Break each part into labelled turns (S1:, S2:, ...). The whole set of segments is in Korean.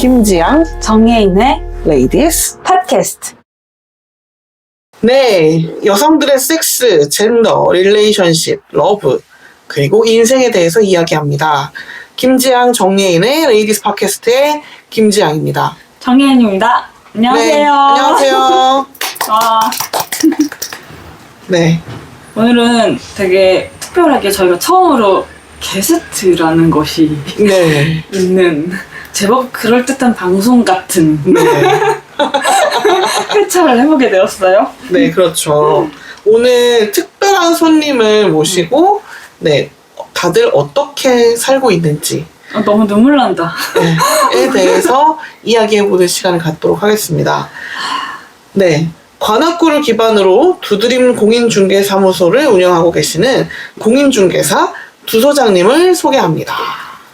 S1: 김지양,
S2: 정예인의
S1: 레이디스.
S2: 팟캐스트.
S1: 네, 여성들의 섹스, 젠더, 릴레이션십, 러브, 그리고 인생에 대해서 이야기합니다. 김지양, 정예인의 레이디스 팟캐스트의 김지양입니다.
S2: 정예인입니다. 안녕하세요.
S1: 네, 안녕하세요.
S2: 와,
S1: 네,
S2: 오늘은 되게 특별하게 저희가 처음으로 게스트라는 것이
S1: 네,
S2: 있는 제법 그럴듯한 방송 같은
S1: 네,
S2: 회차를 해보게 되었어요.
S1: 네, 그렇죠. 오늘 특별한 손님을 모시고, 네, 다들 어떻게 살고 있는지,
S2: 너무 눈물 난다.
S1: 에 대해서 이야기해보는 시간을 갖도록 하겠습니다. 네. 관악구를 기반으로 두드림 공인중개사무소를 운영하고 계시는 공인중개사 두 소장님을 소개합니다.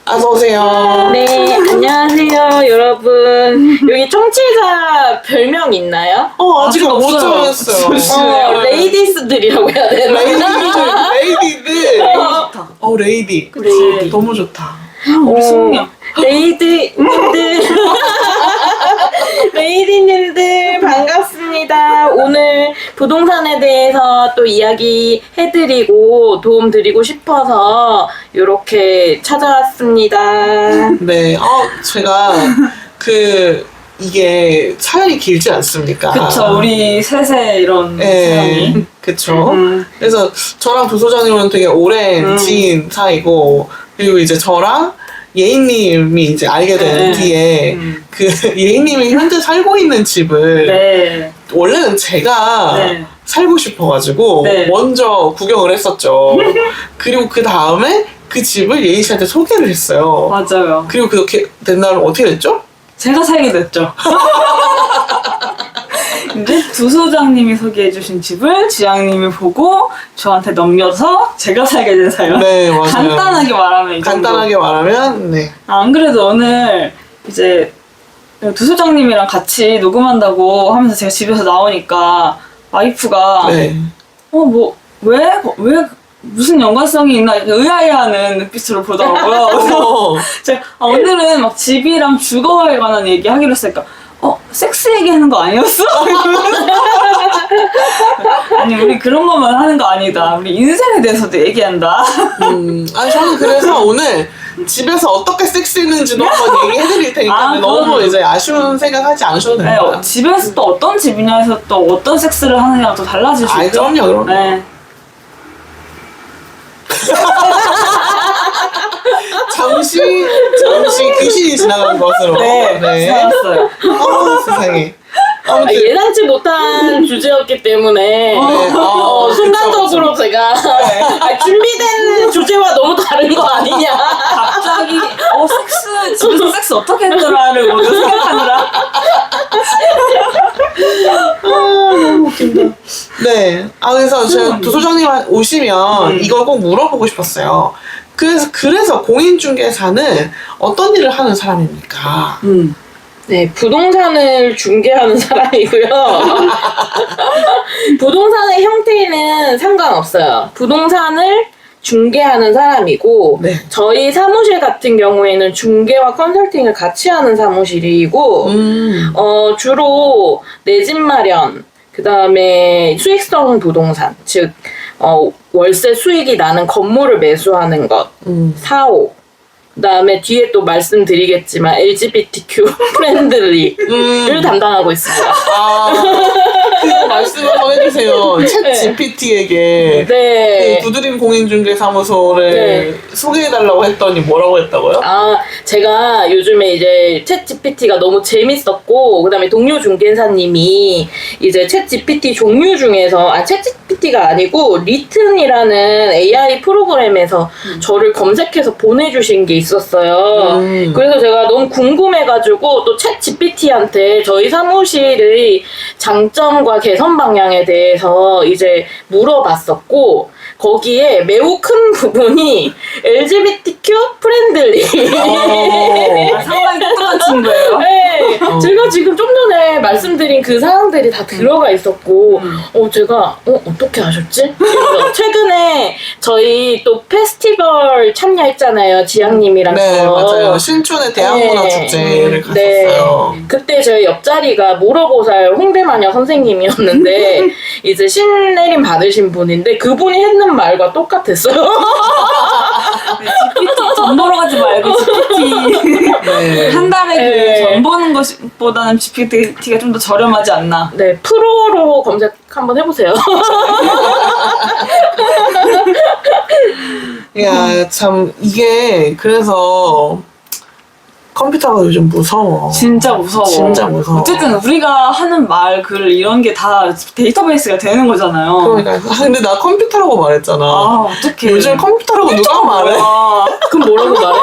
S1: 어서오세요.
S3: 네, 안녕하세요, 여러분. 여기 청취자 별명 있나요?
S1: 아직 못
S2: 없어요.
S1: 정했어요.
S3: 레이디스들이라고 해야 되나?
S1: 레이디들.
S2: 좋다.
S1: 레이디.
S2: 그치.
S1: 너무 좋다.
S2: 우리 승명.
S3: 레이디님들. 레이디님들, 반갑습니다. 오늘 부동산에 대해서 또 이야기 해드리고 도움드리고 싶어서 이렇게 찾아왔습니다.
S1: 네. 제가 이게 사연이 길지 않습니까?
S2: 그쵸, 우리 셋의 이런 사연이.
S1: 네, 그쵸. 그래서 저랑 두 소장님은 되게 오랜 지인 사이고, 그리고 이제 저랑 예인님이 이제 알게 된 뒤에 예인님이 현재 살고 있는 집을
S2: 네.
S1: 원래는 제가
S2: 네.
S1: 살고 싶어가지고
S2: 네.
S1: 먼저 구경을 했었죠. 그리고 그 다음에 그 집을 예인 씨한테 소개를 했어요.
S2: 맞아요.
S1: 그리고 그렇게 된 날은 어떻게 됐죠?
S2: 제가 살게 됐죠. 이제 두 소장님이 소개해주신 집을 지양님이 보고 저한테 넘겨서 제가 살게 된 사연.
S1: 네, 맞아요.
S2: 간단하게 말하면 이 정도.
S1: 간단하게 말하면, 네.
S2: 안 그래도 오늘 이제 두 소장님이랑 같이 녹음한다고 하면서 제가 집에서 나오니까 와이프가
S1: 네.
S2: 왜 무슨 연관성이 있나 의아해하는 눈빛으로 보더라고요. 그래서 제가 오늘은 막 집이랑 주거에 관한 얘기 하기로 했으니까 섹스 얘기하는 거 아니었어? 아니 우리 그런 것만 하는 거 아니다. 우리 인생에 대해서도 얘기한다.
S1: 저는 그래서 오늘 집에서 어떻게 섹스했는지도 한번 얘기해드릴 테니까 너무 이제 아쉬운 생각하지 않으셔도
S2: 네,
S1: 됩니다.
S2: 집에서 또 어떤 집이냐 해서 또 어떤 섹스를 하느냐가 또 달라질 수 있죠.
S1: 그럼요.
S2: 네.
S1: 잠시 귀신이 지나간 것으로.
S2: 네. 살았어요.
S1: 세상에.
S3: 예상치 못한 주제였기 때문에 순간적으로 제가 준비된 주제와 너무 다른 거 아니냐.
S2: 갑자기 집에서 섹스 어떻게 했더라를 모두 생각하느라.
S1: 너무 웃긴다. 네. 그래서 제가 두 소장님 오시면 이걸 꼭 물어보고 싶었어요. 그래서 공인중개사는 어떤 일을 하는 사람입니까?
S3: 네, 부동산을 중개하는 사람이고요. 부동산의 형태는 상관없어요. 부동산을 중개하는 사람이고,
S1: 네.
S3: 저희 사무실 같은 경우에는 중개와 컨설팅을 같이 하는 사무실이고, 주로 내 집 마련, 그 다음에 수익성 부동산, 즉, 월세 수익이 나는 건물을 매수하는 것, 사오, 그 다음에 뒤에 또 말씀드리겠지만 LGBTQ 프렌들리를 담당하고 있습니다.
S1: 그거 말씀 한번 해주세요. 챗 GPT에게
S3: 네.
S1: 두드림 공인중개사무소를 소개해달라고 했더니 뭐라고 했다고요?
S3: 제가 요즘에 이제 챗 GPT가 너무 재밌었고, 그 다음에 동료 중개사님이 이제 챗 GPT 종류 중에서, 챗 GPT가 아니고 리튼이라는 AI 프로그램에서 저를 검색해서 보내주신 게 있었어요. 그래서 제가 너무 궁금해가지고 또 챗 GPT한테 저희 사무실의 장점과 개선 방향에 대해서 이제 물어봤었고, 거기에 매우 큰 부분이 LGBTQ 프렌들리.
S2: 상당히 똑똑한 친구예요.
S3: 네, 제가 제가 지금 좀 전에 말씀드린 그 사항들이 다 들어가 있었고, 제가, 어떻게 아셨지? 이러면서 최근에 저희 또 페스티벌 참여했잖아요. 지향님이랑.
S1: 네, 맞아요. 신촌의 대학문화축제를 갔었어요.
S3: 네. 그때 저희 옆자리가 모로보살 홍대마녀 선생님이었는데, 이제 신내림 받으신 분인데, 그분이 했는 말과 똑같았어요.
S2: GPT 전 보러 가지 말고 GPT
S1: 네.
S2: 한 달에
S3: 네.
S2: 그 전 보는 것보다는 GPT가 좀 더 저렴하지 않나.
S3: 네, 프로로 검색 한번 해보세요.
S1: 야, 참, 이게, 그래서, 컴퓨터가 요즘 무서워.
S2: 진짜 무서워.
S1: 진짜 무서워.
S2: 어쨌든 우리가 하는 말, 글 이런 게 다 데이터베이스가 되는 거잖아요.
S1: 그러니까. 근데 나 컴퓨터라고 말했잖아.
S2: 아, 어떡해.
S1: 요즘 컴퓨터라고 누가 말해?
S3: 그럼 뭐라고 말해?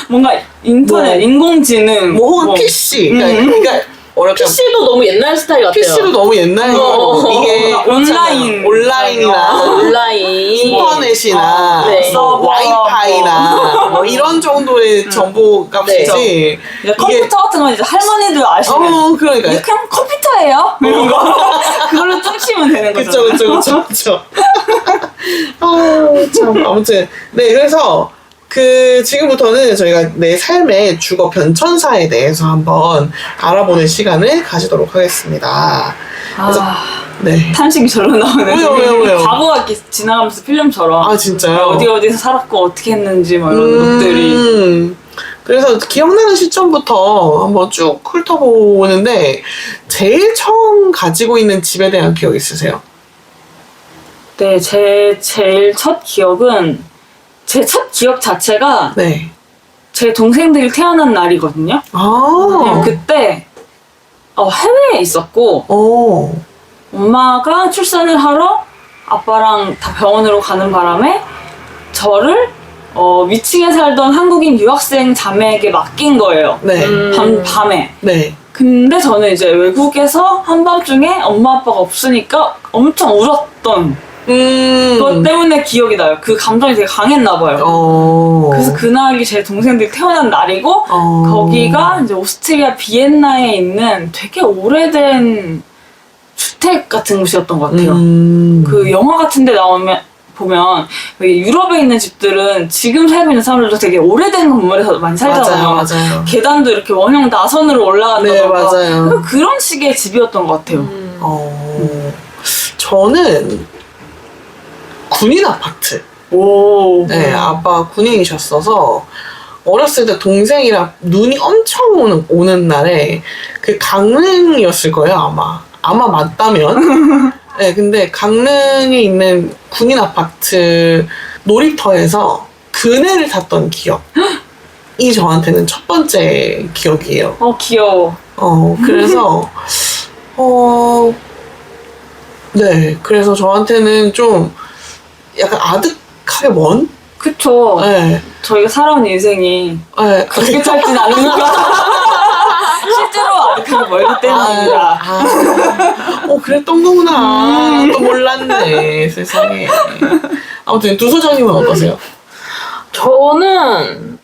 S2: 뭔가 인터넷,
S1: 뭐,
S2: 인공지능.
S1: 뭐, 혹은 PC. 그러니까, 뭐랄까.
S3: PC도 너무 옛날 스타일 같아요.
S1: PC도 너무 옛날이고, 이게.
S2: 온라인.
S1: 온라인이나.
S3: 온라인.
S1: 인터넷이나
S3: 네.
S1: 뭐 와이파이나 뭐 이런 정도의 정보 값이지.
S2: 이제 컴퓨터 같은 건 이제 할머니들 아시는.
S1: 그러니까.
S2: 이게 그냥 컴퓨터예요? 이런 거. 그걸로 퉁치면 되는 거죠.
S1: 그쵸. 참, 아무튼. 네, 그래서, 지금부터는 저희가 내 삶의 주거 변천사에 대해서 한번 알아보는 시간을 가지도록 하겠습니다. 그래서, 네.
S2: 탄식이 절로 나오네.
S1: 왜요?
S2: 과거가 이렇게 지나가면서 필름처럼.
S1: 아, 진짜요?
S2: 어디서 살았고 어떻게 했는지 뭐 이런 것들이.
S1: 그래서 기억나는 시점부터 한번 쭉 훑어보는데, 제일 처음 가지고 있는 집에 대한 기억 있으세요?
S2: 네, 제 제일 첫 기억은 제 첫 기억 자체가
S1: 네.
S2: 제 동생들이 태어난 날이거든요.
S1: 아.
S2: 그때 해외에 있었고 엄마가 출산을 하러 아빠랑 다 병원으로 가는 바람에 저를 위층에 살던 한국인 유학생 자매에게 맡긴 거예요.
S1: 네.
S2: 밤에.
S1: 네.
S2: 근데 저는 이제 외국에서 한밤중에 엄마 아빠가 없으니까 엄청 울었던 그것 때문에 기억이 나요. 그 감정이 되게 강했나 봐요. 그래서 그날이 제 동생들이 태어난 날이고 거기가 이제 오스트리아 비엔나에 있는 되게 오래된 주택 같은 곳이었던 것 같아요. 그 영화 같은 데 보면 유럽에 있는 집들은 지금 살고 있는 사람들도 되게 오래된 건물에서 많이 살잖아요.
S1: 맞아요.
S2: 계단도 이렇게 원형 나선으로 올라간다던가.
S1: 네, 맞아요.
S2: 그런 식의 집이었던 것 같아요.
S1: 저는 군인 아파트. 네, 아빠 군인이셨어서 어렸을 때 동생이랑 눈이 엄청 오는 날에 그 강릉이었을 거예요, 아마 맞다면. 네, 근데 강릉에 있는 군인 아파트 놀이터에서 그네를 탔던 기억이 저한테는 첫 번째 기억이에요.
S2: 귀여워.
S1: 그래서 네, 그래서 저한테는 좀 약간 아득하게 먼?
S2: 그쵸.
S1: 네.
S2: 저희가 살아온 인생이
S1: 네.
S2: 그렇게 짧진 않으니까. 실제로 아득하게 멀기 때문입니다.
S1: 그랬던 거구나. 또 몰랐네, 세상에. 아무튼 두 소장님은 어떠세요?
S3: 저는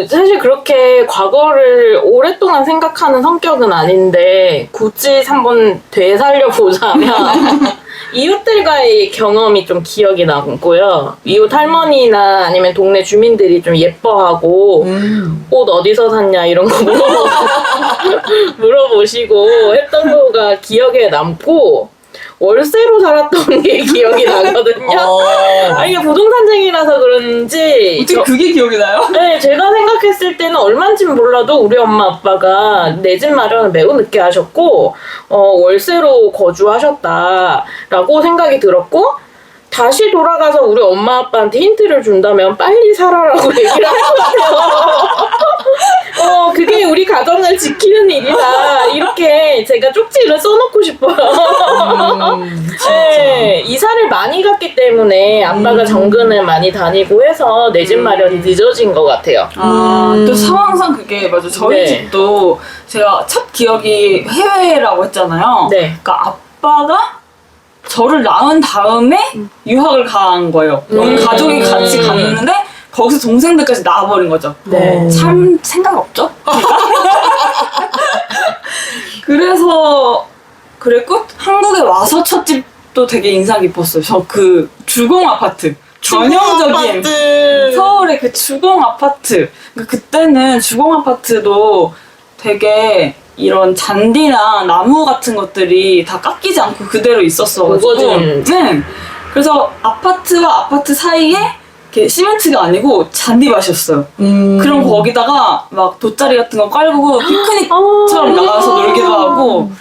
S3: 사실 그렇게 과거를 오랫동안 생각하는 성격은 아닌데 굳이 한번 되살려보자면 이웃들과의 경험이 좀 기억이 나고요. 이웃 할머니나 아니면 동네 주민들이 좀 예뻐하고 옷 어디서 샀냐 이런 거 물어보시고 했던 거가 기억에 남고 월세로 살았던 게 기억이 나거든요. 이게 부동산쟁이라서 그런지
S2: 어떻게 그게 기억이 나요?
S3: 네, 제가 생각했을 때는 얼마인지는 몰라도 우리 엄마 아빠가 내 집 마련을 매우 늦게 하셨고 월세로 거주하셨다라고 생각이 들었고 다시 돌아가서 우리 엄마 아빠한테 힌트를 준다면 빨리 살아라고 얘기를 할 것 같아요. 그게 우리 가정을 지키는 일이다. 이렇게 제가 쪽지를 써놓고 싶어요. 네, 이사를 많이 갔기 때문에 아빠가 정근을 많이 다니고 해서 내 집 마련이 늦어진 것 같아요.
S2: 또 상황상 그게 맞아. 저희
S3: 네.
S2: 집도 제가 첫 기억이 해외라고 했잖아요.
S3: 네.
S2: 그러니까 아빠가 저를 낳은 다음에 유학을 간 거예요. 가족이 같이 갔는데 거기서 동생들까지 낳아버린 거죠.
S3: 네.
S2: 참 생각 없죠? 그래서 그랬고 한국에 와서 첫 집도 되게 인상 깊었어요. 저 그 주공 아파트. 전형적인
S1: 아파트.
S2: 서울의 그 주공 아파트. 그러니까 그때는 주공 아파트도 되게 이런 잔디나 나무 같은 것들이 다 깎이지 않고 그대로 있었어가지고.
S3: 우거진.
S2: 네. 그래서 아파트와 아파트 사이에 이렇게 시멘트가 아니고 잔디밭이었어요. 그럼 거기다가 막 돗자리 같은 거 깔고 피크닉처럼 나가서 놀기도 하고.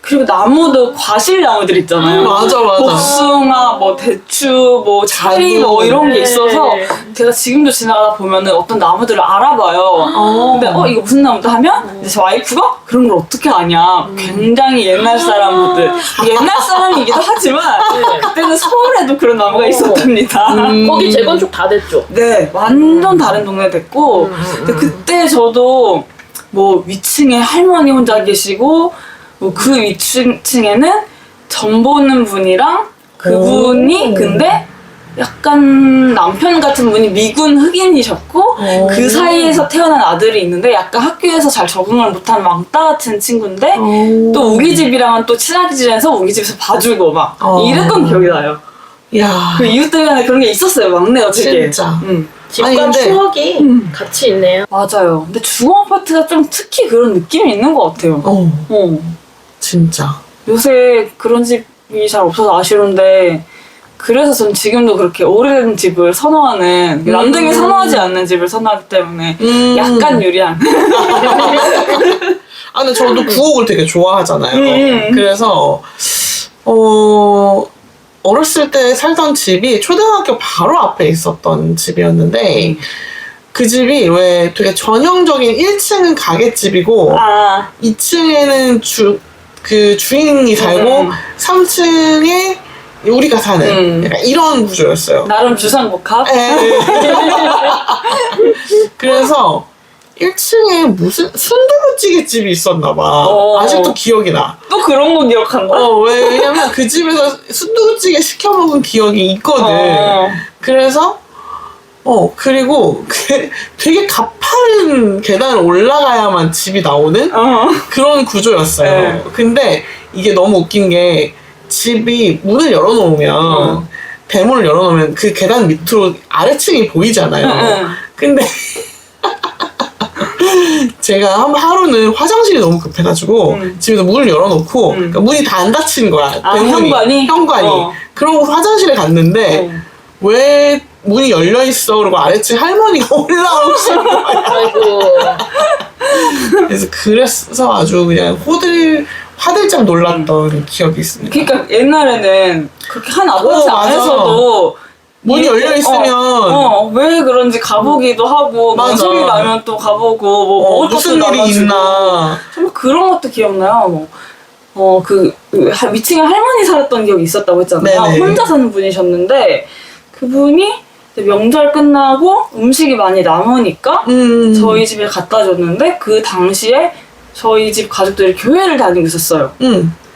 S2: 그리고 나무도 과실 나무들 있잖아요.
S1: 맞아.
S2: 복숭아, 뭐 대추, 뭐 차리 뭐 이런 게 있어서 제가 지금도 지나가다 보면은 어떤 나무들을 알아봐요. 근데 이거 무슨 나무다 하면 이제 제 와이프가 그런 걸 어떻게 아냐. 굉장히 옛날 사람들. 옛날 사람이기도 하지만 그때는 서울에도 그런 나무가 있었답니다.
S3: 거기 재건축 다 됐죠.
S2: 네, 완전 다른 동네 됐고 근데 그때 저도 뭐 위층에 할머니 혼자 계시고 뭐 그 위층에는 점 보는 분이랑 그분이 근데 약간 남편 같은 분이 미군 흑인이셨고 그 사이에서 태어난 아들이 있는데 약간 학교에서 잘 적응을 못한 왕따 같은 친구인데 또 우기집이랑은 또 친하게 지내서 우기집에서 봐주고 막 이랬던 기억이 나요.
S1: 야.
S2: 그 이웃들 간에 그런 게 있었어요. 막내가 되게.
S1: 진짜.
S3: 집과
S1: 아니, 근데-
S3: 추억이 같이 있네요.
S2: 맞아요. 근데 주공 아파트가 좀 특히 그런 느낌이 있는 것 같아요.
S1: 진짜.
S2: 요새 그런 집이 잘 없어서 아쉬운데 그래서 전 지금도 그렇게 오래된 집을 선호하는 남들이 선호하지 않는 집을 선호하기 때문에 약간 유리한
S1: 아, 근데 저도 구옥을 되게 좋아하잖아요. 그래서, 어렸을 때 살던 집이 초등학교 바로 앞에 있었던 집이었는데, 그 집이 왜 되게 전형적인 1층은 가게집이고, 2층에는 주인이 살고, 3층에 우리가 사는, 약간 이런 구조였어요.
S2: 나름 주상복합.
S1: 그래서 1층에 무슨 순두부찌개 집이 있었나봐. 아직도 기억이 나.
S2: 또 그런 거 기억한다.
S1: 왜냐면 그 집에서 순두부찌개 시켜 먹은 기억이 있거든. 그래서 그리고 되게 가파른 계단을 올라가야만 집이 나오는 그런 구조였어요. 근데 이게 너무 웃긴 게 집이 문을 열어놓으면 대문을 열어놓으면 그 계단 밑으로 아래층이 보이잖아요. 근데 제가 하루는 화장실이 너무 급해가지고 집에서 문을 열어놓고 그러니까 문이 다 안 닫힌 거야. 대문이. 현관이. 그러고 화장실에 갔는데 왜 문이 열려있어? 그러고 아래층 할머니가 올라오신 거야.
S3: 아이고.
S1: 그래서 아주 그냥 화들짝 놀랐던 기억이 있습니다.
S2: 그러니까 옛날에는 그렇게 한 아파트
S1: 맞아.
S2: 안에서도
S1: 문이 열려있으면
S2: 왜 그런지 가보기도 하고
S1: 맞아.
S2: 소리 나면 또 가보고 뭐 먹을
S1: 무슨
S2: 것도
S1: 일이
S2: 나가지고.
S1: 있나.
S2: 정말 그런 것도 기억나요. 위층에 할머니 살았던 기억이 있었다고 했잖아요.
S1: 네네.
S2: 혼자 사는 분이셨는데 그분이 이제 명절 끝나고 음식이 많이 남으니까 저희 집에 갖다 줬는데 그 당시에 저희 집 가족들이 교회를 다니고 있었어요.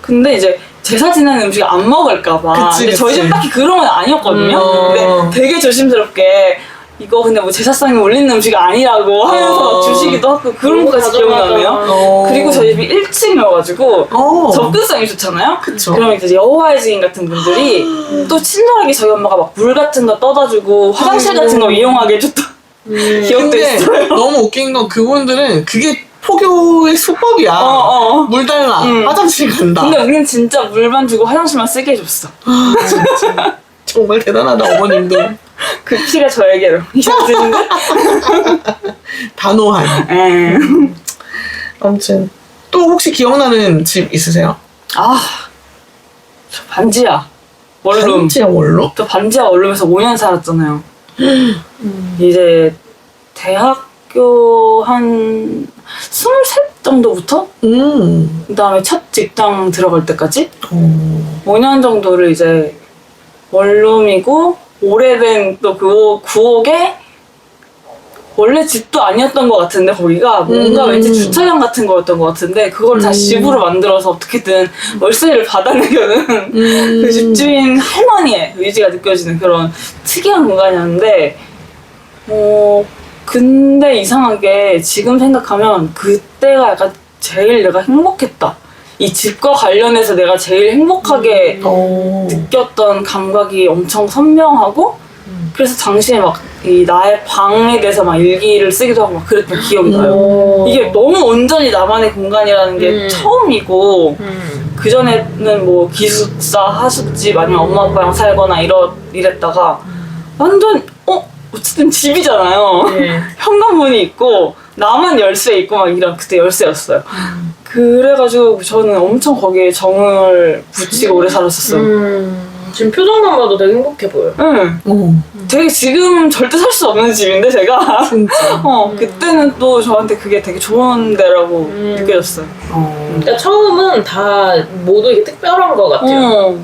S2: 근데 이제 제사 지난 음식 안 먹을까봐. 근데 저희 집은 딱히 그런 건 아니었거든요. 근데 되게 조심스럽게 이거 근데 뭐 제사상에 올리는 음식이 아니라고 하면서 주시기도 하고 그런 것까지 기억나네요. 그리고 저희 집이 1층이어가지고 접근성이 좋잖아요.
S1: 그쵸.
S2: 그러면 이제 여호와의 증인 같은 분들이 또 친절하게 저희 엄마가 막 물 같은 거 떠다 주고 화장실 같은 거 이용하게 해줬던 기억도
S1: 근데
S2: 있어요.
S1: 너무 웃긴 건 그분들은 그게 포교의 수법이야. 물 달라. 화장실 간다.
S2: 근데 우리는 진짜 물만 주고 화장실만 쓰게 해줬어.
S1: 진짜. 정말 대단하다 어머님도.
S2: 그 피가 저에게로 이어지는 거?
S1: 단호한. 아무튼 또 혹시 기억나는 집 있으세요?
S2: 저 반지하 원룸.
S1: 반지하 원룸?
S2: 저 반지하 원룸에서 5년 살았잖아요. 이제 대학교 한 23 정도부터 그 다음에 첫 직장 들어갈 때까지 5년 정도를 이제 원룸이고 오래된 또 그 구옥에 원래 집도 아니었던 것 같은데 거기가 뭔가 왠지 주차장 같은 거였던 것 같은데 그걸 다시 집으로 만들어서 어떻게든 월세를 받아내려는 그 집주인 할머니의 의지가 느껴지는 그런 특이한 공간이었는데 근데 이상하게 지금 생각하면 그때가 약간 제일 내가 행복했다. 이 집과 관련해서 내가 제일 행복하게
S1: 오.
S2: 느꼈던 감각이 엄청 선명하고 그래서 당시에 막 이 나의 방에 대해서 막 일기를 쓰기도 하고 막 그랬던 기억이 나요. 이게 너무 온전히 나만의 공간이라는 게 처음이고 그 전에는 뭐 기숙사, 하숙집 아니면 엄마 아빠랑 살거나 이랬다가 완전 어쨌든 집이잖아요.
S3: 네.
S2: 현관문이 있고 나만 열쇠 있고 막 이런 그때 열쇠였어요. 그래가지고 저는 엄청 거기에 정을 붙이고 오래 살았었어요.
S3: 지금 표정만 봐도 되게 행복해 보여요.
S2: 응.
S1: 오.
S2: 되게 지금 절대 살 수 없는 집인데 제가
S1: 진짜.
S2: 그때는 또 저한테 그게 되게 좋은 데라고 느껴졌어요.
S3: 그러니까 처음은 다 모두 이게 특별한 것 같아요.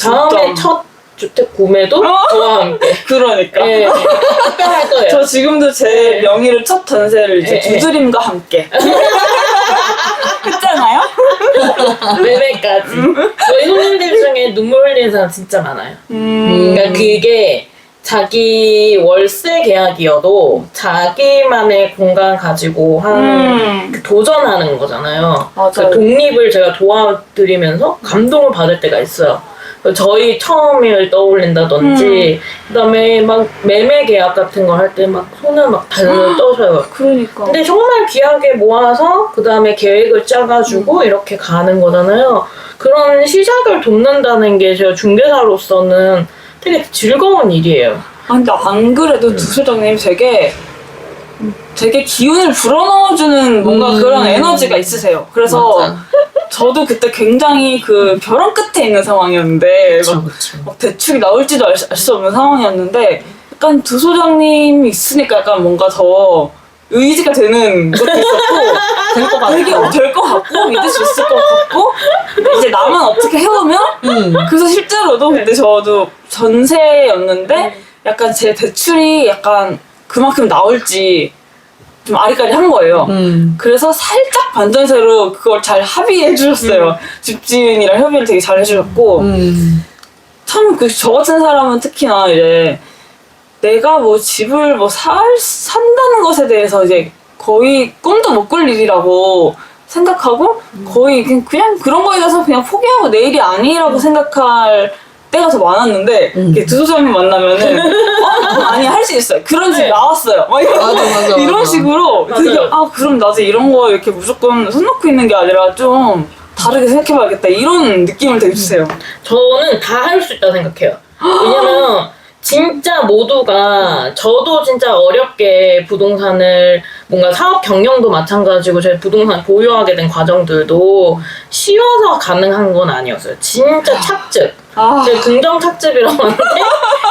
S3: 다음에
S2: 진짜.
S3: 첫 주택 구매도 저와 함께.
S2: 그러니까.
S3: 네, 특별할 거예요.
S2: 저 지금도 제 명의로 첫 전세를 이제 두드림과 함께 했잖아요.
S3: 매매까지. 저희 손님들 중에 눈물 흘리는 사람 진짜 많아요. 그러니까 그게 자기 월세 계약이어도 자기만의 공간 가지고 하는 그 도전하는 거잖아요.
S2: 맞아요.
S3: 그 독립을 제가 도와드리면서 감동을 받을 때가 있어요. 저희 처음을 떠올린다든지 그다음에 막 매매 계약 같은 거 할 때 막 손을 막 달달 떠셔요.
S2: 그러니까.
S3: 근데 정말 귀하게 모아서 그다음에 계획을 짜가지고 이렇게 가는 거잖아요. 그런 시작을 돕는다는 게 제가 중개사로서는 되게 즐거운 일이에요.
S2: 근데 안 그래도 두소장님 되게 기운을 불어넣어주는 뭔가 그런 에너지가 있으세요. 그래서
S1: 맞아.
S2: 저도 그때 굉장히 그 벼랑 끝에 있는 상황이었는데
S1: 그쵸,
S2: 막,
S1: 그쵸.
S2: 막 대출이 나올지도 알 수 없는 상황이었는데 약간 두 소장님이 있으니까 약간 뭔가 더 의지가 되는 것도 있었고 될 것 같고 믿을 수 있을 것 같고 이제 나만 어떻게 해오면 그래서 실제로도 근데 저도 전세였는데 약간 제 대출이 약간 그만큼 나올지 좀 아리까리한 거예요. 그래서 살짝 반전세로 그걸 잘 합의해 주셨어요. 집주인이랑 협의를 되게 잘 해주셨고 참 그 저 같은 사람은 특히나 이제 내가 뭐 집을 뭐 산다는 것에 대해서 이제 거의 꿈도 못 꿀 일이라고 생각하고 거의 그냥 그런 거에 대해서 그냥 포기하고 내일이 아니라고 생각할 때가 더 많았는데 이렇게 두 소장님 만나면은 아니 할 수 있어요. 그런 집
S3: 네.
S2: 나왔어요. 막 이런,
S1: 맞아.
S2: 이런 식으로
S3: 맞아요.
S2: 되게 그럼 나도 이런 거 이렇게 무조건 손 놓고 있는 게 아니라 좀 다르게 생각해봐야겠다 이런 느낌을 되게 주세요.
S3: 저는 다 할 수 있다고 생각해요. 왜냐면 진짜 모두가 저도 진짜 어렵게 부동산을 뭔가 사업 경영도 마찬가지고 제가 부동산 보유하게 된 과정들도 쉬워서 가능한 건 아니었어요. 진짜 착즙. 제가 긍정 착즙이라고 하는데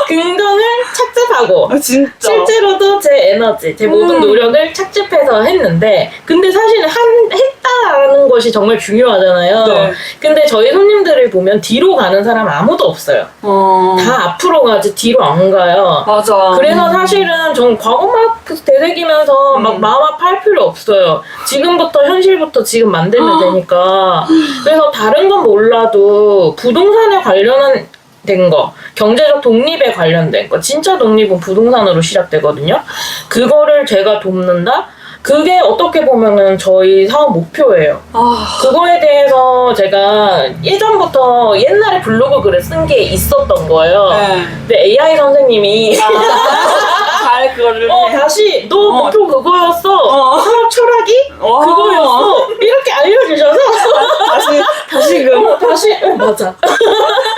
S3: 긍정을 착즙하고
S2: 진짜.
S3: 실제로도 제 에너지, 제 모든 노력을 착즙해서 했는데 근데 사실은 했다라는 것이 정말 중요하잖아요.
S2: 네.
S3: 근데 저희 손님들을 보면 뒤로 가는 사람 아무도 없어요. 다 앞으로 가지 뒤로 안 가요.
S2: 맞아.
S3: 그래서 사실은 전 과거만 되새기면서 막 마음 아파할 필요 없어요. 지금부터 현실부터 지금 만들면 되니까. 그래서 다른 건 몰라도 부동산에 관련된 거, 경제적 독립에 관련된 거, 진짜 독립은 부동산으로 시작되거든요. 그거를 제가 돕는다? 그게 어떻게 보면은 저희 사업 목표예요. 그거에 대해서 제가 예전부터 옛날에 블로그 글을 쓴 게 있었던 거예요.
S2: 네.
S3: 근데 AI 선생님이
S2: 잘 그거를
S3: 다시 너 목표 그거였어. 사업 철학이 그거였어. 이렇게 알려주셔서
S2: 다시
S3: 맞아.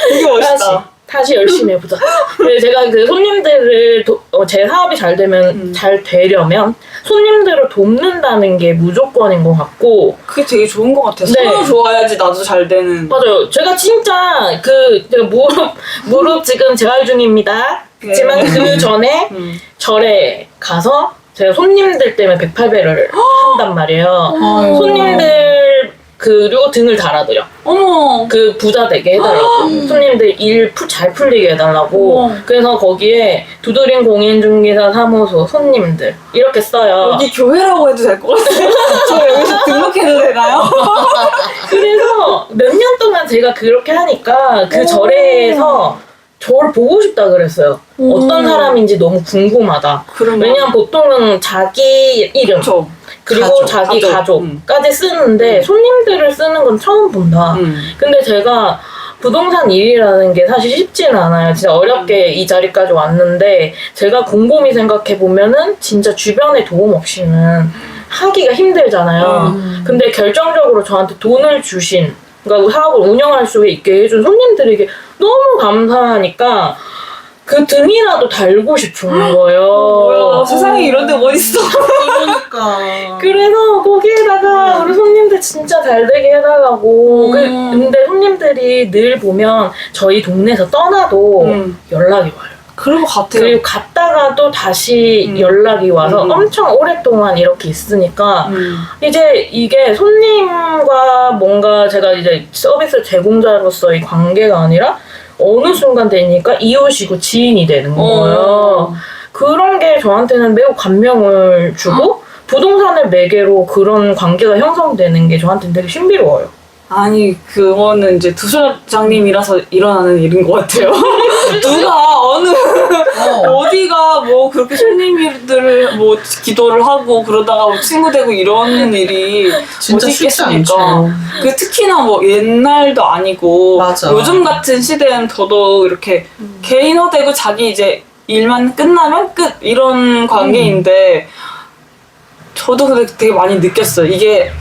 S2: 되게 멋있다.
S3: 다시 열심히 해보자. 그래서 제가 그 손님들을 제 사업이 잘 되면 잘 되려면 손님들을 돕는다는 게 무조건인 것 같고
S2: 그게 되게 좋은 것 같아요.
S3: 네.
S2: 서로 좋아야지 나도 잘 되는.
S3: 맞아요. 제가 진짜 제가 무릎 지금 재활 중입니다. 그렇지만 그 전에 절에 가서 제가 손님들 때문에 108배를 한단 말이에요. 손님들 그리고 등을 달아드려.
S2: 어머.
S3: 그 부자 되게 해달라고. 손님들 일 잘 풀리게 해달라고. 그래서 거기에 두드림 공인중개사 사무소 손님들 이렇게 써요.
S2: 여기 교회라고 해도 될 것 같아요. 저 여기서 등록해도 되나요?
S3: 그래서 몇 년 동안 제가 그렇게 하니까 그 절에서 저를 보고 싶다 그랬어요. 어떤 사람인지 너무 궁금하다.
S2: 그러면
S3: 왜냐면 보통은 자기 이름
S2: 그쵸.
S3: 그리고
S1: 가족,
S3: 자기
S2: 가족.
S3: 가족까지 쓰는데 손님들을 쓰는 건 처음 본다. 근데 제가 부동산 일이라는 게 사실 쉽지는 않아요. 진짜 어렵게 이 자리까지 왔는데 제가 곰곰이 생각해 보면은 진짜 주변에 도움 없이는 하기가 힘들잖아요. 근데 결정적으로 저한테 돈을 주신, 그러니까 사업을 운영할 수 있게 해준 손님들에게 너무 감사하니까 그 등이라도 달고 싶은 거예요.
S2: 뭐야, 세상에 이런 데가 어딨어.
S1: 그러니까.
S3: 그래서 거기에다가 우리 손님들 진짜 잘 되게 해달라고. 근데 손님들이 늘 보면 저희 동네에서 떠나도 연락이 와요.
S2: 그런 것 같아요.
S3: 그리고 갔다가도 다시 연락이 와서 엄청 오랫동안 이렇게 있으니까 이제 이게 손님과 뭔가 제가 이제 서비스 제공자로서의 관계가 아니라 어느 순간 되니까 이웃이고 지인이 되는 거예요. 그런 게 저한테는 매우 감명을 주고 부동산을 매개로 그런 관계가 형성되는 게 저한테는 되게 신비로워요.
S2: 아니 그거는 이제 두소장님이라서 일어나는 일인 것 같아요. 누가 어디가 뭐 그렇게 손님들을 뭐 기도를 하고 그러다가 뭐 친구 되고 이런 일이
S1: 진짜
S2: 어디
S1: 쉽지
S2: 있겠습니까?
S1: 않죠.
S2: 그 특히나 뭐 옛날도 아니고
S1: 맞아.
S2: 요즘 같은 시대엔 더더욱 이렇게 개인화되고 자기 이제 일만 끝나면 끝 이런 관계인데 저도 근데 되게 많이 느꼈어요. 이게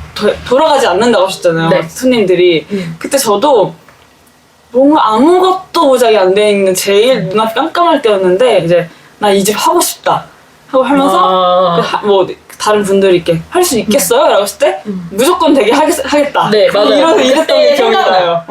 S2: 돌아가지 않는다고 하셨잖아요.
S3: 네.
S2: 손님들이. 그때 저도 뭔가 아무것도 보장이 안 돼 있는 제일 눈앞이 깜깜할 때였는데 이제 나 이 집 하고 싶다 하고 하면서 뭐 다른 분들이 이렇게 할 수 있겠어요? 라고 했을 때 무조건 되게 하겠다.
S3: 네, 맞아요.
S2: 이랬던
S3: 그때
S2: 게 기억이 나요.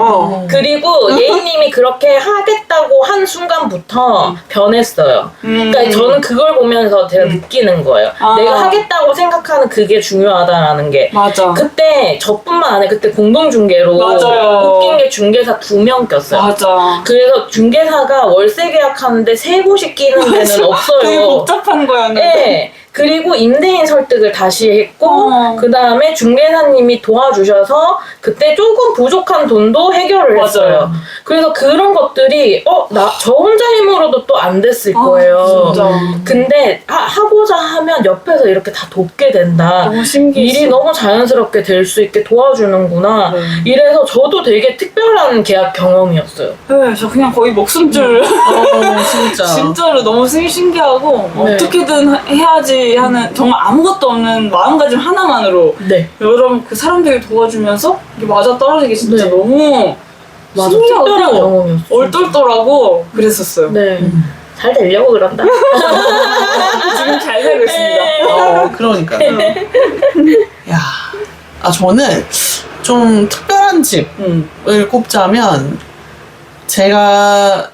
S3: 그리고 예인님이 그렇게 하겠다고 한 순간부터 변했어요. 그러니까 저는 그걸 보면서 제가 느끼는 거예요. 내가 하겠다고 생각하는 그게 중요하다라는 게.
S2: 맞아.
S3: 그때 저뿐만 아니라 그때 공동중개로
S2: 맞아요.
S3: 웃긴 게 중개사 2명 꼈어요.
S2: 맞아.
S3: 그래서 중개사가 월세 계약하는데 3곳이 끼는 데는
S2: 되게
S3: 없어요.
S2: 복잡한 거였는데.
S3: 네. 그리고 임대인 설득을 다시 했고 그 다음에 중개사님이 도와주셔서 그때 조금 부족한 돈도 해결을 했어요. 그래서 그런 것들이 저 혼자 힘으로도 또 안 됐을 거예요.
S2: 진짜.
S3: 근데 하고자 하면 옆에서 이렇게 다 돕게 된다.
S2: 너무 신기했어.
S3: 일이 너무 자연스럽게 될 수 있게 도와주는구나. 이래서 저도 되게 특별한 계약 경험이었어요.
S2: 네, 저 그냥 거의 목숨줄
S1: 진짜.
S2: 진짜로 너무 신기하고
S3: 네.
S2: 어떻게든 해야지 하는 정말 아무것도 없는 마음가짐 하나만으로
S3: 네.
S2: 여러분 그 사람들이 도와주면서 이게 맞아 떨어지기 진짜
S3: 네.
S2: 너무
S3: 맞아. 특별한
S2: 신기하고
S3: 경험이었어요.
S2: 얼떨떨하고 그랬었어요.
S3: 네. 잘 되려고 그런다.
S2: 지금 잘 되고 있습니다.
S1: 그러니까. 야, 저는 좀 특별한 집을 꼽자면 제가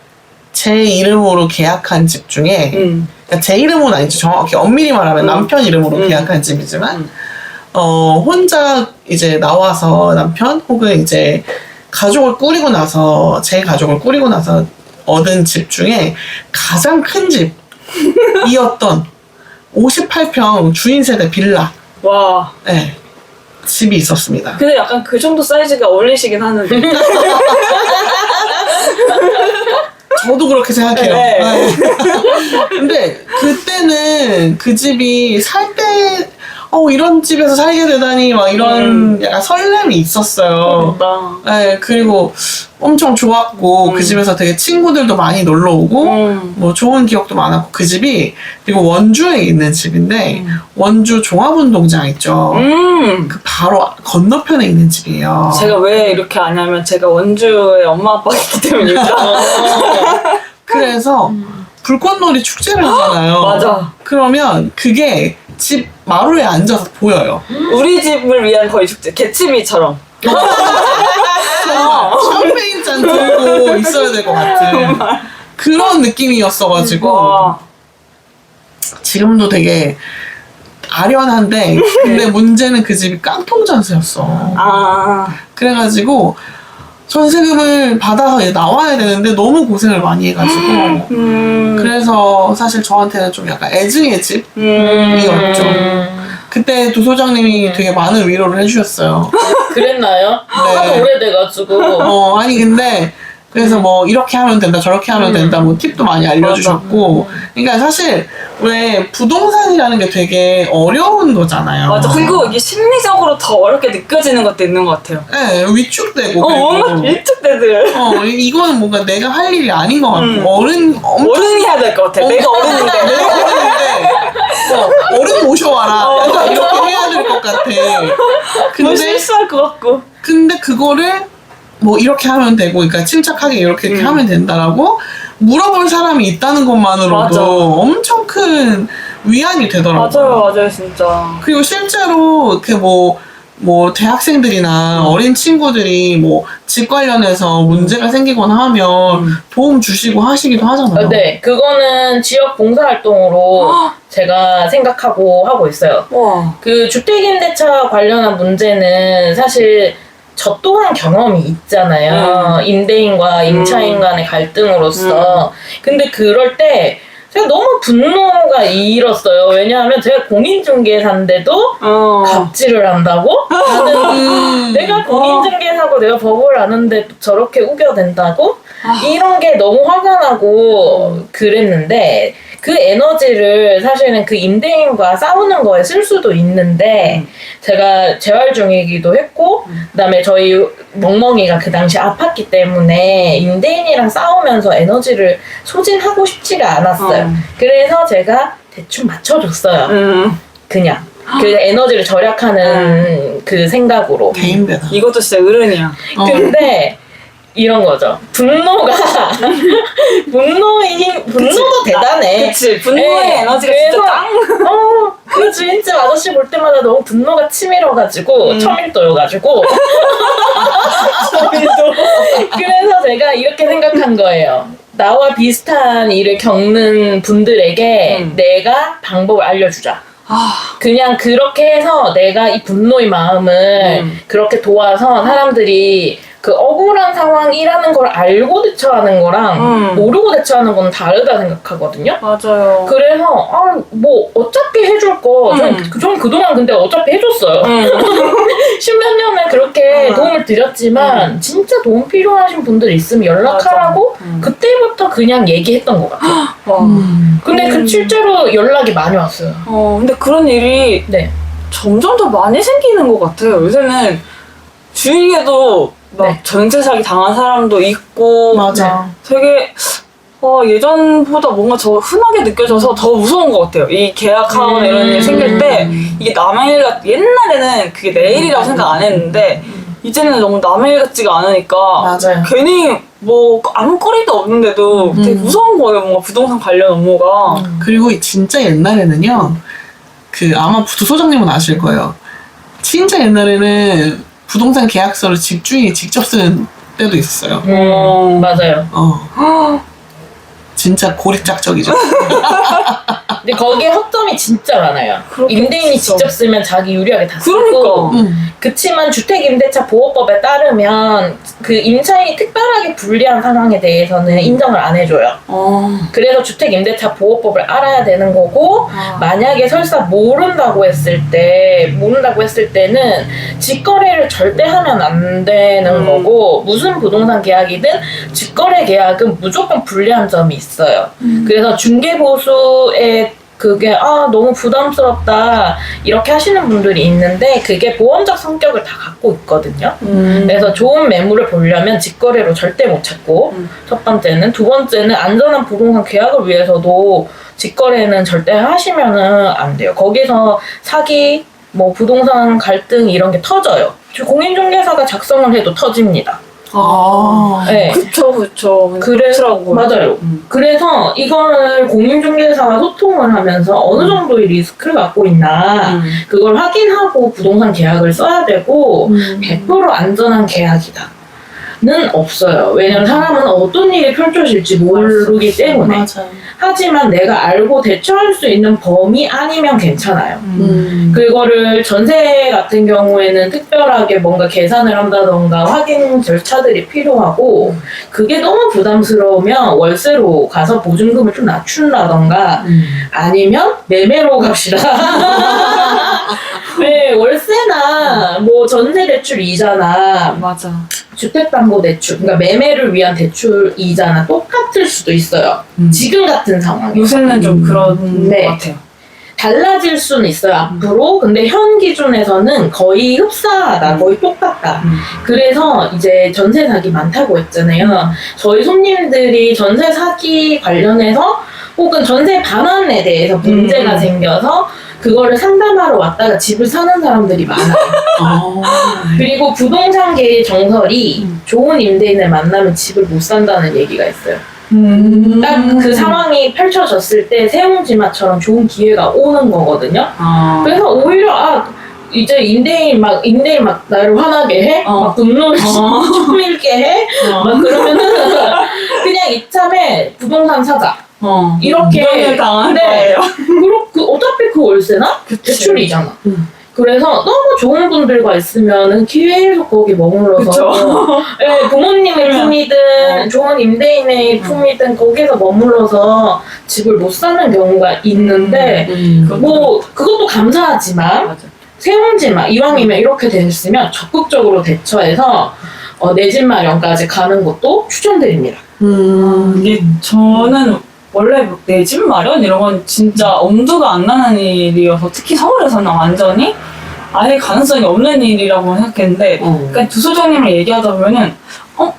S1: 제 이름으로 계약한 집 중에 그러니까 제 이름은 아니죠. 정확히 엄밀히 말하면 남편 이름으로 계약한 집이지만 혼자 이제 나와서 남편 혹은 이제 가족을 꾸리고 나서 제 가족을 꾸리고 나서 얻은 집 중에 가장 큰 집이었던 58평 주인 세대 빌라
S2: 와.
S1: 네, 집이 있었습니다.
S2: 근데 약간 그 정도 사이즈가 어울리시긴 하는데.
S1: 저도 그렇게 생각해요.
S2: 네.
S1: 네. 근데 그때는 그 집이 살 때 이런 집에서 살게 되다니 막 이런 약간 설렘이 있었어요. 네, 그리고 엄청 좋았고 그 집에서 되게 친구들도 많이 놀러 오고 뭐 좋은 기억도 많았고 그 집이 그리고 원주에 있는 집인데 원주 종합운동장 있죠. 그 바로 건너편에 있는 집이에요.
S2: 제가 왜 이렇게 아냐면 제가 원주에 엄마 아빠가 있기 때문이죠.
S1: 그래서 불꽃놀이 축제를 하잖아요.
S2: 맞아.
S1: 그러면 그게 집 마루에 앉아서 보여요.
S2: 우리 집을 위한 거의 축제. 개츠비처럼.
S1: 샴페인 잔 들고 있어야 될 것 같은 그런 느낌이었어가지고 지금도 되게 아련한데 근데 문제는 그 집이 깡통 전세였어. 그래가지고 전세금을 받아서 이제 나와야 되는데 너무 고생을 많이 해가지고 그래서 사실 저한테는 좀 약간 애증의 집이었죠. 그때 두 소장님이 되게 많은 위로를 해주셨어요.
S3: 그랬나요? 하도 오래돼가지고.
S1: 아니 근데 그래서 뭐 이렇게 하면 된다 저렇게 하면 된다 뭐 팁도 많이 알려주셨고 그러니까 사실 왜 부동산이라는 게 되게 어려운 거잖아요.
S2: 맞아. 그리고 이게 심리적으로 더 어렵게 느껴지는 것도 있는 것 같아요.
S1: 네, 위축되고
S2: 뭔가 일축대들.
S1: 이거는 뭔가 내가 할 일이 아닌 것 같고
S2: 어른이 해야 될 것 같아. 내가 어른인데.
S1: 어른 모셔와라. 약간 이렇게 해야 될 것 같아.
S2: 뭐
S1: 근데
S2: 실수할 것 같고.
S1: 근데 그거를 뭐 이렇게 하면 되고, 그러니까 침착하게 이렇게 하면 된다라고 물어볼 사람이 있다는 것만으로도
S2: 맞아.
S1: 엄청 큰 위안이 되더라고요.
S2: 맞아요, 진짜.
S1: 그리고 실제로 그 뭐 대학생들이나 어린 친구들이 뭐 집 관련해서 문제가 생기거나 하면 도움 주시고 하시기도 하잖아요.
S3: 네, 그거는 지역 봉사활동으로 제가 생각하고 하고 있어요.
S2: 와.
S3: 그 주택임대차 관련한 문제는 사실 저 또한 경험이 있잖아요. 임대인과 임차인 간의 갈등으로서. 근데 그럴 때 제가 너무 분노가 일었어요. 왜냐하면 제가 공인중개사인데도 갑질을 한다고? 나는 내가 공인중개사고 내가 법을 아는데 저렇게 우겨댄다고? 이런 게 너무 화가 나고 그랬는데 그 에너지를 사실은 그 임대인과 싸우는 거에 쓸 수도 있는데 제가 재활 중이기도 했고 그다음에 저희 멍멍이가 그 당시 아팠기 때문에 임대인이랑 싸우면서 에너지를 소진하고 싶지가 않았어요. 그래서 제가 대충 맞춰줬어요. 그냥 그 에너지를 절약하는 그 생각으로.
S1: 개인배다.
S2: 이것도 진짜 어른이야.
S3: 근데 이런 거죠. 분노가 분노도 대단해.
S2: 그치. 분노의
S3: 네,
S2: 에너지가 진짜 짱.
S3: 그 주인집 아저씨 볼 때마다 너무 분노가 치밀어가지고 첨일도여가지고 그래서 제가 이렇게 생각한 거예요. 나와 비슷한 일을 겪는 분들에게 내가 방법을 알려주자. 그냥 그렇게 해서 내가 이 분노의 마음을 그렇게 도와서 사람들이 그 억울한 상황이라는 걸 알고 대처하는 거랑 모르고 대처하는 건 다르다 생각하거든요.
S2: 맞아요.
S3: 그래서 뭐 어차피 해줄 거 전 그동안 근데 어차피 해줬어요. 십몇 년을 그렇게 도움을 드렸지만 진짜 도움 필요하신 분들 있으면 연락하라고 그때부터 그냥 얘기했던 것 같아요. 근데 그 실제로 연락이 많이 왔어요.
S2: 근데 그런 일이
S3: 네.
S2: 점점 더 많이 생기는 것 같아요. 요새는 주위에도 막
S3: 네.
S2: 전세 사기 당한 사람도 있고
S1: 맞아.
S2: 되게 예전보다 뭔가 더 흔하게 느껴져서 더 무서운 것 같아요. 이 계약하거나 이런 일이 생길 때 이게 남의 일 옛날에는 그게 내 일이라고 생각 안 했는데 이제는 너무 남의 일 같지가 않으니까
S1: 맞아요.
S2: 괜히 뭐 아무 거리도 없는데도 되게 무서운 거예요. 뭔가 부동산 관련 업무가.
S1: 그리고 진짜 옛날에는요, 그 아마 부소장님은 아실 거예요. 진짜 옛날에는 부동산 계약서를 집주인이 직접 쓰는 때도 있었어요.
S3: 맞아요.
S1: 진짜 고립작적이죠.
S3: 근데 거기에 허점이 진짜 많아요.
S2: 그렇겠죠.
S3: 임대인이 직접 쓰면 자기 유리하게 다 쓰고
S2: 그러니까.
S3: 그치만 주택임대차 보호법에 따르면 그 임차인이 특별하게 불리한 상황에 대해서는 인정을 안 해줘요. 그래서 주택임대차 보호법을 알아야 되는 거고 만약에 설사 모른다고 했을 때는 직거래를 절대 하면 안 되는 거고 무슨 부동산 계약이든 직거래 계약은 무조건 불리한 점이 있어요. 그래서 중개보수에 그게 너무 부담스럽다 이렇게 하시는 분들이 있는데 그게 보험적 성격을 다 갖고 있거든요. 그래서 좋은 매물을 보려면 직거래로 절대 못 찾고 첫 번째는 두 번째는 안전한 부동산 계약을 위해서도 직거래는 절대 하시면은 안 돼요. 거기서 사기 뭐 부동산 갈등 이런 게 터져요. 공인중개사가 작성을 해도 터집니다. 네.
S2: 그쵸.
S3: 그래서
S2: 그렇더라고요.
S3: 맞아요. 그래서 이거를 공인중개사와 소통을 하면서 어느 정도의 리스크를 갖고 있나 그걸 확인하고 부동산 계약을 써야 되고 100% 안전한 계약이다. 는 없어요. 왜냐면 사람은 어떤 일이 펼쳐질지 모르기 때문에.
S1: 맞아요.
S3: 하지만 내가 알고 대처할 수 있는 범위 아니면 괜찮아요. 그거를 전세 같은 경우에는 특별하게 뭔가 계산을 한다던가 확인 절차들이 필요하고 그게 너무 부담스러우면 월세로 가서 보증금을 좀 낮춘다던가 아니면 매매로 갑시다. 네, 월세나 뭐 전세 대출 이자나
S2: 맞아.
S3: 주택담보대출, 그러니까 매매를 위한 대출 이자나 똑같을 수도 있어요. 지금 같은 상황.
S2: 요새는 좀 그런
S3: 네.
S2: 것 같아요.
S3: 달라질 수는 있어요, 앞으로. 근데 현 기준에서는 거의 흡사하다, 거의 똑같다. 그래서 이제 전세 사기 많다고 했잖아요. 저희 손님들이 전세 사기 관련해서 혹은 전세 반환에 대해서 문제가 생겨서 그거를 상담하러 왔다가 집을 사는 사람들이 많아요. 그리고 부동산계의 정설이 좋은 임대인을 만나면 집을 못 산다는 얘기가 있어요. 딱 그 상황이 펼쳐졌을 때 세옹지마처럼 좋은 기회가 오는 거거든요. 그래서 오히려 이제 임대인 막 나를 화나게 해, 막 분노를 쳐밀게 해, 막 그러면은 그냥 이참에 부동산 사자. 이렇게
S2: 당한
S3: 네.
S2: 거예요.
S3: 어차피 그 월세나 대출이잖아. 그래서 너무 좋은 분들과 있으면은 계속 거기 머물러서 네, 부모님의 품이든 좋은 임대인의 품이든 거기서 머물러서 집을 못 사는 경우가 있는데 뭐 그것도 감사하지만
S2: 맞아.
S3: 세운지마 이왕이면 이렇게 됐으면 적극적으로 대처해서 내 집 마련까지 가는 것도 추천드립니다.
S2: 이게 저는 원래 내 집 마련 이런 건 진짜 엄두가 안 나는 일이어서 특히 서울에서는 완전히 아예 가능성이 없는 일이라고 생각했는데 그러니까 두 소장님을 얘기하다 보면은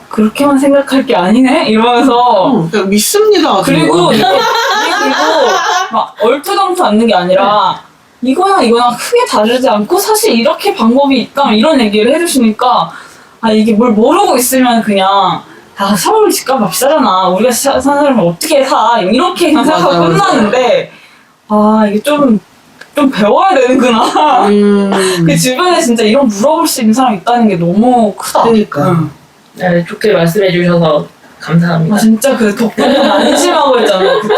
S2: 그렇게만 생각할 게 아니네 이러면서
S1: 그냥 믿습니다.
S2: 그리고 이게 그리고 막 얼토당토 않는 게 아니라 이거나 크게 다르지 않고 사실 이렇게 방법이 있다 이런 얘기를 해주시니까 이게 뭘 모르고 있으면 그냥 서울 집값 비싸잖아. 우리가 사는 사람은 어떻게 사? 이렇게 그냥 생각하고 끝나는데, 이게 좀 배워야 되는구나. 그 주변에 진짜 이런 물어볼 수 있는 사람이 있다는 게 너무 크다.
S1: 그러니까.
S3: 네, 좋게 말씀해 주셔서 감사합니다.
S2: 진짜 그 덕분에 안심하고 했잖아요, 그때.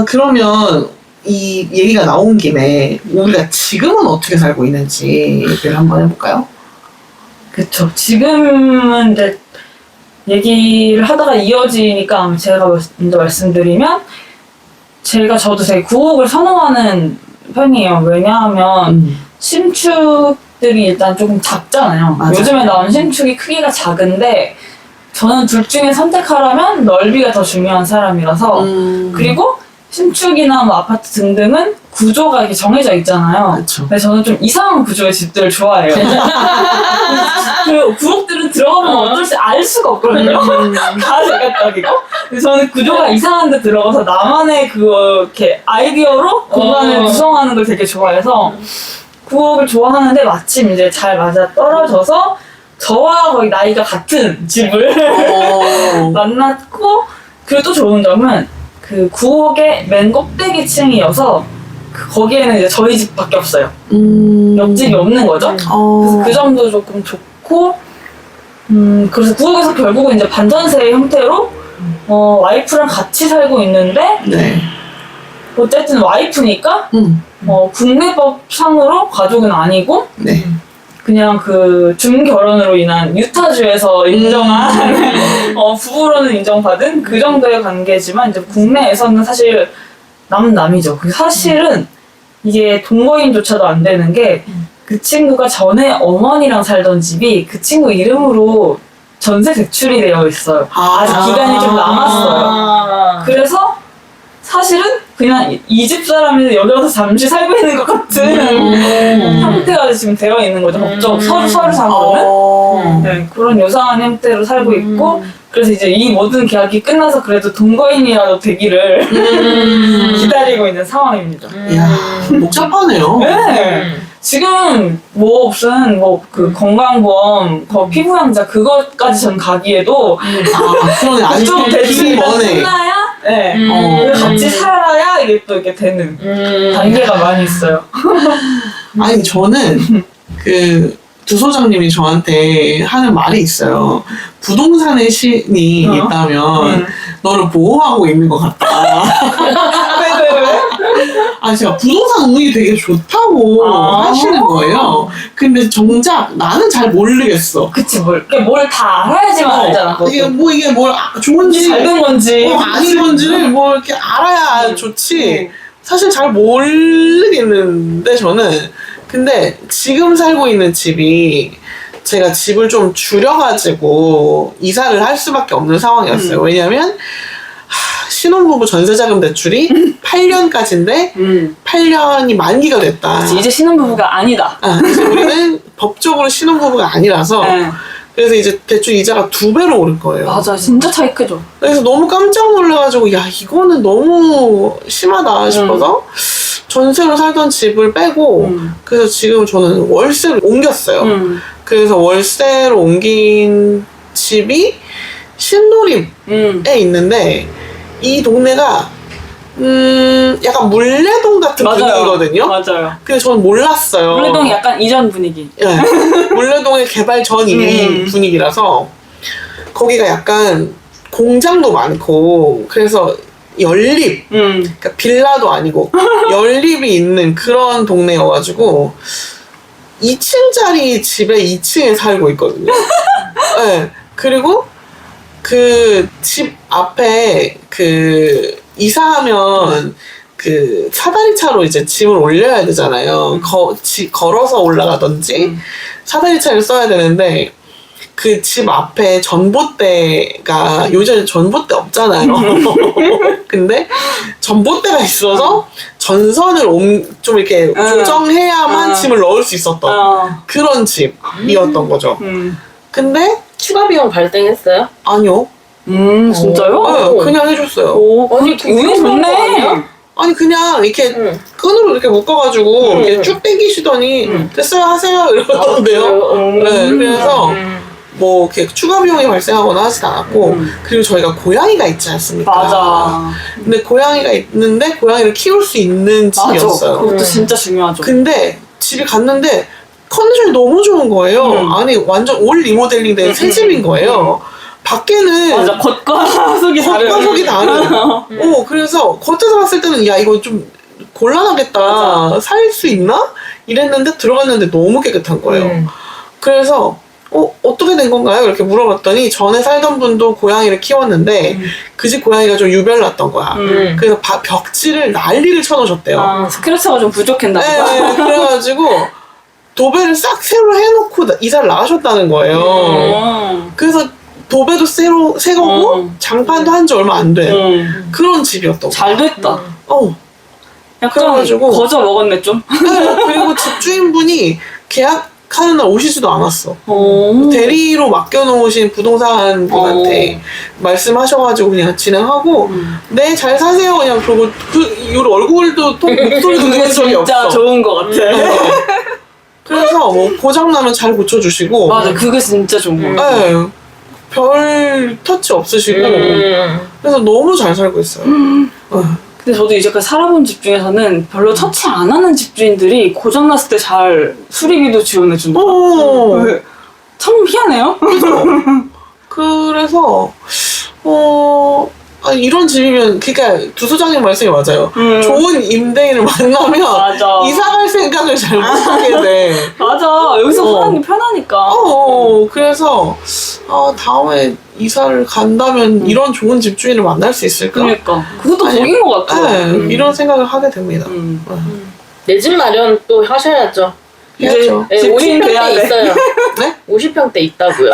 S1: 그러면 이 얘기가 나온 김에 우리가 지금은 어떻게 살고 있는지 얘기를 한번 해볼까요?
S2: 그쵸. 지금은 이제 얘기를 하다가 이어지니까 제가 먼저 말씀드리면 저도 되게 구옥을 선호하는 편이에요. 왜냐하면 신축들이 일단 조금 작잖아요.
S1: 맞아요.
S2: 요즘에 나온 신축이 크기가 작은데 저는 둘 중에 선택하라면 넓이가 더 중요한 사람이라서 그리고 신축이나 뭐 아파트 등등은 구조가 이렇게 정해져 있잖아요.
S1: 그렇죠.
S2: 근데 저는 좀 이상한 구조의 집들을 좋아해요. 그 구옥들은 들어가면 어떨지 알 수가 없거든요. 다 제각각이고. 그래서 저는 구조가 이상한 데 들어가서 나만의 이렇게 아이디어로 공간을 구성하는 걸 되게 좋아해서 구옥을 좋아하는데 마침 이제 잘 맞아 떨어져서 저와 거의 나이가 같은 집을 만났고 그리고 또 좋은 점은 그 구옥의 맨 꼭대기층이어서 거기에는 이제 저희 집밖에 없어요. 옆집이 없는 거죠. 그래서 그 점도 조금 좋고, 그래서 구옥에서 결국은 이제 반전세 형태로 와이프랑 같이 살고 있는데,
S1: 네.
S2: 어쨌든 와이프니까 국내법상으로 가족은 아니고,
S1: 네.
S2: 그냥 그 준결혼으로 인한 유타주에서 인정한 부부로는 인정받은 그 정도의 관계지만 이제 국내에서는 사실 남이죠. 그 사실은 이게 동거인조차도 안 되는 게 그 친구가 전에 어머니랑 살던 집이 그 친구 이름으로 전세 대출이 되어 있어요. 아직 기간이 좀 남았어요. 그래서 사실은 그냥 이 집 사람이 여기 와서 잠시 살고 있는 것 같은 형태가 지금 되어 있는 거죠. 법적 서류 상으로는. 네, 그런 요상한 형태로 살고 있고 그래서 이제 이 모든 계약이 끝나서 그래도 동거인이라도 되기를 기다리고 있는 상황입니다.
S1: 이야, 복잡하네요.
S2: 네. 지금 무슨 그 건강보험, 피부양자 그것까지 전 가기에도
S1: 그러네. 아직
S2: 좀
S1: 길이
S2: 대출이
S1: 머네.
S2: 끝나야 같이 살아야 이게 또 이렇게 되는 단계가 많이 있어요.
S1: 아니, 저는 두 소장님이 저한테 하는 말이 있어요. 부동산의 신이 있다면 너를 보호하고 있는 것 같다. 왜? 제가 부동산 운이 되게 좋다고 하시는 거예요. 근데 정작 나는 잘 모르겠어.
S2: 그치, 뭘 다 알아야지만 알잖아.
S1: 이게 뭘 좋은지
S2: 잘 된 건지
S1: 아닌 건지를 이렇게 알아야 좋지. 사실 잘 모르겠는데 저는 근데 지금 살고 있는 집이 제가 집을 좀 줄여가지고 이사를 할 수밖에 없는 상황이었어요. 왜냐면 신혼부부 전세자금 대출이 8년까지인데 8년이 만기가 됐다.
S2: 그치, 이제 신혼부부가 아니다.
S1: 그래서 우리는 법적으로 신혼부부가 아니라서
S2: 네.
S1: 그래서 이제 대출 이자가 2배로 오른 거예요.
S2: 맞아, 진짜 차이 크죠.
S1: 그래서 너무 깜짝 놀라가지고 야 이거는 너무 심하다 싶어서 전세로 살던 집을 빼고 그래서 지금 저는 월세로 옮겼어요. 그래서 월세로 옮긴 집이 신도림에 있는데 이 동네가 약간 물레동 같은 분위기거든요.
S2: 맞아요.
S1: 근데 저는 몰랐어요.
S2: 물레동이 약간 이전 분위기.
S1: 네. 물레동의 개발 전 분위기라서 거기가 약간 공장도 많고 그래서 연립 그러니까 빌라도 아니고 연립이 있는 그런 동네여가지고 2층짜리 집에 2층에 살고 있거든요. 네. 그리고 그 집 앞에 그 이사하면 그 사다리차로 이제 짐을 올려야 되잖아요. 걸어서 올라가든지 사다리차를 써야 되는데 그 집 앞에 전봇대가 요즘 전봇대 없잖아요. 근데 전봇대가 있어서 전선을 좀 이렇게 조정해야만 짐을 넣을 수 있었던 그런 집이었던 거죠. 근데
S3: 추가 비용 발생했어요?
S1: 아니요.
S2: 진짜요?
S1: 네, 그냥 해줬어요.
S2: 오,
S3: 아니,
S2: 운이 좋네.
S1: 아니 그냥 이렇게 끈으로 이렇게 묶어가지고 이렇게 쭉 당기시더니 됐어요 하세요 이러던데요. 네, 그래서 뭐 이렇게 추가 비용이 발생하거나 하진 않았고 그리고 저희가 고양이가 있지 않습니까?
S2: 맞아.
S1: 근데 고양이가 있는데 고양이를 키울 수 있는 집이었어요.
S2: 맞아. 그것도 진짜 중요하죠.
S1: 근데 집이 갔는데 컨디션이 너무 좋은 거예요. 안에 완전 올 리모델링된 새 집인 거예요. 밖에는
S2: 맞아, 겉과 속이 다른.
S1: 겉과 속이 다른. 그래서 겉에서 봤을 때는 야 이거 좀 곤란하겠다. 살 수 있나? 이랬는데 들어갔는데 너무 깨끗한 거예요. 그래서 어떻게 된 건가요? 이렇게 물어봤더니 전에 살던 분도 고양이를 키웠는데 그 집 고양이가 좀 유별났던 거야. 그래서 벽지를 난리를 쳐놓으셨대요.
S2: 스크래쳐가 좀 부족했나 보다.
S1: 네, 그래가지고 도배를 싹 새로 해놓고 이사를 나가셨다는 거예요. 그래서 도배도 새 거고 장판도 한 지 얼마 안 된 그런 집이었던 거야.
S2: 잘 됐다. 약간
S1: 그래가지고
S2: 거저 먹었네 좀.
S1: 네, 그리고 집주인분이 계약하는 날 오시지도 않았어. 대리로 맡겨놓으신 부동산 분한테 말씀하셔가지고 그냥 진행하고 네 잘 사세요 그냥 그러고 그 이후로 얼굴도 목소리도 들은 적이 없어.
S2: 진짜 좋은 것 같아.
S1: 그래서 뭐 고장나면 잘 고쳐주시고
S2: 맞아, 그게 진짜 좋은 것 같아.
S1: 네, 별 터치 없으시고 그래서 너무 잘 살고 있어요.
S2: 근데 저도 이제까지 살아본 집 중에서는 별로 터치 안 하는 집주인들이 고장났을 때 잘 수리비도 지원해준다. 참 희한해요.
S1: 그래서 이런 집이면 그러니까 두 소장님 말씀이 맞아요. 좋은 임대인을 만나면
S2: 맞아.
S1: 이사갈 생각을 잘 못하게 돼.
S2: 맞아, 여기서 사는 게 편하니까.
S1: 그래서 다음에 이사를 간다면 이런 좋은 집주인을 만날 수 있을까?
S2: 그러니까 그것도 복인 것 같아.
S1: 네, 이런 생각을 하게 됩니다.
S3: 내 집 마련 또 하셔야죠.
S1: 해야죠.
S3: 네,
S2: 집주인
S3: 50평대
S2: 돼야 돼.
S3: 있어요.
S1: 네?
S3: 50평대 있다고요.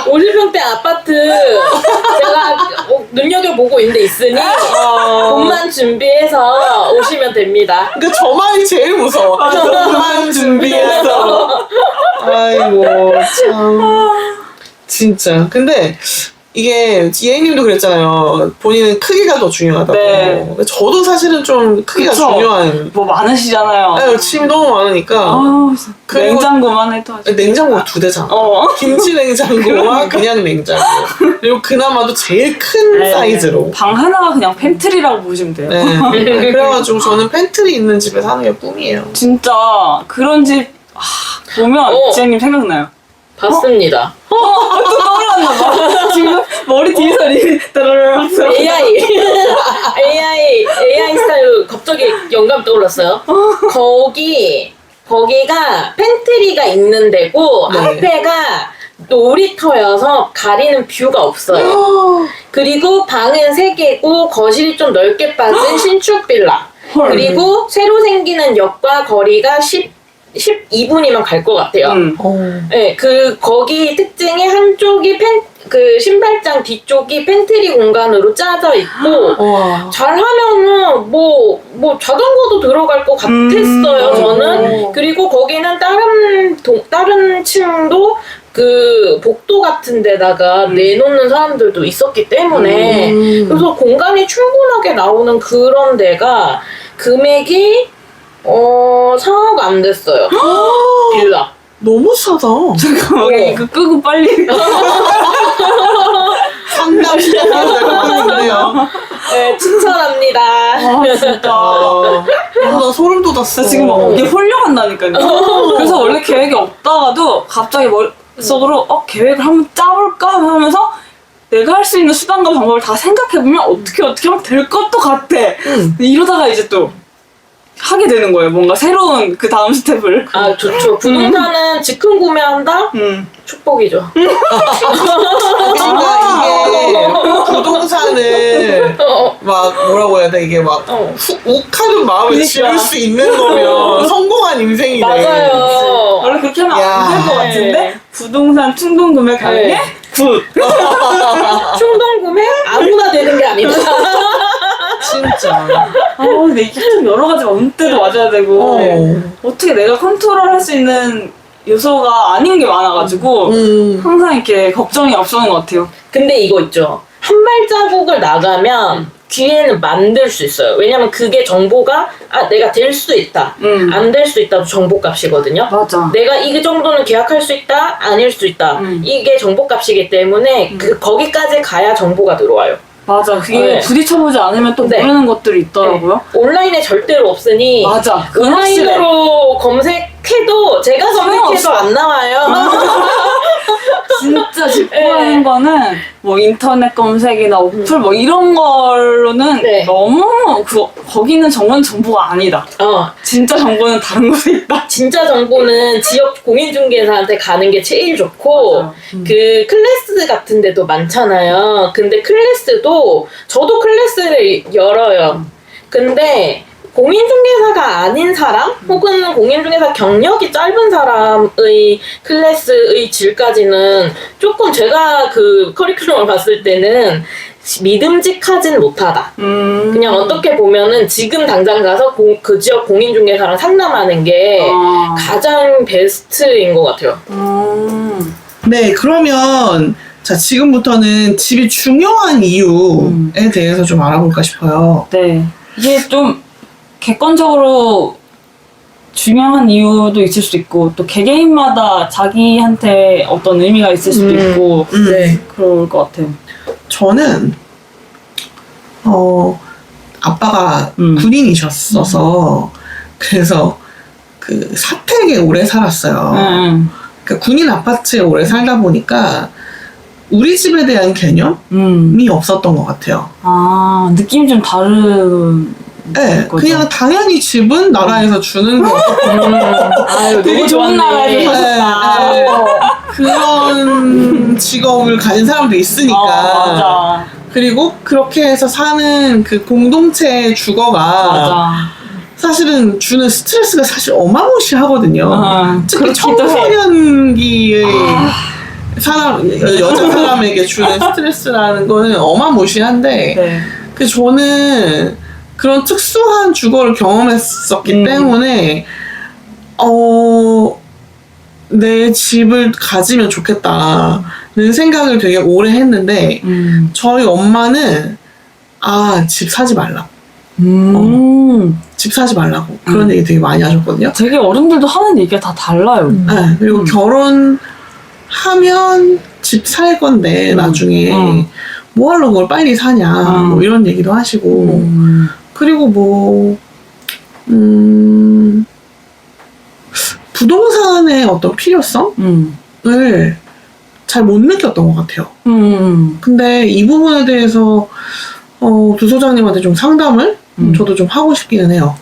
S3: 50평대 아파트 제가 눈여겨보고 있는데 있으니 돈만 준비해서 오시면 됩니다.
S1: 그러니까 저 말이 제일 무서워. 돈만 준비해서. 아이고 참 진짜. 근데 이게 예인님도 그랬잖아요. 본인은 크기가 더 중요하다고.
S2: 네.
S1: 저도 사실은 좀 크기가
S2: 그쵸?
S1: 중요한.
S2: 뭐 많으시잖아요.
S1: 짐이 너무 많으니까. 그리고
S2: 냉장고만 해도 아주.
S1: 냉장고가 2대잖아. 김치 냉장고와 그냥 냉장고. 그리고 그나마도 제일 큰
S2: 네.
S1: 사이즈로.
S2: 방 하나가 그냥 팬트리라고 보시면 돼요.
S1: 네. 그래가지고 저는 팬트리 있는 집에 사는 게 꿈이에요.
S2: 진짜 그런 집 보면 지영님 생각나요.
S3: 봤습니다.
S2: 또 떠올랐나 봐. 지금 머리 뒤에서 따라라라.
S3: AI 스타일 갑자기 영감 떠올랐어요. 거기가 팬트리가 있는 데고
S1: 네.
S3: 앞에가 놀이터여서 가리는 뷰가 없어요. 그리고 방은 3개고 거실이 좀 넓게 빠진 신축 빌라.
S2: 헐.
S3: 그리고 새로 생기는 역과 거리가 12분이면 갈 것 같아요. 네, 거기 특징이 한쪽이 그 신발장 뒤쪽이 팬트리 공간으로 짜져 있고, 잘하면은 자전거도 들어갈 것 같았어요, 저는. 그리고 거기는 다른 층도 그 복도 같은 데다가 내놓는 사람들도 있었기 때문에, 그래서 공간이 충분하게 나오는 그런 데가 금액이 4억 안 됐어요. 빌라.
S1: 너무 싸다.
S2: 잠깐만 이거 끄고 빨리.
S1: 상담 시간이 될것 같은데요.
S3: 네, 추천합니다.
S2: 아 진짜.
S1: 나 소름 돋았어.
S2: 나 지금 막 이게 홀려간다니까요. 그래서 원래 계획이 없다가도 갑자기 머릿속으로 계획을 한번 짜볼까 하면서 내가 할 수 있는 수단과 방법을 다 생각해보면 어떻게 하면 될 것도 같아. 이러다가 이제 또 하게 되는 거예요. 뭔가 새로운 그 다음 스텝을.
S3: 아, 좋죠. 부동산은 즉흥 구매한다? 축복이죠.
S1: 그러니까 이게 부동산을 막 뭐라고 해야 돼, 이게 막 욱하는 마음을
S2: 그러니까.
S1: 지울 수 있는 거면 성공한 인생이네.
S3: 맞아요.
S2: 원래 그렇게 하면
S1: 야.
S2: 안 될 것 같은데 부동산 충동 구매 가능해?
S3: 네.
S2: 굿.
S3: 충동 구매? 아무나 되는 게 아니다.
S1: 진짜.
S2: 근데 이게 좀 여러 가지 어느 때도 맞아야 되고 어떻게 내가 컨트롤할 수 있는 요소가 아닌 게 많아가지고 항상 이렇게 걱정이 앞서는 것 같아요.
S3: 근데 이거 있죠. 한 발자국을 나가면 기회는 만들 수 있어요. 왜냐면 그게 정보가 내가 될 수 있다. 안 될 수 있다도 정보값이거든요.
S2: 맞아.
S3: 내가 이 정도는 계약할 수 있다. 아닐 수 있다. 이게 정보값이기 때문에 거기까지 가야 정보가 들어와요.
S2: 맞아. 그게
S3: 네.
S2: 부딪혀보지 않으면 또
S3: 네.
S2: 모르는 것들이 있더라고요.
S3: 네. 온라인에 절대로 없으니
S2: 맞아. 그건 확실해.
S3: 온라인으로 검색해도 제가 검색해도
S2: 소용없어.
S3: 안 나와요.
S2: 진짜 짚고
S3: 네.
S2: 하는 거는 뭐 인터넷 검색이나 어플 뭐 이런 걸로는
S3: 네.
S2: 너무 거기는 정보가 아니다. 진짜 정보는 다른 곳에 있다.
S3: 진짜 정보는 지역 공인중개사한테 가는 게 제일 좋고
S2: 맞아요.
S3: 그 클래스 같은 데도 많잖아요. 근데 클래스도 저도 클래스를 열어요. 근데 공인중개사가 아닌 사람 혹은 공인중개사 경력이 짧은 사람의 클래스의 질까지는 조금 제가 그 커리큘럼을 봤을 때는 믿음직하진 못하다. 그냥 어떻게 보면은 지금 당장 가서 그 지역 공인중개사랑 상담하는 게 가장 베스트인 것 같아요.
S1: 네, 그러면 자, 지금부터는 집이 중요한 이유에 대해서 좀 알아볼까 싶어요.
S2: 네. 이게 좀 객관적으로 중요한 이유도 있을 수도 있고 또 개개인마다 자기한테 어떤 의미가 있을 수도 있고
S3: 네.
S2: 그럴 것 같아요.
S1: 저는 아빠가 군인이셨어서 그래서 그 사택에 오래 살았어요. 그러니까 군인 아파트에 오래 살다 보니까 우리 집에 대한 개념이 없었던 것 같아요.
S2: 느낌이 좀 다른
S1: 네,
S2: 거죠.
S1: 그냥 당연히 집은 나라에서 주는 거.
S3: 아유,
S2: 되게 좋은 나라에서 사셨다.
S1: 네, 그런 직업을 가진 사람도 있으니까.
S2: 맞아.
S1: 그리고 그렇게 해서 사는 그 공동체의 주거가
S2: 맞아.
S1: 사실은 주는 스트레스가 사실 어마무시하거든요. 특히
S2: 그렇기도 해.
S1: 청소년기의 여자 사람에게 주는 스트레스라는 거는 어마무시한데,
S2: 네.
S1: 저는 그런 특수한 주거를 경험했었기 때문에 내 집을 가지면 좋겠다는 생각을 되게 오래 했는데 저희 엄마는 집 사지 말라고 집 사지 말라고 그런 얘기 되게 많이 하셨거든요.
S2: 되게 어른들도 하는 얘기가 다 달라요.
S1: 네, 그리고 결혼하면 집 살 건데 나중에 뭐 하려고 그걸 빨리 사냐 뭐 이런 얘기도 하시고 그리고 부동산의 어떤 필요성을 잘 못 느꼈던 것 같아요. 근데 이 부분에 대해서 두 소장님한테 좀 상담을 저도 좀 하고 싶기는 해요.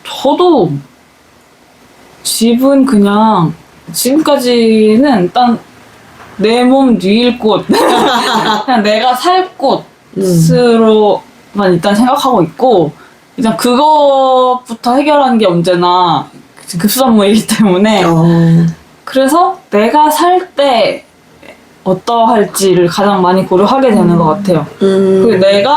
S2: 저도 집은 그냥 지금까지는 일단 내 몸 누일 곳 그냥 내가 살 곳으로만 일단 생각하고 있고 일단 그것부터 해결하는 게 언제나 급선무이기 때문에 그래서 내가 살 때 어떠할지를 가장 많이 고려하게 되는 것 같아요. 그리고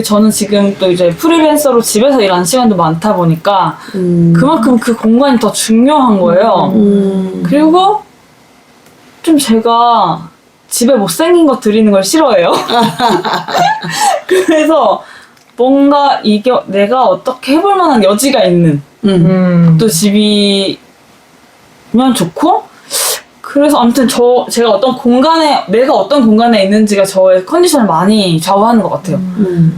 S2: 저는 지금 또 이제 프리랜서로 집에서 일하는 시간도 많다 보니까 그만큼 그 공간이 더 중요한 거예요. 그리고 좀 제가 집에 못생긴 거 들이는 걸 싫어해요. 그래서 뭔가 이게 내가 어떻게 해볼 만한 여지가 있는 또 집이면 좋고 그래서 아무튼 제가 내가 어떤 공간에 있는지가 저의 컨디션을 많이 좌우하는 것 같아요.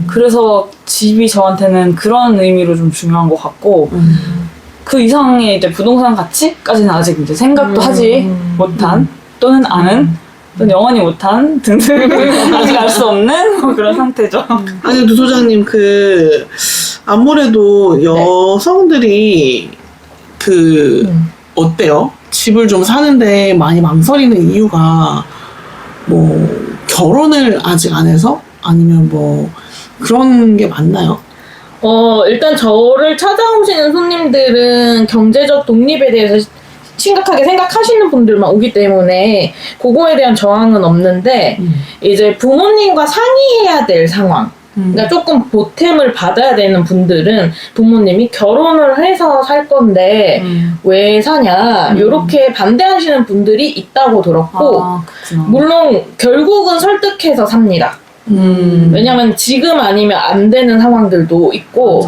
S2: 그래서 집이 저한테는 그런 의미로 좀 중요한 것 같고 그 이상의 이제 부동산 가치까지는 아직 이제 생각도 하지 못한 또는 아는 또는 영원히 못한 등등 아직 알 수 없는 그런 상태죠.
S1: 아니 두 소장님 아무래도 여성들이 어때요? 집을 좀 사는데 많이 망설이는 이유가 뭐 결혼을 아직 안 해서 아니면 뭐 그런 게 맞나요?
S3: 일단 저를 찾아오시는 손님들은 경제적 독립에 대해서 심각하게 생각하시는 분들만 오기 때문에 그거에 대한 저항은 없는데 이제 부모님과 상의해야 될 상황 그러니까 조금 보탬을 받아야 되는 분들은 부모님이 결혼을 해서 살 건데 왜 사냐 요렇게 반대하시는 분들이 있다고 들었고 물론 결국은 설득해서 삽니다. 왜냐면 지금 아니면 안 되는 상황들도 있고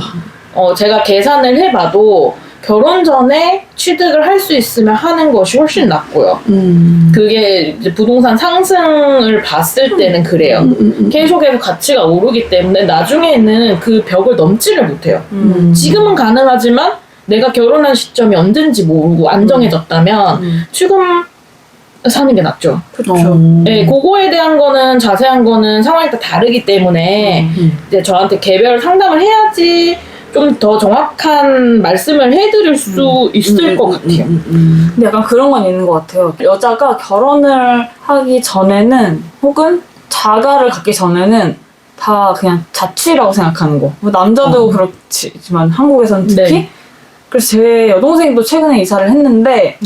S3: 제가 계산을 해봐도 결혼 전에 취득을 할 수 있으면 하는 것이 훨씬 낫고요. 그게 이제 부동산 상승을 봤을 때는 그래요. 계속해서 가치가 오르기 때문에 나중에는 그 벽을 넘지를 못해요. 지금은 가능하지만 내가 결혼한 시점이 언젠지 모르고 안정해졌다면 지금 사는 게 낫죠.
S2: 그렇죠.
S3: 네, 그거에 대한 거는 자세한 거는 상황이 다 다르기 때문에 이제 저한테 개별 상담을 해야지 좀 더 정확한 말씀을 해드릴 수 있을 것 같아요.
S2: 근데 약간 그런 건 있는 것 같아요. 여자가 결혼을 하기 전에는 혹은 자가를 갖기 전에는 다 그냥 자취라고 생각하는 거. 뭐 남자도 그렇지만 한국에서는 특히.
S3: 네.
S2: 그래서 제 여동생도 최근에 이사를 했는데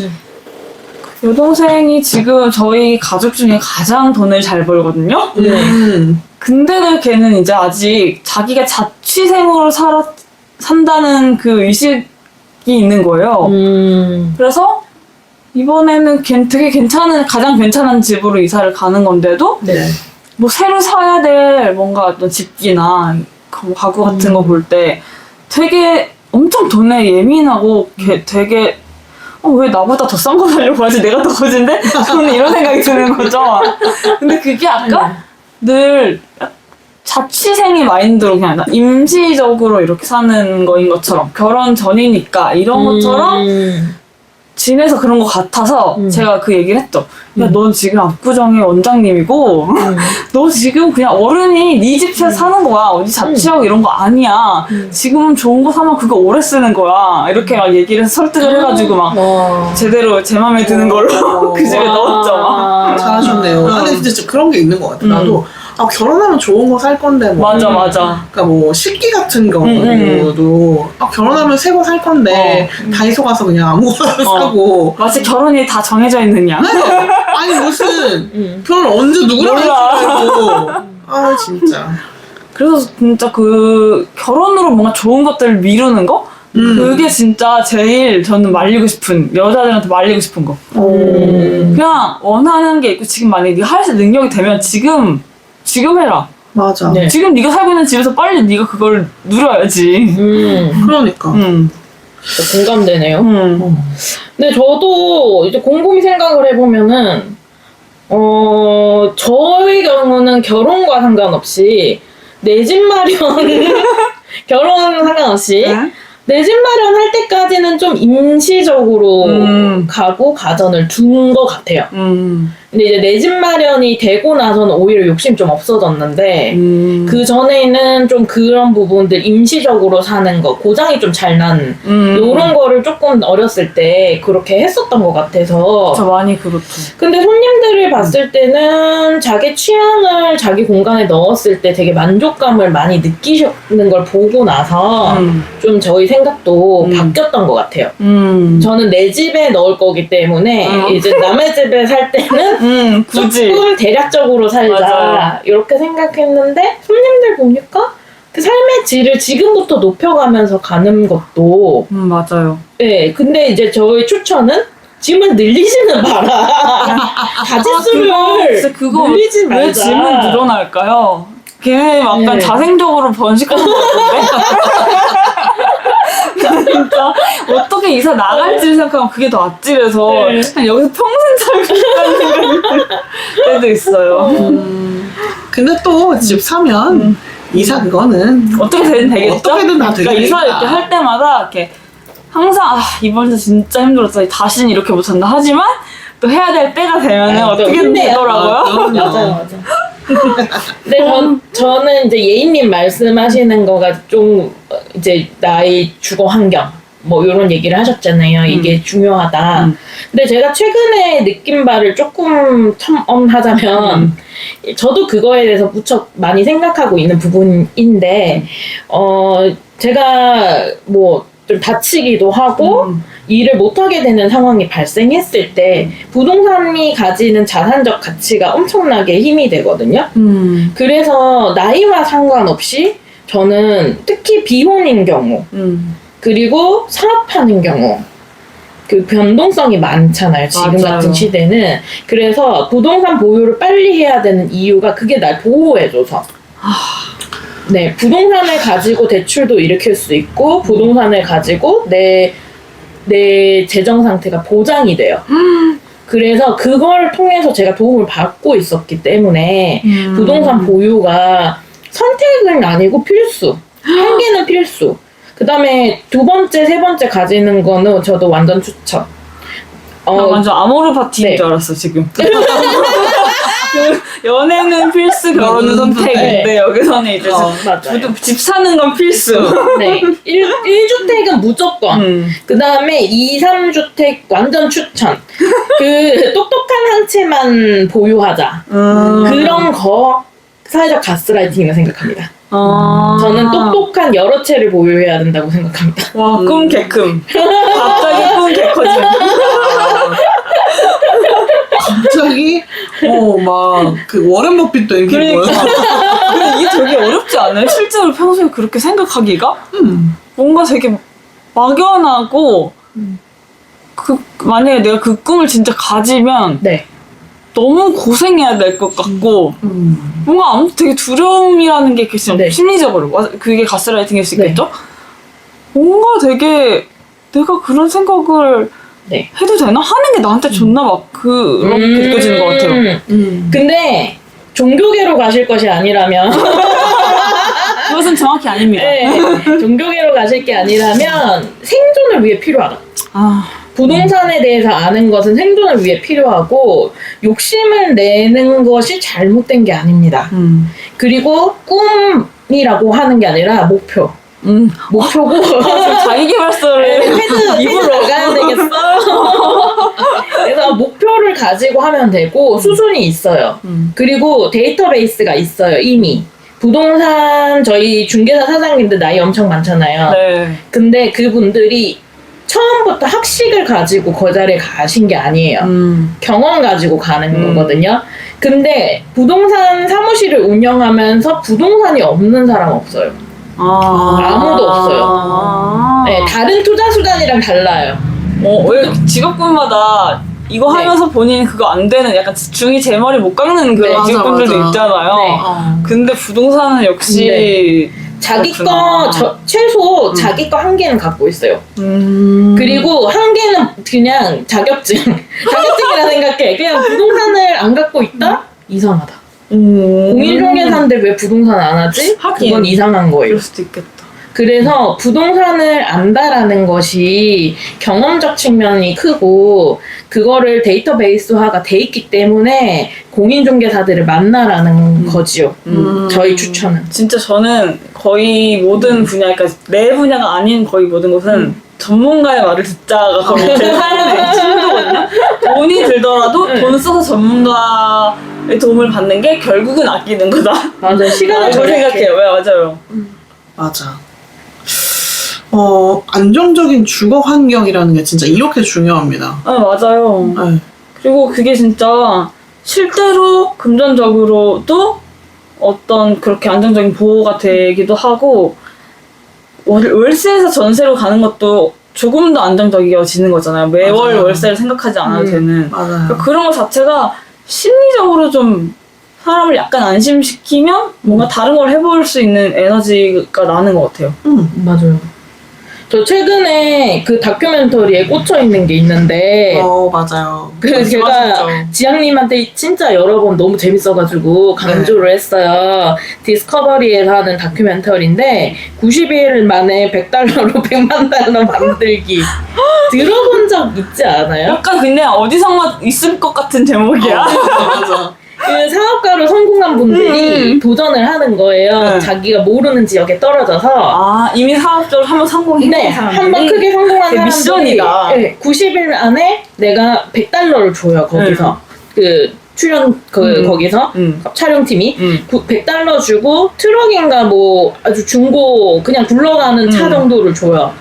S2: 여동생이 지금 저희 가족 중에 가장 돈을 잘 벌거든요. 근데도 걔는 이제 아직 자기가 자취생으로 산다는 그 의식이 있는 거예요. 그래서 이번에는 되게 가장 괜찮은 집으로 이사를 가는 건데도 뭐 새로 사야 될 뭔가 어떤 집기나 가구 같은 거 볼 때 되게 엄청 돈에 예민하고 되게 왜 나보다 더 싼 거 사려고 하지? 내가 더 거진데? 저는 이런 생각이 드는 거죠. 근데 그게 아까 늘 자취생의 마인드로 그냥 임시적으로 이렇게 사는 거인 것처럼 결혼 전이니까 이런 것처럼 지내서 그런 것 같아서 제가 그 얘기를 했죠. 야, 넌 지금 압구정의 원장님이고 너 지금 그냥 어른이 네 집에서 사는 거야. 어디 자취하고 이런 거 아니야. 지금은 좋은 거 사면 그거 오래 쓰는 거야. 이렇게 막 얘기를 해서 설득을 해가지고 막 제대로 제 맘에 드는 걸로 그 집에 넣었죠. 막.
S1: 잘하셨네요. 근데 진짜 그런 게 있는 것 같아. 나도 결혼하면 좋은 거 살 건데 뭐.
S2: 맞아.
S1: 그러니까 뭐 식기 같은 경우도 결혼하면 새 거 살 건데 다이소 가서 그냥 아무거나 사고.
S2: 마치 결혼이 다 정해져 있는 양.
S1: 아니 무슨 결혼 언제 누구랑 할지 알고. 진짜.
S2: 그래서 진짜 그 결혼으로 뭔가 좋은 것들을 미루는 거? 그게 진짜 제일 저는 여자들한테 말리고 싶은 거. 그냥 원하는 게 있고 지금 만약에 네가 할 수 있는 능력이 되면 지금 해라.
S1: 맞아.
S3: 네.
S2: 지금 네가 살고 있는 집에서 빨리 네가 그걸 누려야지.
S1: 그러니까.
S3: 공감되네요. 근데 저도 이제 곰곰이 생각을 해보면은 저의 경우는 결혼과 상관없이 내 집 마련 결혼 상관없이 내 집 마련할 때까지는 좀 임시적으로 가고 가전을 둔 것 같아요. 근데 이제 내 집 마련이 되고 나서는 오히려 욕심 좀 없어졌는데 그 전에는 좀 그런 부분들 임시적으로 사는 거 고장이 좀 잘 난 요런 거를 조금 어렸을 때 그렇게 했었던 것 같아서
S2: 저 많이 그렇죠.
S3: 근데 손님들을 봤을 때는 자기 취향을 자기 공간에 넣었을 때 되게 만족감을 많이 느끼시는 걸 보고 나서 좀 저희 생각도 바뀌었던 것 같아요. 저는 내 집에 넣을 거기 때문에 이제 남의 집에 살 때는
S2: 굳이.
S3: 조금 대략적으로 살자
S2: 맞아.
S3: 이렇게 생각했는데 손님들 보니까 그 삶의 질을 지금부터 높여가면서 가는 것도
S2: 맞아요.
S3: 네 근데 이제 저희 추천은 짐을 늘리지는 마라. 가짓수를
S2: 그거
S3: 늘리지 말자.
S2: 왜 짐은 늘어날까요? 걔 약간
S3: 네.
S2: 자생적으로 번식하는 것 같은데? 진짜 어떻게 이사 나갈지 생각하면 그게 더 아찔해서
S3: 네.
S2: 그냥 여기서 평생 살고 싶다는 생각이 들 때도 있어요.
S1: 근데 또 집 사면 이사 그거는
S2: 어떻게든 되겠죠?
S1: 어떻게든 다
S2: 그러니까
S1: 되겠다.
S2: 이사 이렇게 할 때마다 이렇게 항상 이번 이사 진짜 힘들었어. 다시는 이렇게 못 산다. 하지만 또 해야 될 때가 되면은 어떻게든
S3: 힘내요.
S2: 되더라고요.
S3: 맞아요. 근데 저는 이제 예인님 말씀하시는 거가 좀 이제 나의 주거 환경 뭐 이런 얘기를 하셨잖아요. 이게 중요하다. 근데 제가 최근에 느낀 바를 조금 첨언하자면 저도 그거에 대해서 무척 많이 생각하고 있는 부분인데 제가 뭐 좀 다치기도 하고 일을 못하게 되는 상황이 발생했을 때 부동산이 가지는 자산적 가치가 엄청나게 힘이 되거든요. 그래서 나이와 상관없이 저는 특히 비혼인 경우 그리고 사업하는 경우 그 변동성이 많잖아요. 지금
S2: 맞아요.
S3: 같은 시대는. 그래서 부동산 보유를 빨리 해야 되는 이유가 그게 날 보호해줘서. 네, 부동산을 가지고 대출도 일으킬 수 있고 부동산을 가지고 내 재정 상태가 보장이 돼요. 그래서 그걸 통해서 제가 도움을 받고 있었기 때문에 부동산 보유가 선택은 아니고 필수. 한 개는 필수. 그 다음에 두 번째, 세 번째 가지는 거는 저도 완전 추천.
S2: 나 완전 아모르 파티인
S3: 네.
S2: 줄 알았어 지금. 그 연애는 필수, 결혼은 선택인데
S3: 네.
S2: 여기서는 이제
S3: 맞아요.
S2: 집 사는 건 필수.
S3: 네. 1주택은 무조건. 그 다음에 2, 3주택 완전 추천. 그 똑똑한 한 채만 보유하자. 그런 거 사회적 가스라이팅이라고 생각합니다. 저는 똑똑한 여러 채를 보유해야 된다고 생각합니다.
S2: 와, 꿈 개큼. 갑자기 꿈 개커짐.
S1: 갑자기 막 그 워렌 버핏도 얘기고.
S2: 그러니까. 근데 이게 되게 어렵지 않아요? 실제로 평소에 그렇게 생각하기가? 뭔가 되게 막연하고 만약에 내가 그 꿈을 진짜 가지면
S3: 네.
S2: 너무 고생해야 될 것 같고 뭔가 아무튼 되게 두려움이라는 게 있겠죠.
S3: 네.
S2: 심리적으로 그게 가스라이팅일 수 있겠죠. 뭔가 되게 내가 그런 생각을
S3: 네.
S2: 해도 되나? 하는 게 나한테 존나 막 그렇게 느껴지는 것 같아요.
S3: 근데 종교계로 가실 것이 아니라면
S2: 그것은 정확히 아닙니다.
S3: 네, 종교계로 가실 게 아니라면 생존을 위해 필요하다. 부동산에 대해서 아는 것은 생존을 위해 필요하고 욕심을 내는 것이 잘못된 게 아닙니다. 그리고 꿈이라고 하는 게 아니라 목표. 목표고
S2: 자기계발서를
S3: 헤드 나가야 되겠어. 그래서 목표를 가지고 하면 되고 수준이 있어요. 그리고 데이터베이스가 있어요. 이미 부동산 저희 중개사 사장님들 나이 엄청 많잖아요.
S2: 네.
S3: 근데 그분들이 처음부터 학식을 가지고 그 자리에 가신 게 아니에요. 경험 가지고 가는 거거든요. 근데 부동산 사무실을 운영하면서 부동산이 없는 사람 없어요. 아무도 없어요. 네, 다른 투자 수단이랑 달라요.
S2: 왜 직업군마다 이거
S3: 네.
S2: 하면서 본인 그거 안 되는 약간 중이 제 머리 못 깎는 그런
S3: 네,
S2: 직업군들도
S1: 맞아.
S2: 있잖아요.
S3: 네.
S2: 근데 부동산은 역시
S3: 자기
S2: 그렇구나.
S3: 거 최소 자기 거 한 개는 갖고 있어요. 그리고 한 개는 그냥 자격증이라 생각해. 그냥 부동산을 안 갖고 있다? 이상하다. 공인중개사인데 왜 부동산 안 하지?
S2: 하긴.
S3: 그건 이상한 거예요.
S2: 그럴 수도 있겠다.
S3: 그래서 부동산을 안다라는 것이 경험적 측면이 크고 그거를 데이터베이스화가 돼 있기 때문에 공인중개사들을 만나라는 거지요. 저희 추천은.
S2: 진짜 저는 거의 모든 분야, 그러니까 내 분야가 아닌 거의 모든 곳은 전문가의 말을 듣자가 거의 제 삶의 친구거든요. 돈이 들더라도 돈 써서 전문가의 도움을 받는 게 결국은 아끼는 거다.
S3: 맞아요. 시간을
S2: 저 생각해요. 왜 맞아요.
S1: 맞아. 안정적인 주거 환경이라는 게 진짜 이렇게 중요합니다.
S2: 아 맞아요.
S1: 네.
S2: 그리고 그게 진짜 실제로 금전적으로도 어떤 그렇게 안정적인 보호가 되기도 하고 월세에서 전세로 가는 것도 조금 더 안정적이어지는 거잖아요. 매월
S1: 맞아요.
S2: 월세를 생각하지 않아도 되는.
S1: 맞아요.
S2: 그러니까 그런 것 자체가 심리적으로 좀 사람을 약간 안심시키면 뭔가 다른 걸 해볼 수 있는 에너지가 나는 것 같아요.
S3: 맞아요. 저 최근에 그 다큐멘터리에 꽂혀 있는 게 있는데
S1: 맞아요.
S3: 그 제가 지향님한테 진짜 여러 번 너무 재밌어가지고 강조를 했어요. 디스커버리에서 하는 다큐멘터리인데 90일 만에 $100로 $100만 만들기. 들어본 적 있지 않아요?
S2: 약간 그냥 어디선가 있을 것 같은 제목이야.
S1: 맞아.
S3: 그 사업가로 성공한 분들이 도전을 하는 거예요.
S2: 네.
S3: 자기가 모르는 지역에 떨어져서
S2: 아 이미 사업적으로 한번 성공했던
S3: 네,
S2: 사람들이
S3: 한번 크게 성공한
S2: 그게
S3: 사람들이
S2: 미션이다.
S3: 네, 90일 안에 내가 $100를 줘요. 거기서 그 출연 거기서 촬영팀이 $100 주고 트럭인가 뭐 아주 중고 그냥 굴러가는 차 정도를 줘요.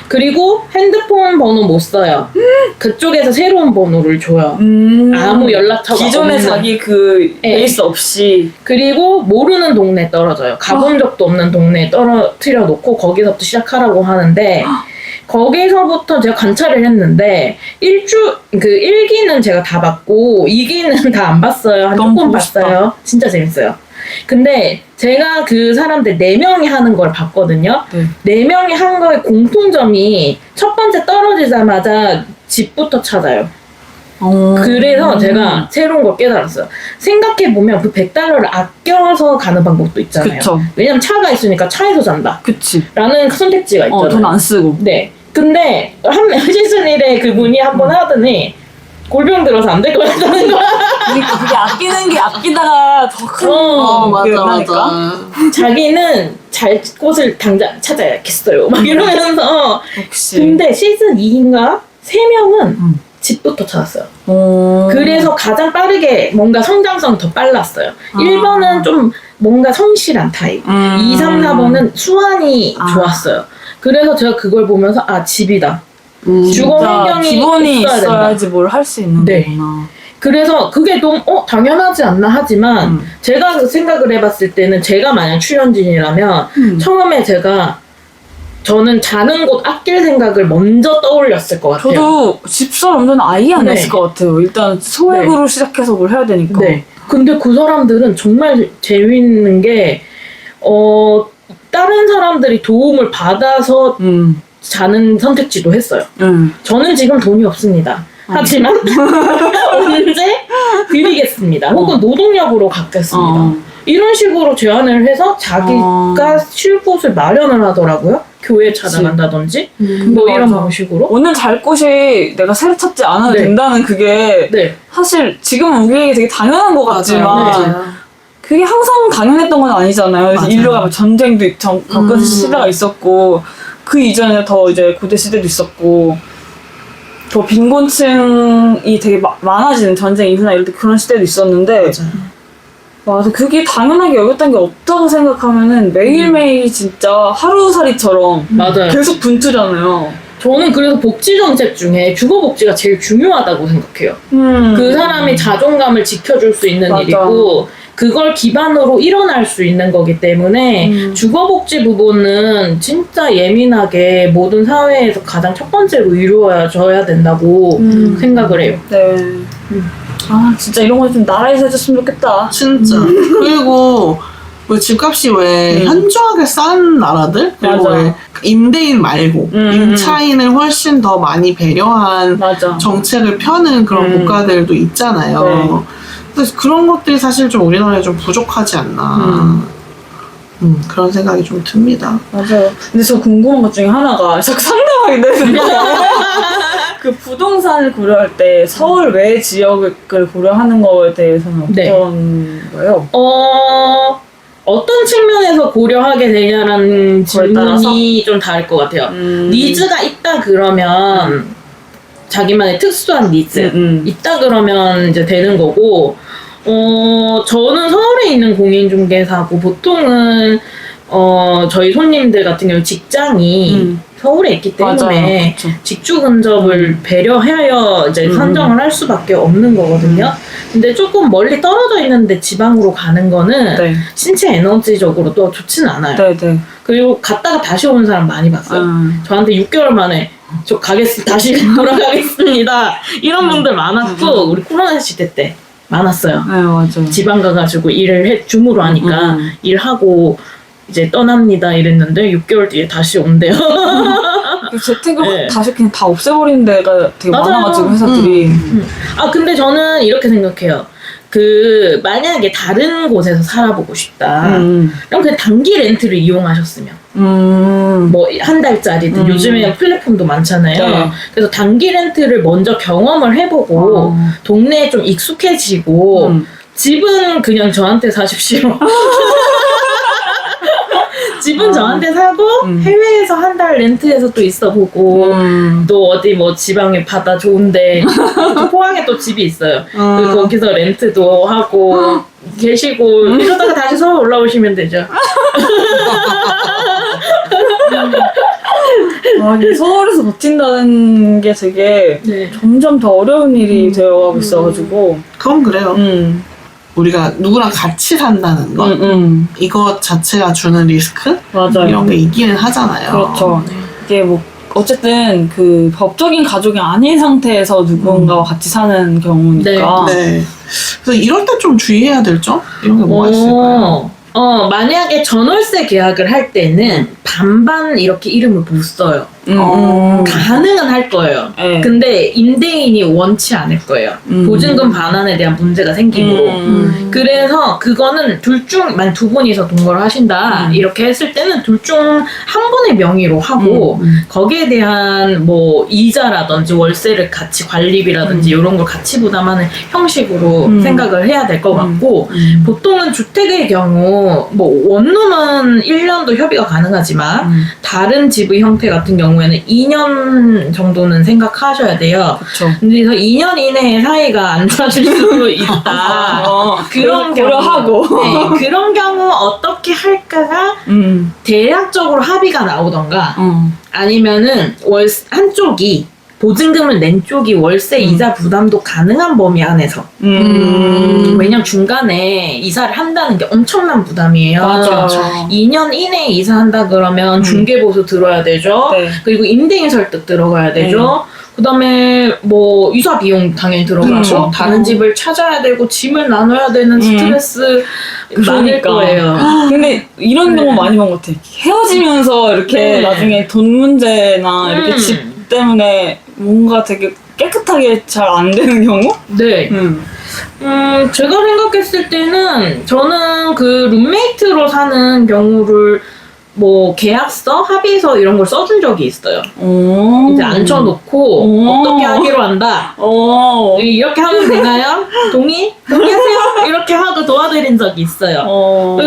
S3: 그리고 핸드폰 번호 못 써요. 그쪽에서 새로운 번호를 줘요. 아무 연락처가
S2: 기존에
S3: 없는.
S2: 자기 그
S3: 네.
S2: 베이스 없이
S3: 그리고 모르는 동네에 떨어져요. 가본 적도 없는 동네에 떨어뜨려 놓고 거기서부터 시작하라고 하는데 거기서부터 제가 관찰을 했는데 1기는 제가 다 봤고 2기는 다 안 봤어요. 한
S2: 너무
S3: 조금
S2: 보고 싶다.
S3: 봤어요. 진짜 재밌어요. 근데 제가 그 사람들 4명이 하는 걸 봤거든요.
S2: 네.
S3: 4명이 한 거의 공통점이 첫 번째 떨어지자마자 집부터 찾아요. 그래서 제가 새로운 걸 깨달았어요. 생각해보면 그 $100를 아껴서 가는 방법도 있잖아요.
S2: 그쵸.
S3: 왜냐면 차가 있으니까 차에서 잔다.
S2: 그치.
S3: 라는 선택지가 있잖아요.
S2: 돈 안 쓰고.
S3: 네. 근데 시즌1에 그분이 한 번 하더니 골병 들어서 안 될 것 같다는 거야.
S2: 그게 아끼는 게 아끼다가 더 큰.
S1: 맞아.
S3: 자기는 잘 곳을 당장 찾아야겠어요. 막 이러면서.
S2: 역시.
S3: 근데 시즌 2인가 3명은 집부터 찾았어요. 그래서 가장 빠르게 뭔가 성장성이 더 빨랐어요. 1번은 좀 뭔가 성실한 타입. 2, 3, 4번은 수완이 좋았어요. 그래서 제가 그걸 보면서 아 집이다. 주거 환경이
S2: 기본이
S3: 있어야 된다.
S2: 있어야지 뭘 할 수 있는
S3: 네.
S2: 거구나.
S3: 그래서 그게 너무 당연하지 않나 하지만 제가 생각을 해봤을 때는 제가 만약 출연진이라면 처음에 저는 자는 곳 아낄 생각을 먼저 떠올렸을 것 같아요.
S2: 저도 집살 없는 아예 안
S3: 네.
S2: 했을 것 같아요. 일단 소액으로 시작해서 뭘 해야 되니까.
S3: 네. 근데 그 사람들은 정말 재밌는 게 다른 사람들이 도움을 받아서 자는 선택지도 했어요. 저는 지금 돈이 없습니다. 하지만 언제 드리겠습니다. 혹은 노동력으로 갚겠습니다. 이런 식으로 제안을 해서 자기가 쉴 곳을 마련을 하더라고요. 교회 찾아간다든지 뭐 이런
S2: 맞아.
S3: 방식으로.
S2: 오늘 잘 곳이 내가 새로 찾지 않아도
S3: 네.
S2: 된다는 그게
S3: 네.
S2: 사실 지금은 우리에게 되게 당연한 것 같지만
S1: 맞아요.
S2: 그게 항상 당연했던 건 아니잖아요. 그래서
S1: 맞아요.
S2: 인류가 막 전쟁도 겪은 시대가 있었고 그 이전에 더 이제 고대 시대도 있었고 더 빈곤층이 되게 많아지는 전쟁 이후나 이럴 때 그런 시대도 있었는데 맞아 그게 당연하게 여겼던 게 없다고 생각하면은 매일매일 진짜 하루살이처럼
S3: 맞아요.
S2: 계속 분투잖아요.
S3: 저는 그래서 복지 정책 중에 주거복지가 제일 중요하다고 생각해요. 그 사람이 자존감을 지켜줄 수 있는
S2: 맞아.
S3: 일이고 그걸 기반으로 일어날 수 있는 거기 때문에 주거복지 부분은 진짜 예민하게 모든 사회에서 가장 첫 번째로 이루어져야 된다고 생각을 해요.
S2: 네. 아 진짜 이런 거 좀 나라에서 해줬으면 좋겠다.
S1: 진짜. 그리고 왜 집값이 왜 현저하게 싼 나라들? 그리고
S2: 맞아.
S1: 왜 임대인 말고 임차인을 훨씬 더 많이 배려한
S2: 맞아.
S1: 정책을 펴는 그런 국가들도 있잖아요.
S2: 네.
S1: 그래서 그런 것들이 사실 좀 우리나라에 좀 부족하지 않나. 그런 생각이 좀 듭니다.
S2: 맞아요. 근데 저 궁금한 것 중에 하나가 자꾸 상담하게 되는데 그 부동산을 고려할 때 서울 외 지역을 고려하는 거에 대해서는
S3: 네.
S2: 어떤 거예요?
S3: 어떤 측면에서 고려하게 되냐라는
S2: 그거에 따라서?
S3: 질문이 좀 다를 것 같아요. 니즈가 있다 그러면 자기만의 특수한 니즈 있다 그러면 이제 되는 거고, 저는 서울에 있는 공인중개사고 보통은 저희 손님들 같은 경우 직장이 서울에 있기 때문에
S2: 맞아요. 그쵸.
S3: 직주 근접을 배려하여 이제 선정을 할 수밖에 없는 거거든요. 근데 조금 멀리 떨어져 있는데 지방으로 가는 거는
S2: 네.
S3: 신체 에너지적으로 또 좋진 않아요.
S2: 네네.
S3: 그리고 갔다가 다시 오는 사람 많이 봤어요. 저한테 6개월 만에 저 다시 돌아가겠습니다. 이런 분들 많았고, 우리 코로나 시대 때 많았어요.
S2: 네, 맞아요.
S3: 지방 가가지고 일을 줌으로 하니까 일하고 이제 떠납니다 이랬는데 6개월 뒤에 다시 온대요.
S2: 그 재택을
S3: 네.
S2: 다시 그냥 다 없애버리는 데가 되게
S3: 맞아요.
S2: 많아가지고 회사들이.
S3: 근데 저는 이렇게 생각해요. 만약에 다른 곳에서 살아보고 싶다. 그럼 그냥 단기 렌트를 이용하셨으면. 뭐, 한 달짜리든 요즘에 플랫폼도 많잖아요.
S2: 네.
S3: 그래서 단기 렌트를 먼저 경험을 해보고, 동네에 좀 익숙해지고, 집은 그냥 저한테 사십시오. 집은 저한테 사고 해외에서 한 달 렌트해서 또 있어보고 또 어디 뭐 지방에 바다 좋은데 포항에 또 집이 있어요. 그리고 거기서 렌트도 하고 계시고 이러다가 다시 서울 올라오시면 되죠.
S2: 이게 서울에서 버틴다는 게 되게
S3: 네.
S2: 점점 더 어려운 일이 되어가고 있어가지고.
S1: 그건 그래요. 우리가 누구랑 같이 산다는 것, 이것 자체가 주는 리스크?
S2: 맞아요.
S1: 이런 게 있기는 하잖아요.
S2: 그렇죠. 이게 뭐 어쨌든 그 법적인 가족이 아닌 상태에서 누군가와 같이 사는 경우니까.
S1: 네. 그래서 이럴 때 좀 주의해야 될 점? 이런 게 뭐가 있을까요?
S3: 만약에 전월세 계약을 할 때는 반반 이렇게 이름을 못 써요. 가능은 할 거예요.
S2: 네.
S3: 근데 임대인이 원치 않을 거예요. 보증금 반환에 대한 문제가 생기므로. 그래서 그거는 만약 두 분이서 동거를 하신다 이렇게 했을 때는 둘 중 한 분의 명의로 하고 거기에 대한 뭐 이자라든지 월세를 같이 관리비라든지 이런 걸 같이 부담하는 형식으로 생각을 해야 될 것 같고, 보통은 주택의 경우 뭐 원룸은 1년도 협의가 가능하지만 다른 집의 형태 같은 경우에는 2년 정도는 생각하셔야 돼요.
S2: 그렇죠.
S3: 그래서 2년 이내에 사이가 안 좋아질 수도 있다. 그런
S2: 고려하고.
S3: 경우, 그런 경우 어떻게 할까가 대략적으로 합의가 나오던가 아니면은 한쪽이 보증금을 낸 쪽이 월세 이자 부담도 가능한 범위 안에서. 왜냐면 중간에 이사를 한다는 게 엄청난 부담이에요.
S2: 맞아.
S3: 2년 이내에 이사한다 그러면 중개보수 들어야 되죠.
S2: 네.
S3: 그리고 임대인 설득 들어가야 되죠. 그다음에 뭐 이사 비용 당연히 들어가고 다른 집을 찾아야 되고 짐을 나눠야 되는 스트레스 많을 거예요.
S2: 근데 이런 경우 많이 본 것 같아. 헤어지면서 이렇게 나중에 돈 문제나 이렇게 집 때문에 뭔가 되게 깨끗하게 잘 안 되는 경우?
S3: 네. 제가 생각했을 때는 저는 그 룸메이트로 사는 경우를 뭐 계약서, 합의서 이런 걸 써준 적이 있어요. 이제 앉혀놓고 어떻게 하기로 한다. 이렇게 하면 되나요? 동의하세요? 이렇게 하고 도와드린 적이 있어요.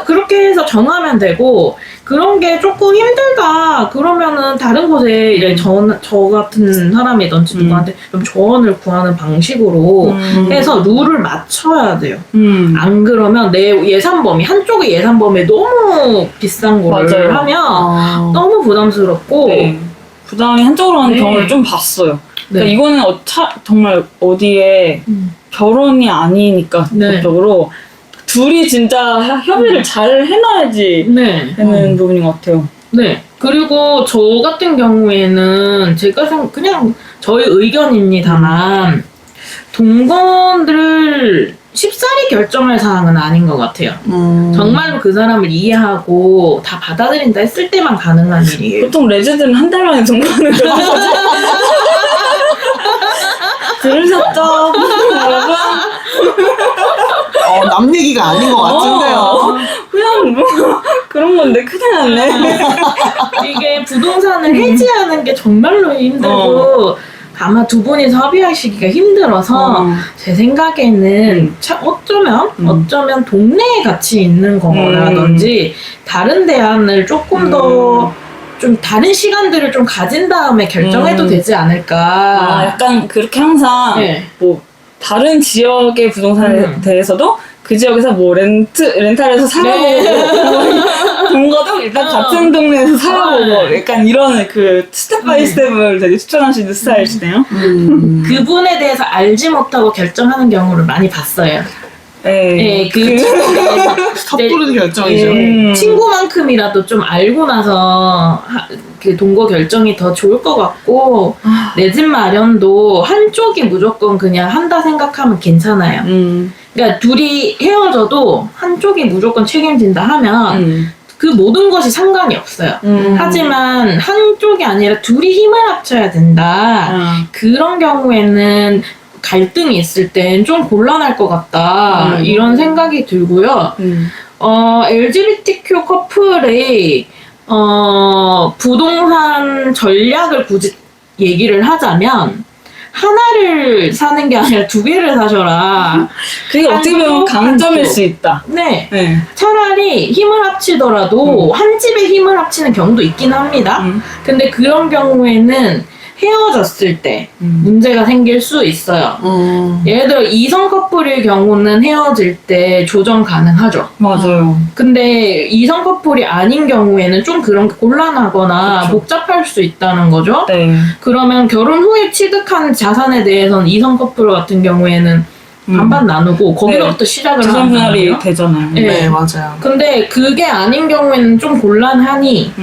S3: 그렇게 해서 정하면 되고, 그런 게 조금 힘들다 그러면은 다른 곳에 이제 저 같은 사람이든지 누구한테 좀 조언을 구하는 방식으로 해서 룰을 맞춰야 돼요. 안 그러면 내 예산 범위, 한쪽의 예산 범위에 너무 비싼 거를 하면 너무 부담스럽고
S2: 부담이 한쪽으로 가는 경우를 좀 봤어요. 그러니까 이거는 정말 어디에 결혼이 아니니까 본격적으로 둘이 진짜 협의를 잘 해놔야지 되는 부분인 것 같아요.
S3: 네. 그리고 저 같은 경우에는 제가 그냥 저의 의견입니다만 동거를 쉽사리 결정할 사항은 아닌 것 같아요. 정말로 그 사람을 이해하고 다 받아들인다 했을 때만 가능한 일이에요.
S2: 보통 레즈들은 한 달 만에 동거하는 경우가 들으셨죠? 여러분?
S1: 남 얘기가 아닌 것 같은데요.
S2: 그냥 뭐 그런 건데 큰일 났네.
S3: 이게 부동산을 해지하는 게 정말로 힘들고 아마 두 분이서 협의하시기가 힘들어서 제 생각에는 어쩌면 동네에 같이 있는 거라든지 다른 대안을 조금 더 좀 다른 시간들을 좀 가진 다음에 결정해도 되지 않을까.
S2: 약간 그렇게 항상
S3: 네.
S2: 뭐 다른 지역의 부동산에 대해서도 그 지역에서 뭐 렌탈해서 살아보고 본 거도 일단 같은 동네에서 살아보고 약간 이런 그 스텝 바이 스텝을 되게 추천하시는 스타일이시네요.
S3: 그분에 대해서 알지 못하고 결정하는 경우를 많이 봤어요. 네,
S1: 섣부른 결정이죠.
S3: 친구만큼이라도 좀 알고 나서 그 동거 결정이 더 좋을 것 같고 내 집 마련도 한쪽이 무조건 그냥 한다 생각하면 괜찮아요. 그러니까 둘이 헤어져도 한쪽이 무조건 책임진다 하면 그 모든 것이 상관이 없어요. 하지만 한쪽이 아니라 둘이 힘을 합쳐야 된다. 그런 경우에는 갈등이 있을 땐 좀 곤란할 것 같다. 이런 생각이 들고요. LGBTQ 커플의 부동산 전략을 굳이 얘기를 하자면 하나를 사는 게 아니라 두 개를 사셔라.
S2: 그게 어떻게 보면 강점일 수 있다.
S3: 네. 차라리 힘을 합치더라도 한 집에 힘을 합치는 경우도 있긴 합니다. 근데 그런 경우에는 헤어졌을 때 문제가 생길 수 있어요. 예를 들어 이성 커플일 경우는 헤어질 때 조정 가능하죠.
S2: 맞아요.
S3: 근데 이성 커플이 아닌 경우에는 좀 그런 게 곤란하거나
S1: 그쵸.
S3: 복잡할 수 있다는 거죠.
S2: 네.
S3: 그러면 결혼 후에 취득한 자산에 대해서는 이성 커플 같은 경우에는 반반 나누고 거기로부터 시작을
S2: 재산
S3: 하는
S2: 분할이
S3: 거예요.
S2: 되잖아요.
S1: 네, 맞아요.
S3: 근데 그게 아닌 경우에는 좀 곤란하니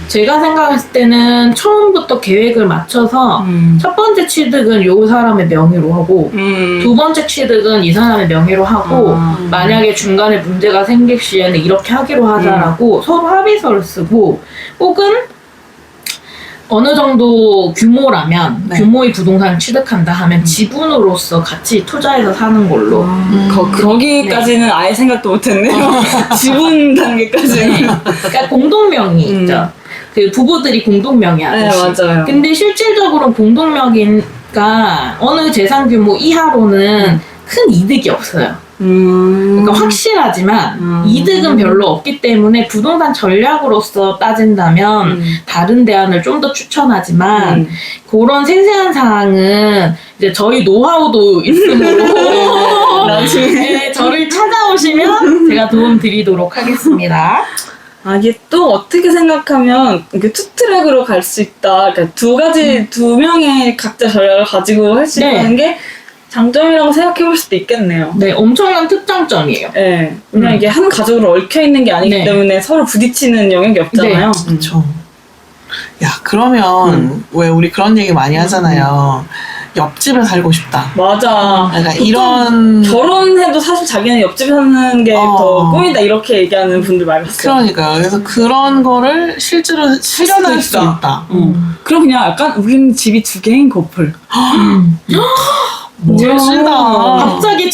S3: 제가 생각했을 때는 처음부터 계획을 맞춰서 첫 번째 취득은 요 사람의 명의로 하고 두 번째 취득은 이 사람의 명의로 하고 만약에 중간에 문제가 생길 시에는 이렇게 하기로 하자라고 서로 합의서를 쓰고 혹은 어느 정도 규모라면 규모의 부동산을 취득한다 하면 지분으로서 같이 투자해서 사는 걸로
S2: 거기까지는 아예 생각도 못했네요. 지분 단계까지는.
S3: 그러니까 공동명의 있죠. 그 부부들이 공동명의 하듯이.
S2: 네, 맞아요.
S3: 근데 실질적으로 공동명의가 어느 재산 규모 이하로는 큰 이득이 없어요. 그러니까 확실하지만 이득은 별로 없기 때문에 부동산 전략으로서 따진다면 다른 대안을 좀 더 추천하지만 그런 세세한 사항은 이제 저희 노하우도 있으므로 나중에 저를 찾아오시면 제가 도움 드리도록 하겠습니다.
S2: 이게 또 어떻게 생각하면 이게 투 트랙으로 갈 수 있다. 그러니까 두 명의 각자 전략을 가지고 할 수 있다는 게 장점이라고 생각해 볼 수도 있겠네요.
S3: 네, 엄청난 특장점이에요.
S2: 네. 그냥 이게 한 가족으로 얽혀 있는 게 아니기 때문에 서로 부딪히는 영역이 없잖아요.
S1: 그렇죠. 야, 그러면 왜 우리 그런 얘기 많이 하잖아요. 옆집에 살고 싶다.
S2: 맞아.
S1: 그러니까 이런
S2: 결혼해도 사실 자기는 옆집에 사는 게 더 꿈이다 이렇게 얘기하는 분들 많이 봤어요.
S1: 그러니까요. 그래서 그런 거를 실제로 실현할 수 있다.
S2: 그럼 그냥 약간 우리는 집이 두 개인 커플.
S1: 멋지다.
S3: 갑자기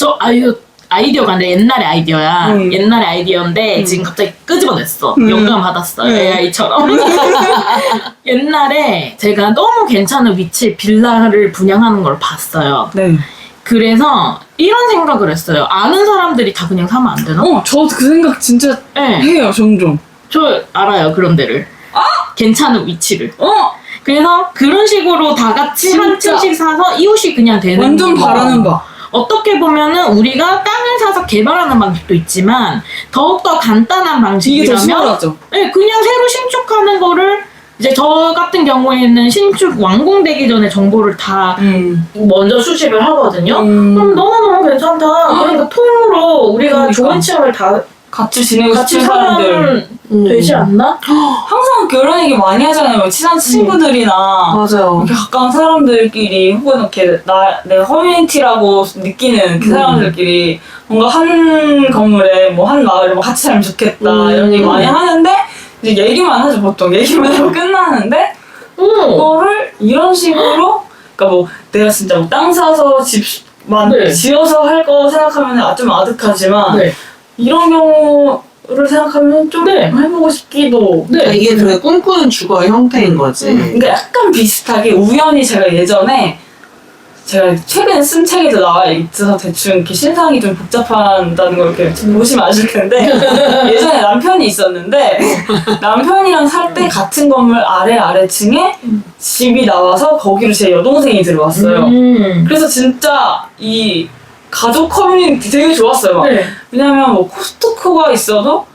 S3: 아이디어가 아니라 옛날의 아이디어야. 옛날의 아이디어인데 지금 갑자기 끄집어냈어. 영감 받았어. AI처럼. 옛날에 제가 너무 괜찮은 위치에 빌라를 분양하는 걸 봤어요.
S2: 네.
S3: 그래서 이런 생각을 했어요. 아는 사람들이 다 그냥 사면 안 되나?
S2: 저 그 생각 진짜 해요, 종종.
S3: 저 알아요, 그런 데를. 괜찮은 위치를.
S2: 어?
S3: 그래서 그런 식으로 다 같이 한 층씩 사서 이웃이 그냥 되는
S2: 완전
S3: 거.
S2: 바라는 바.
S3: 어떻게 보면은 우리가 땅을 사서 개발하는 방식도 있지만 더욱더 간단한
S2: 이게 더
S3: 방식이라면
S2: 수월하죠.
S3: 네, 그냥 새로 신축하는 거를 이제 저 같은 경우에는 신축 완공되기 전에 정보를 다 먼저 수집을 하거든요. 그럼 너무너무 괜찮다. 그러니까 통으로 우리가 좋은 층을 다
S2: 같이 지내고
S3: 같이
S2: 싶은 사람들.
S3: 살면 되지 않나?
S2: 항상 그런 얘기 많이 하잖아요. 친한 친구들이나
S1: 맞아요.
S2: 이렇게 가까운 사람들끼리 혹은 이렇게 내가 커뮤니티라고 느끼는 그 사람들끼리 뭔가 한 건물에 뭐 한 마을에 뭐 같이 살면 좋겠다 이런 얘기 많이 하는데 이제 얘기만 하죠. 보통 얘기만 하고 끝나는데 그거를 이런 식으로 그러니까 뭐 내가 진짜 뭐 땅 사서 집
S3: 네.
S2: 지어서 할 거 생각하면 좀 아득하지만
S3: 네.
S2: 이런 경우를 생각하면 좀
S3: 네.
S2: 해보고 싶기도.
S1: 그러니까 이게 그 꿈꾸는 주거의 형태인 거지.
S2: 그러니까 약간 비슷하게 우연히 제가 예전에 제가 최근에 쓴 책에도 나와 있어서 대충 이렇게 신상이 좀 복잡하다는 걸 이렇게 보시면 아실 텐데 예전에 남편이 있었는데 남편이랑 살 때 같은 건물 아래층에 집이 나와서 거기로 제 여동생이 들어왔어요. 그래서 진짜 이 가족 커뮤니티 되게 좋았어요. 막.
S3: 네.
S2: 왜냐면 뭐 코스트코가 있어도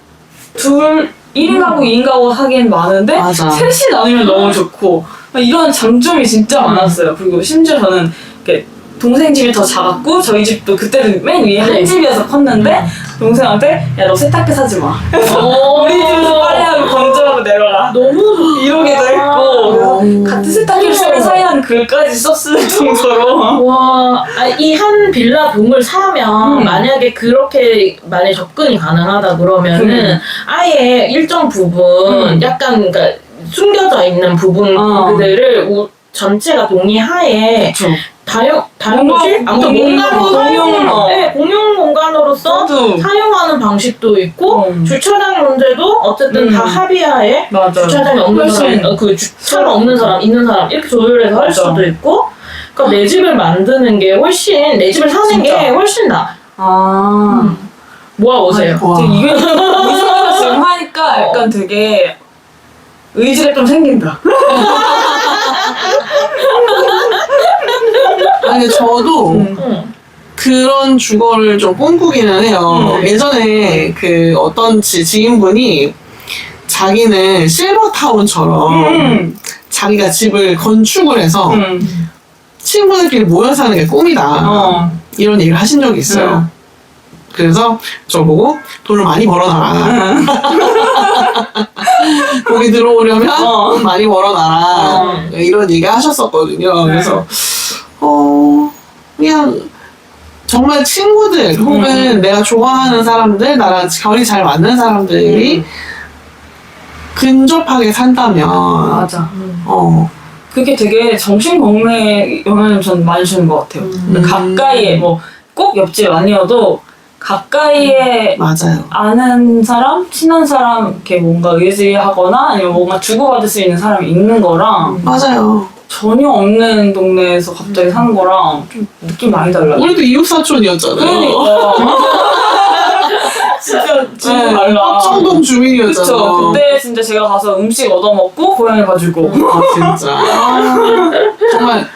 S2: 1인 가구, 2인 가구 하기엔 많은데
S1: 맞아.
S2: 셋이 나누면 너무 좋고 이런 장점이 진짜 많았어요. 그리고 심지어 저는 이렇게 동생 집이 더 작았고 저희 집도 그때는 맨 위에 한
S3: 네.
S2: 집이어서 컸는데 동생한테 야 너 세탁기 사지 마. 우리 집에서 빨래하고 건조하고 내려라.
S3: 너무
S2: 이러기도 했고
S1: 음.
S2: 같은 세탁기를 쓰는 사이라는 글까지 썼을 정도로
S3: 와, 이 한 빌라 동을 사면 만약에 그렇게 만약 접근이 가능하다 그러면은 아예 일정 부분 약간 그러니까 숨겨져 있는 부분들을 전체가 동의하에
S2: 그쵸.
S3: 다용도실? 아무튼 공간으로 공용 공간으로서
S2: 저도.
S3: 사용하는 방식도 있고 주차장 문제도 어쨌든 다 합의하에
S2: 맞아.
S3: 주차장이 없는
S2: 훨씬.
S3: 사람, 차가 없는 사람, 있는 사람 이렇게 조율해서 할
S2: 맞아.
S3: 수도 있고. 그러니까 내 집을 만드는 게 훨씬 내 집을 사는
S2: 진짜.
S3: 게 훨씬 나. 모아오세요.
S1: 와.
S2: 이게 무슨 지금 하니까 약간 되게 의지가 좀 생긴다.
S1: 아니 저도 그런 주거를 좀 꿈꾸기는 해요. 예전에 그 어떤 지인분이 자기는 실버타운처럼 자기가 집을 건축을 해서 친구들끼리 모여 사는 게 꿈이다. 이런 얘기를 하신 적이 있어요. 그래서 저보고 돈을 많이 벌어놔라. 거기 들어오려면 돈 많이 벌어놔라. 이런 얘기 하셨었거든요. 그래서 그냥 정말 친구들 혹은 내가 좋아하는 사람들, 나랑 결이 잘 맞는 사람들이 근접하게 산다면
S2: 맞아. 그게 되게 정신 건강에 영향을 전 많이 주는 것 같아요. 가까이에 뭐 꼭 옆집 아니어도 가까이에
S1: 맞아요.
S2: 아는 사람, 친한 사람 이렇게 뭔가 의지하거나 아니면 뭔가 주고받을 수 있는 사람이 있는 거랑
S1: 맞아요.
S2: 전혀 없는 동네에서 갑자기 사는 거랑 좀 느낌 많이 달라요.
S1: 우리도 이웃사촌이었잖아요.
S2: 그러니까 진짜 달라.
S1: 합정동 주민이었잖아요.
S2: 그쵸. 그때 진짜 제가 가서 음식 얻어먹고 고양이 봐주고.
S1: 진짜. 정말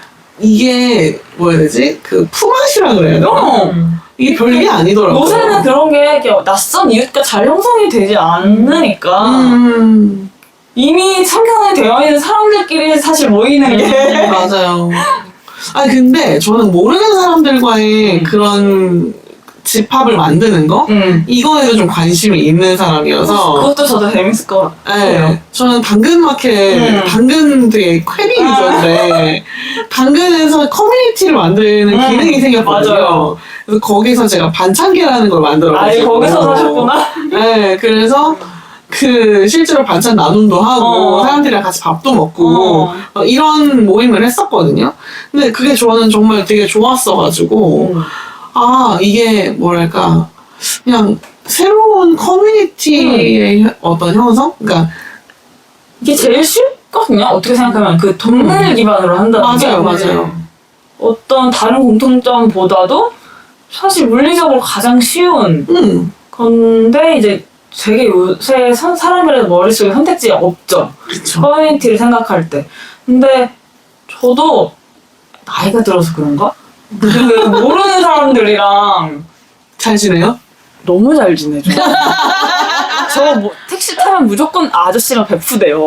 S1: 이게 뭐라 해야 되지? 그 품앗이라 그래야 되나? 이게 별게 아니더라고요.
S2: 요새는 그런 게 이렇게 낯선 이웃과 잘 형성이 되지 않으니까 이미 상경이 되어 있는 사람들끼리 사실 모이는 게
S1: 맞아요. 아니 근데 저는 모르는 사람들과의 그런 집합을 만드는 거? 이거에도 좀 관심이 있는 사람이어서
S2: 그것도 저도 재밌을 것 같아요.
S1: 네, 저는 당근마켓, 당근 되게 퀘리 유저인데 당근에서 커뮤니티를 만드는 기능이 생겼거든요.
S2: 맞아요.
S1: 그래서 거기서 제가 반찬계라는 걸 만들어가지고
S2: 거기서 사셨구나.
S1: 네, 그래서 그 실제로 반찬 나눔도 하고 사람들이랑 같이 밥도 먹고 이런 모임을 했었거든요. 근데 그게 저는 정말 되게 좋았어가지고 아 이게 뭐랄까 그냥 새로운 커뮤니티의 어떤 형성? 그러니까
S2: 이게 제일 쉽거든요. 어떻게 생각하면 그 동네를 기반으로 한다는 게
S1: 맞아요.
S2: 어떤 다른 공통점보다도 사실 물리적으로 가장 쉬운 건데 이제 되게 요새 사람들의 머릿속에 선택지가 없죠.
S1: 그쵸.
S2: 커뮤니티를 생각할 때. 근데 저도 나이가 들어서 그런가? 그 모르는 사람들이랑
S1: 잘 지내요?
S2: 너무 잘 지내죠. 저 뭐 택시 타면 무조건 아저씨랑 베푸대요.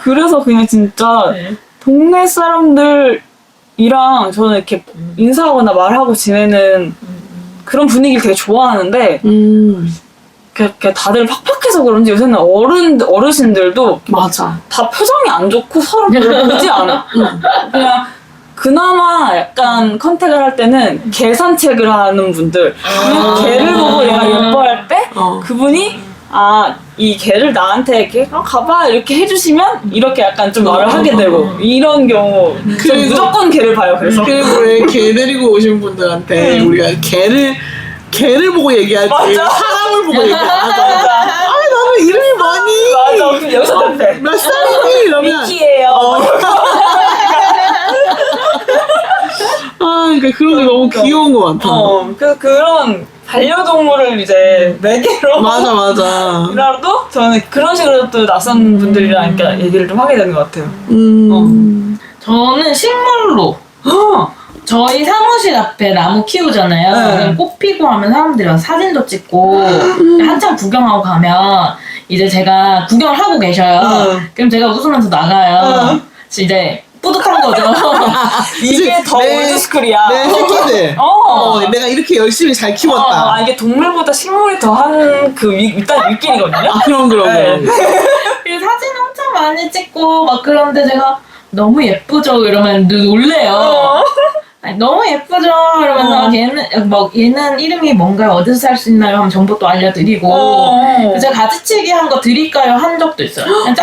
S2: 그래서 그냥 진짜 동네 사람들이랑 저는 이렇게 인사하거나 말하고 지내는 그런 분위기를 되게 좋아하는데 이렇게 다들 팍팍해서 그런지 요새는 어르신들도
S1: 맞아.
S2: 다 표정이 안 좋고 서로 별로 보지 않아. 그냥 그나마 약간 컨택을 할 때는 개 산책을 하는 분들 그냥 개를 보고 얘가 예뻐할 때 그분이 이 개를 나한테 이렇게 가봐 이렇게 해주시면 이렇게 약간 좀 말을 하게 되고 이런 경우 저는 무조건 개를 봐요. 그래서
S1: 그리고 왜 개 데리고 오신 분들한테 우리가 개를 보고 얘기하지 사람을 보고 얘기 안 하잖아. 아 나는 이름이 뭐니?
S2: 맞아. 그 여기서 답해.
S1: 몇 살이니? 이러면
S2: 미키예요.
S1: 아 그러니까 그런 게 너무 귀여운 것 같아.
S2: 그런 반려동물을 이제 매개로
S1: 맞아.
S2: 라도 저는 그런 식으로 또 낯선 분들이랑 이렇게 얘기를 좀 하게 되는 것 같아요.
S3: 저는 식물로 저희 사무실 앞에 나무 키우잖아요.
S2: 네.
S3: 꽃 피고 하면 사람들이 와서 사진도 찍고 한참 구경하고 가면 이제 제가 구경을 하고 계셔요. 그럼 제가 웃으면서 나가요. 이제 뿌듯한 거죠.
S2: 이게 더 올드스쿨이야.
S1: 내 새끼들. 내가 이렇게 열심히 잘 키웠다.
S2: 이게 동물보다 식물이 더한 그 일단 윗길이거든요.
S1: 그럼.
S2: 네.
S3: 그리고 사진 엄청 많이 찍고 막 그런데 제가 너무 예쁘죠 이러면 놀래요. 아니, 너무 예쁘죠 이러면서 얘는 이름이 뭔가요? 어디서 살 수 있나요? 하면 정보 또 알려드리고 제가 가지치기 한 거 드릴까요? 한 적도 있어요. 그냥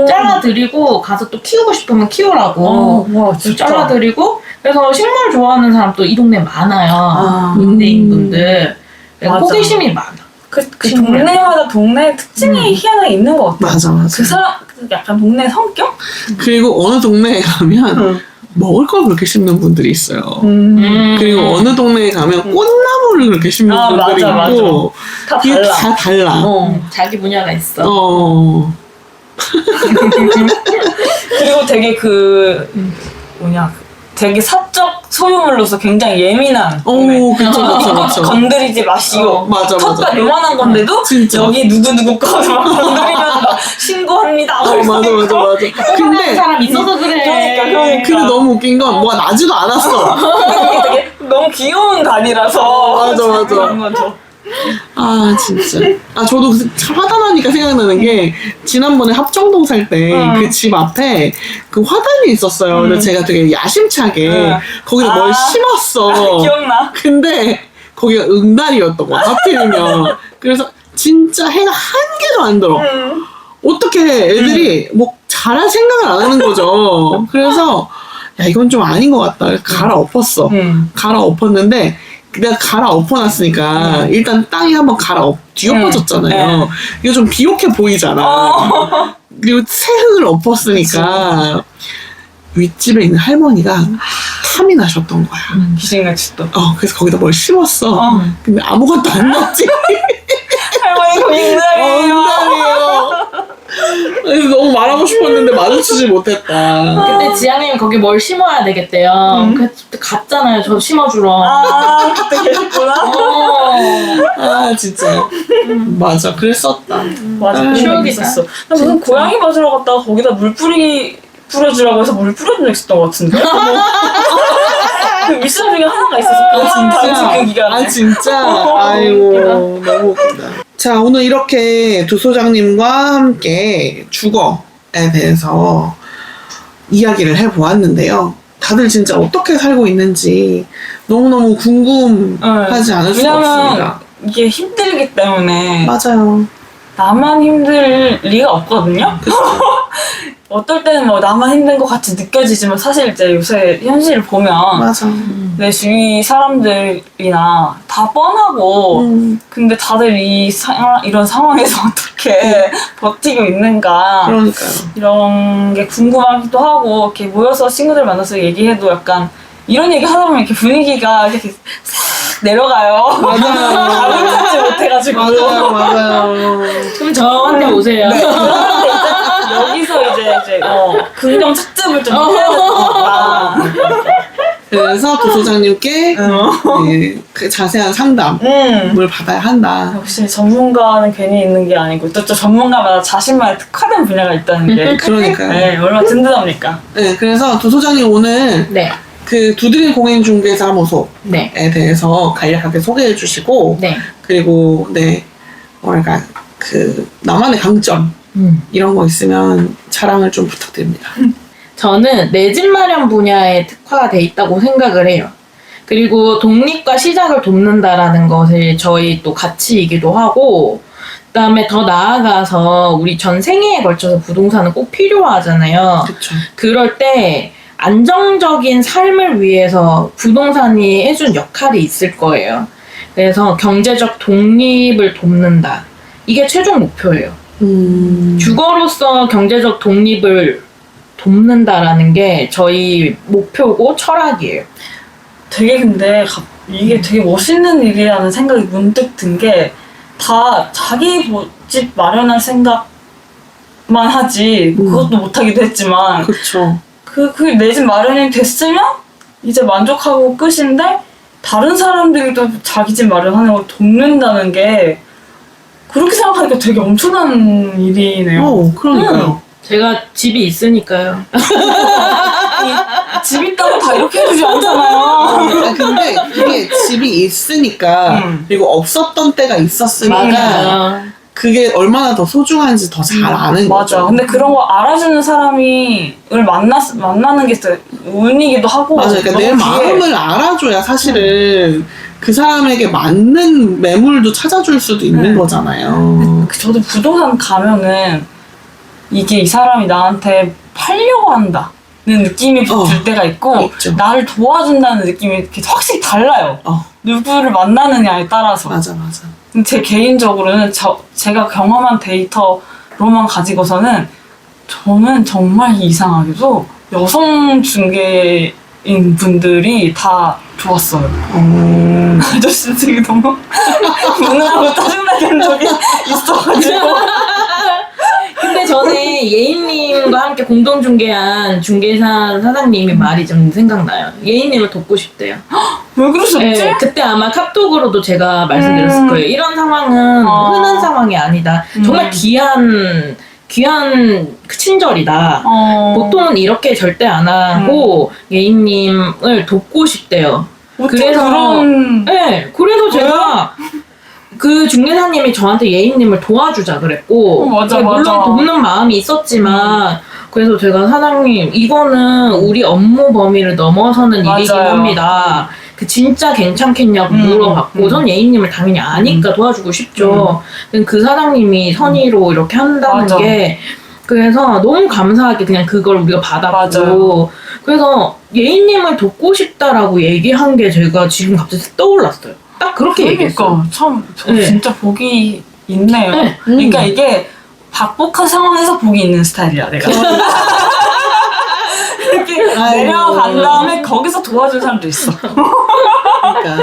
S3: 잘라드리고 가서 또 키우고 싶으면 키우라고
S2: 와, 진짜.
S3: 잘라드리고 그래서 식물 좋아하는 사람 또 이 동네 많아요. 동네인분들 호기심이 많아.
S2: 그 동네마다 동네 특징이 희한하게 있는 것 같아요.
S1: 맞아.
S2: 그 사람 약간 동네 성격?
S1: 그리고 어느 동네에 가면 먹을 걸 그렇게 심는 분들이 있어요. 그리고 어느 동네에 가면 꽃나무를 그렇게 심는 분들이 있고
S2: 다
S1: 이게
S2: 달라.
S1: 다 달라.
S3: 자기 분야가 있어.
S2: 그리고 되게 되게 사적 소유물로서 굉장히 예민한.
S1: 그쵸.
S2: 건드리지 마시오.
S1: 맞아.
S2: 텃밭 요만한 건데도
S1: 진짜.
S2: 여기 누구 거 막 건드리면 막 신고합니다.
S1: 맞아.
S3: 근데 사람 있어서 그래.
S2: 그러니까.
S1: 근데 너무 웃긴 건 뭐가 나지도 않았어.
S2: 이게 되게 너무 귀여운 단이라서.
S1: 맞아.
S2: 그런 거죠.
S1: 아 진짜. 저도 화단하니까 생각나는 게 지난번에 합정동 살 때 그 집 앞에 그 화단이 있었어요. 근데 제가 되게 야심차게 거기다 뭘 심었어.
S2: 기억나?
S1: 근데 거기가 응달이었던 거야. 하필이면. 그래서 진짜 해가 한 개도 안 들어. 어떻게 애들이 뭐 잘할 생각을 안 하는 거죠. 그래서 야 이건 좀 아닌 것 같다. 갈아엎었어. 갈아엎었는데 내가 갈아엎어놨으니까 일단 땅이 한번 뒤엎어졌잖아요. 이거 좀 비옥해 보이잖아. 그리고 새 흙을 엎었으니까 윗집에 있는 할머니가 탐이 나셨던 거야.
S2: 귀신같이 또.
S1: 그래서 거기다 뭘 심었어. 근데 아무것도 안 났지.
S2: 할머니 거기 응달이에요.
S1: 응달이에요. 그래서 너무 말하고 싶었는데 마주치지 못했다.
S3: 그때 지아님이 거기 뭘 심어야 되겠대요. 그때 갔잖아요. 저 심어주러.
S2: 그때 계셨구나.
S1: 진짜. 맞아. 그랬었다.
S2: 맞아. 추억이 있었어. 나 무슨 고양이 맞으러 갔다가 거기다 물 뿌려주라고 해서 물 뿌려준 적 있었던 것 같은데. 그 미션 중에 하나가 있었어. 진짜. 그 기간에.
S1: 진짜? 아이고, 너무 웃기다. 자, 오늘 이렇게 두 소장님과 함께 주거에 대해서 이야기를 해보았는데요. 다들 진짜 어떻게 살고 있는지 너무너무 궁금하지 않을 수가 없습니다.
S2: 이게 힘들기 때문에
S1: 맞아요.
S2: 나만 힘들 리가 없거든요. 어떨 때는 나만 힘든 것 같이 느껴지지만 사실 이제 요새 현실을 보면
S1: 맞아.
S2: 내 주위 사람들이나 다 뻔하고 근데 다들 이런 상황에서 어떻게 버티고 있는가
S1: 그러니까요.
S2: 이런 게 궁금하기도 하고 이렇게 모여서 친구들 만나서 얘기해도 약간 이런 얘기 하다 보면 이렇게 분위기가 이렇게 싹 내려가요.
S1: 맞아요.
S2: 답을 찾지 못해가지고.
S1: 맞아요.
S3: 그럼 저한테 오세요.
S2: 여기서 이제 긍정 착즙을 좀 해야 되니까.
S1: 그래서 두 소장님께 그 자세한 상담을 받아야 한다.
S2: 역시 전문가는 괜히 있는 게 아니고 또 전문가마다 자신만의 특화된 분야가 있다는 게
S1: 그러니까요.
S2: 네, 얼마나 든든합니까?
S1: 네, 그래서 두 소장님 오늘
S3: 네.
S1: 그 두드림 공인중개사무소에
S3: 네.
S1: 대해서 간략하게 소개해 주시고
S3: 네.
S1: 그리고 뭐랄까 그 나만의 강점 이런 거 있으면 자랑을 좀 부탁드립니다.
S3: 저는 내 집 마련 분야에 특화가 돼 있다고 생각을 해요. 그리고 독립과 시작을 돕는다라는 것을 저희 또 가치이기도 하고 그다음에 더 나아가서 우리 전 생애에 걸쳐서 부동산은 꼭 필요하잖아요.
S1: 그쵸.
S3: 그럴 때 안정적인 삶을 위해서 부동산이 해준 역할이 있을 거예요. 그래서 경제적 독립을 돕는다. 이게 최종 목표예요. 주거로서 경제적 독립을 돕는다라는 게 저희 목표고 철학이에요.
S2: 되게 근데 이게 되게 멋있는 일이라는 생각이 문득 든 게 다 자기 집 마련할 생각만 하지 그것도 못하기도 했지만
S1: 그쵸.
S2: 내 집 마련이 됐으면 이제 만족하고 끝인데 다른 사람들이 또 자기 집 마련하는 걸 돕는다는 게 그렇게 생각하니까 되게 엄청난 일이네요.
S1: 그러니까요.
S3: 제가 집이 있으니까요.
S2: 집 있다고 다 이렇게 해주지 않잖아요.
S1: 근데 그게 집이 있으니까 그리고 없었던 때가 있었으니까
S3: 맞아요.
S1: 그게 얼마나 더 소중한지 더 잘 아는 거죠.
S2: 맞아. 근데 그런 거 알아주는 사람을 만나는 게 진짜 운이기도 하고.
S1: 맞아. 그러니까 내
S2: 너무 귀해.
S1: 마음을 알아줘야 사실은 그 사람에게 맞는 매물도 찾아줄 수도 있는 거잖아요.
S2: 저도 부동산 가면은 이게 이 사람이 나한테 팔려고 한다는 느낌이 들 때가 있고
S1: 있죠.
S2: 나를 도와준다는 느낌이 이렇게 확실히 달라요. 누구를 만나느냐에 따라서.
S1: 맞아.
S2: 근데 제 개인적으로는 제가 경험한 데이터로만 가지고서는 저는 정말 이상하게도 여성 중개인 분들이 다 좋았어요. 아저씨 되게 너무 무능하고 짜증나게 한 적이 있어가지고.
S3: 근데 저는 예인님과 함께 공동 중개한 중개사 사장님의 말이 좀 생각나요. 예인님을 돕고 싶대요.
S2: 왜 그러셨지?
S3: 네, 그때 아마 카톡으로도 제가 말씀드렸을 거예요. 이런 상황은 흔한 상황이 아니다. 정말 귀한 그 친절이다. 보통은 이렇게 절대 안 하고 예인님을 돕고 싶대요. 그래서 네, 그래서 제가 그 중개사님이 저한테 예인님을 도와주자 그랬고 물론 돕는 마음이 있었지만 그래서 제가 사장님 이거는 우리 업무 범위를 넘어서는 일이긴 합니다. 그 진짜 괜찮겠냐고 물어봤고 전 예인님을 당연히 아니까 도와주고 싶죠. 그 사장님이 선의로 이렇게 한다는 게 그래서 너무 감사하게 그냥 그걸 우리가 받았고 그래서 예인님을 돕고 싶다라고 얘기한 게 제가 지금 갑자기 떠올랐어요. 딱 그렇게 얘기했어요.
S2: 참 진짜 복이 있네요. 그러니까 이게 박복한 상황에서 복이 있는 스타일이야 내가. 이렇게 내려간 다음에 거기서 도와줄 사람도 있어.
S1: 그러니까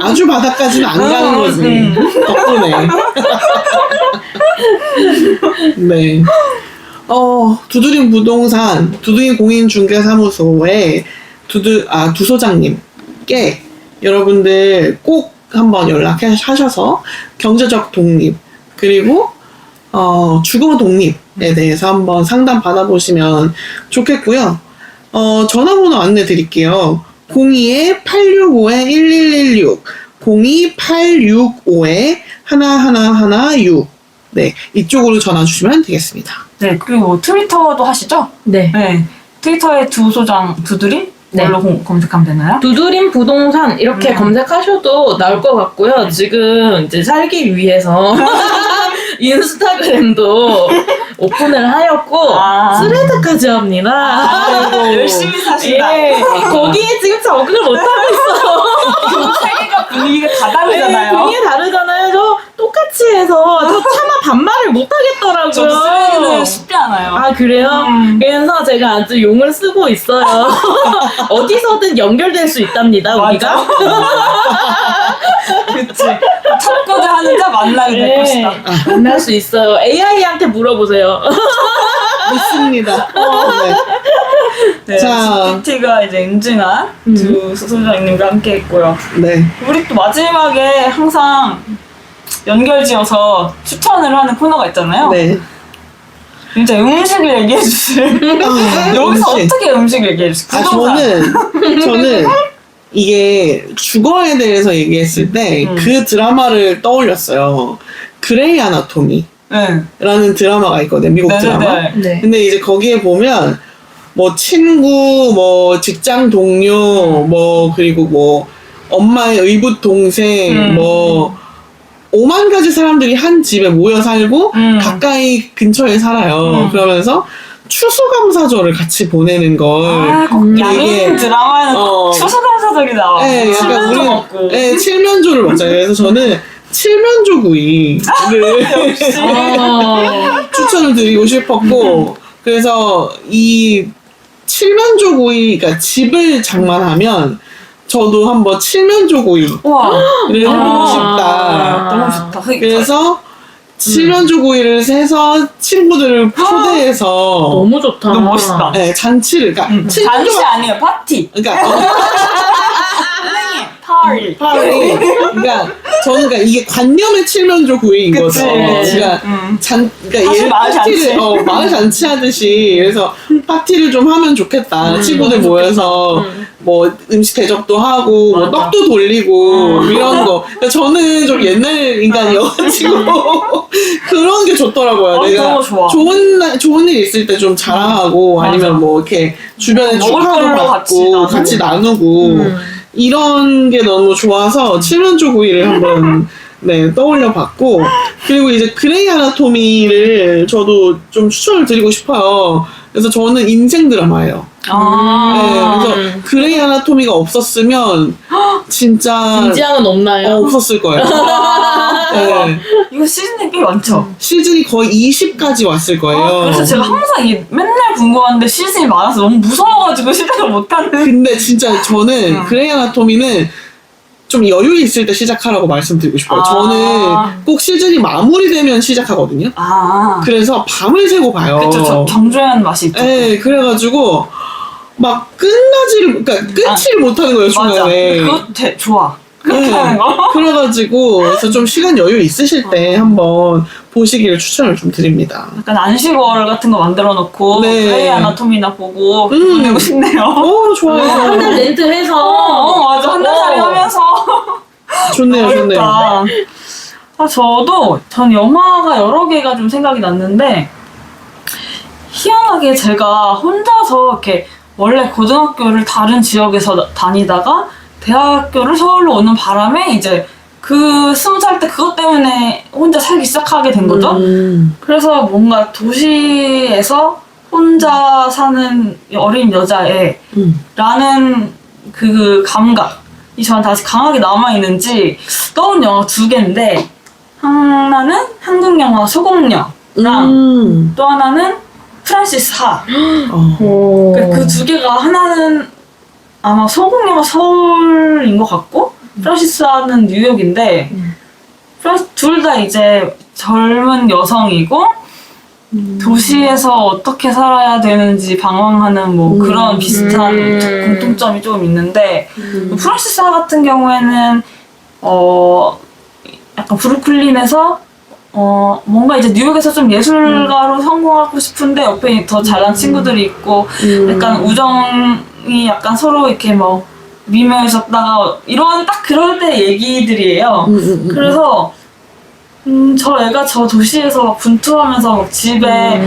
S1: 아주 바닥까지는 안 가는 거지. 덕분에. 네. 두드림 부동산, 두드림 공인중개사무소의 두소장님께 여러분들 꼭 한번 연락하셔서 경제적 독립, 그리고 주거 독립에 대해서 한번 상담 받아보시면 좋겠고요. 전화번호 안내 드릴게요. 02-865-1116, 02-865-1116. 네, 이쪽으로 전화 주시면 되겠습니다.
S2: 네, 그리고 트위터도 하시죠?
S3: 네.
S2: 트위터에 두소장 두드림? 뭘로 검색하면 되나요?
S3: 두드림 부동산 이렇게 검색하셔도 나올 것 같고요. 지금 이제 살기 위해서 인스타그램도 오픈을 하였고 스레드까지 합니다.
S2: 열심히 사신다.
S3: 거기에 지금 적응을 못하고 있어.
S2: 세계가 분위기가 다 다르잖아요.
S3: 분위기가 다르잖아요. 저 똑같이 해서 저 차마 반말을 못하겠더라고요.
S2: 저도 쓰레기는 쉽지 않아요.
S3: 아 그래요? 그래서 제가 아주 용을 쓰고 있어요. 어디서든 연결될 수 있답니다. 우리가.
S2: 그치. 찾고자 하는 자 만나게 될 것이다.
S3: 만날 수 있어요. AI한테 물어보세요.
S1: 믿습니다.
S2: 네.
S1: 자,
S2: PT가 이제 인증한 두 소장님과 함께 했고요.
S1: 네.
S2: 우리 또 마지막에 항상 연결지어서 추천을 하는 코너가 있잖아요.
S1: 네.
S2: 진짜 음식을 얘기해 주실. 여기서
S1: 음식.
S2: 어떻게 음식을 얘기해 주실?
S1: 저는 이게 주거에 대해서 얘기했을 때 그 드라마를 떠올렸어요. 그레이 아나토미라는 드라마가 있거든요. 미국 드라마.
S3: 네.
S1: 근데 이제 거기에 보면 뭐 친구, 뭐 직장 동료, 뭐 그리고 뭐 엄마의 의붓 동생, 뭐 5만 가지 사람들이 한 집에 모여 살고 가까이 근처에 살아요. 그러면서 추수감사절을 같이 보내는 걸
S2: 양인 드라마는 추수감사절이 나와.
S1: 네, 약간
S2: 칠면조
S1: 우리
S2: 먹고.
S1: 네, 칠면조를 먹잖아요. 그래서 저는 칠면조구이를 추천을 드리고 싶었고 그래서 이 칠면조구이 그러니까 집을 장만하면 저도 한번 칠면조구이를
S2: 와,
S1: 해보고 싶다.
S2: 너무 좋다.
S1: 그래서 칠면조구이를 해서 친구들을 초대해서
S3: 너무 좋다.
S2: 너무 멋있다.
S1: 네, 잔치를 그러니까
S2: 잔치
S1: 칠면조가
S2: 아니에요, 파티.
S1: 그러니까
S2: 파티.
S1: 그러니까 저는 그러니까 이게 관념의 칠면조구이인 거죠.
S2: 그치.
S1: 그러니까 그러니까
S2: 사실
S1: 얘
S2: 마을 잔치.
S1: 마을 잔치 하듯이 그래서 파티를 좀 하면 좋겠다. 친구들 모여서 뭐 음식 대접도 하고 뭐
S2: 맞아.
S1: 떡도 돌리고 이런 거. 그러니까 저는 좀 옛날 인간이어가지고 그런 게 좋더라고요. 내가
S2: 너무 좋아.
S1: 좋은 일 있을 때 좀 자랑하고 아니면 뭐 이렇게 주변에
S2: 먹을
S1: 축하도
S2: 걸로
S1: 받고 같이 나누고 이런 게 너무 좋아서 칠면조구이를 한번 네, 떠올려 봤고 그리고 이제 그레이 아나토미를 저도 좀 추천을 드리고 싶어요. 그래서 저는 인생 드라마예요. 네, 그래서 그레이 아나토미가 없었으면 진짜
S3: 진지함은 없나요?
S1: 없었을 거예요. 네,
S2: 이거 시즌이 꽤 많죠?
S1: 시즌이 거의 20까지 왔을 거예요.
S2: 그래서 제가 항상 이게 맨날 궁금한데 시즌이 많아서 너무 무서워가지고 시작을 못하는.
S1: 근데 진짜 저는 그레이 아나토미는 좀 여유 있을 때 시작하라고 말씀드리고 싶어요. 저는 꼭 시즌이 마무리되면 시작하거든요. 그래서 밤을 새고 봐요.
S2: 그쵸, 정주행 맛이 있죠.
S1: 네, 그래가지고 막 그러니까 끊지를 못하는 거예요
S2: 맞아.
S1: 중간에.
S2: 그거 좋아. 그렇게 하는 거.
S1: 그래가지고 그래서 좀 시간 여유 있으실 때 한번 보시기를 추천을 좀 드립니다.
S2: 약간 안식월 같은 거 만들어 놓고
S1: 네.
S2: 그레이 아나토미나 보고 보내고 싶네요.
S1: 좋아요.
S3: 한 달 렌트해서
S2: 맞아. 한 달짜리 하면서.
S1: 좋네요, 좋네요.
S2: 전 영화가 여러 개가 좀 생각이 났는데 희한하게 제가 혼자서 이렇게 원래 고등학교를 다른 지역에서 다니다가 대학교를 서울로 오는 바람에 이제 그 20살 때 그것 때문에 혼자 살기 시작하게 된 거죠. 그래서 뭔가 도시에서 혼자 사는 어린 여자애라는 그 감각이 저한테 아직 강하게 남아있는지 떠오른 영화가 2개인데 하나는 한국 영화 소공녀랑 또 하나는 프란시스 하. 그 2개가 하나는 아마 소공녀가 서울인 것 같고 프란시스 하는 뉴욕인데 둘 다 이제 젊은 여성이고 도시에서 어떻게 살아야 되는지 방황하는 뭐 그런 비슷한 공통점이 조금 있는데 프란시스 하 같은 경우에는 약간 브루클린에서 뭔가 이제 뉴욕에서 좀 예술가로 성공하고 싶은데 옆에 더 잘난 친구들이 있고 약간 우정이 약간 서로 이렇게 뭐 미묘해졌다가 이런 딱 그럴 때 얘기들이에요. 그래서 저 애가 저 도시에서 막 분투하면서 막 집에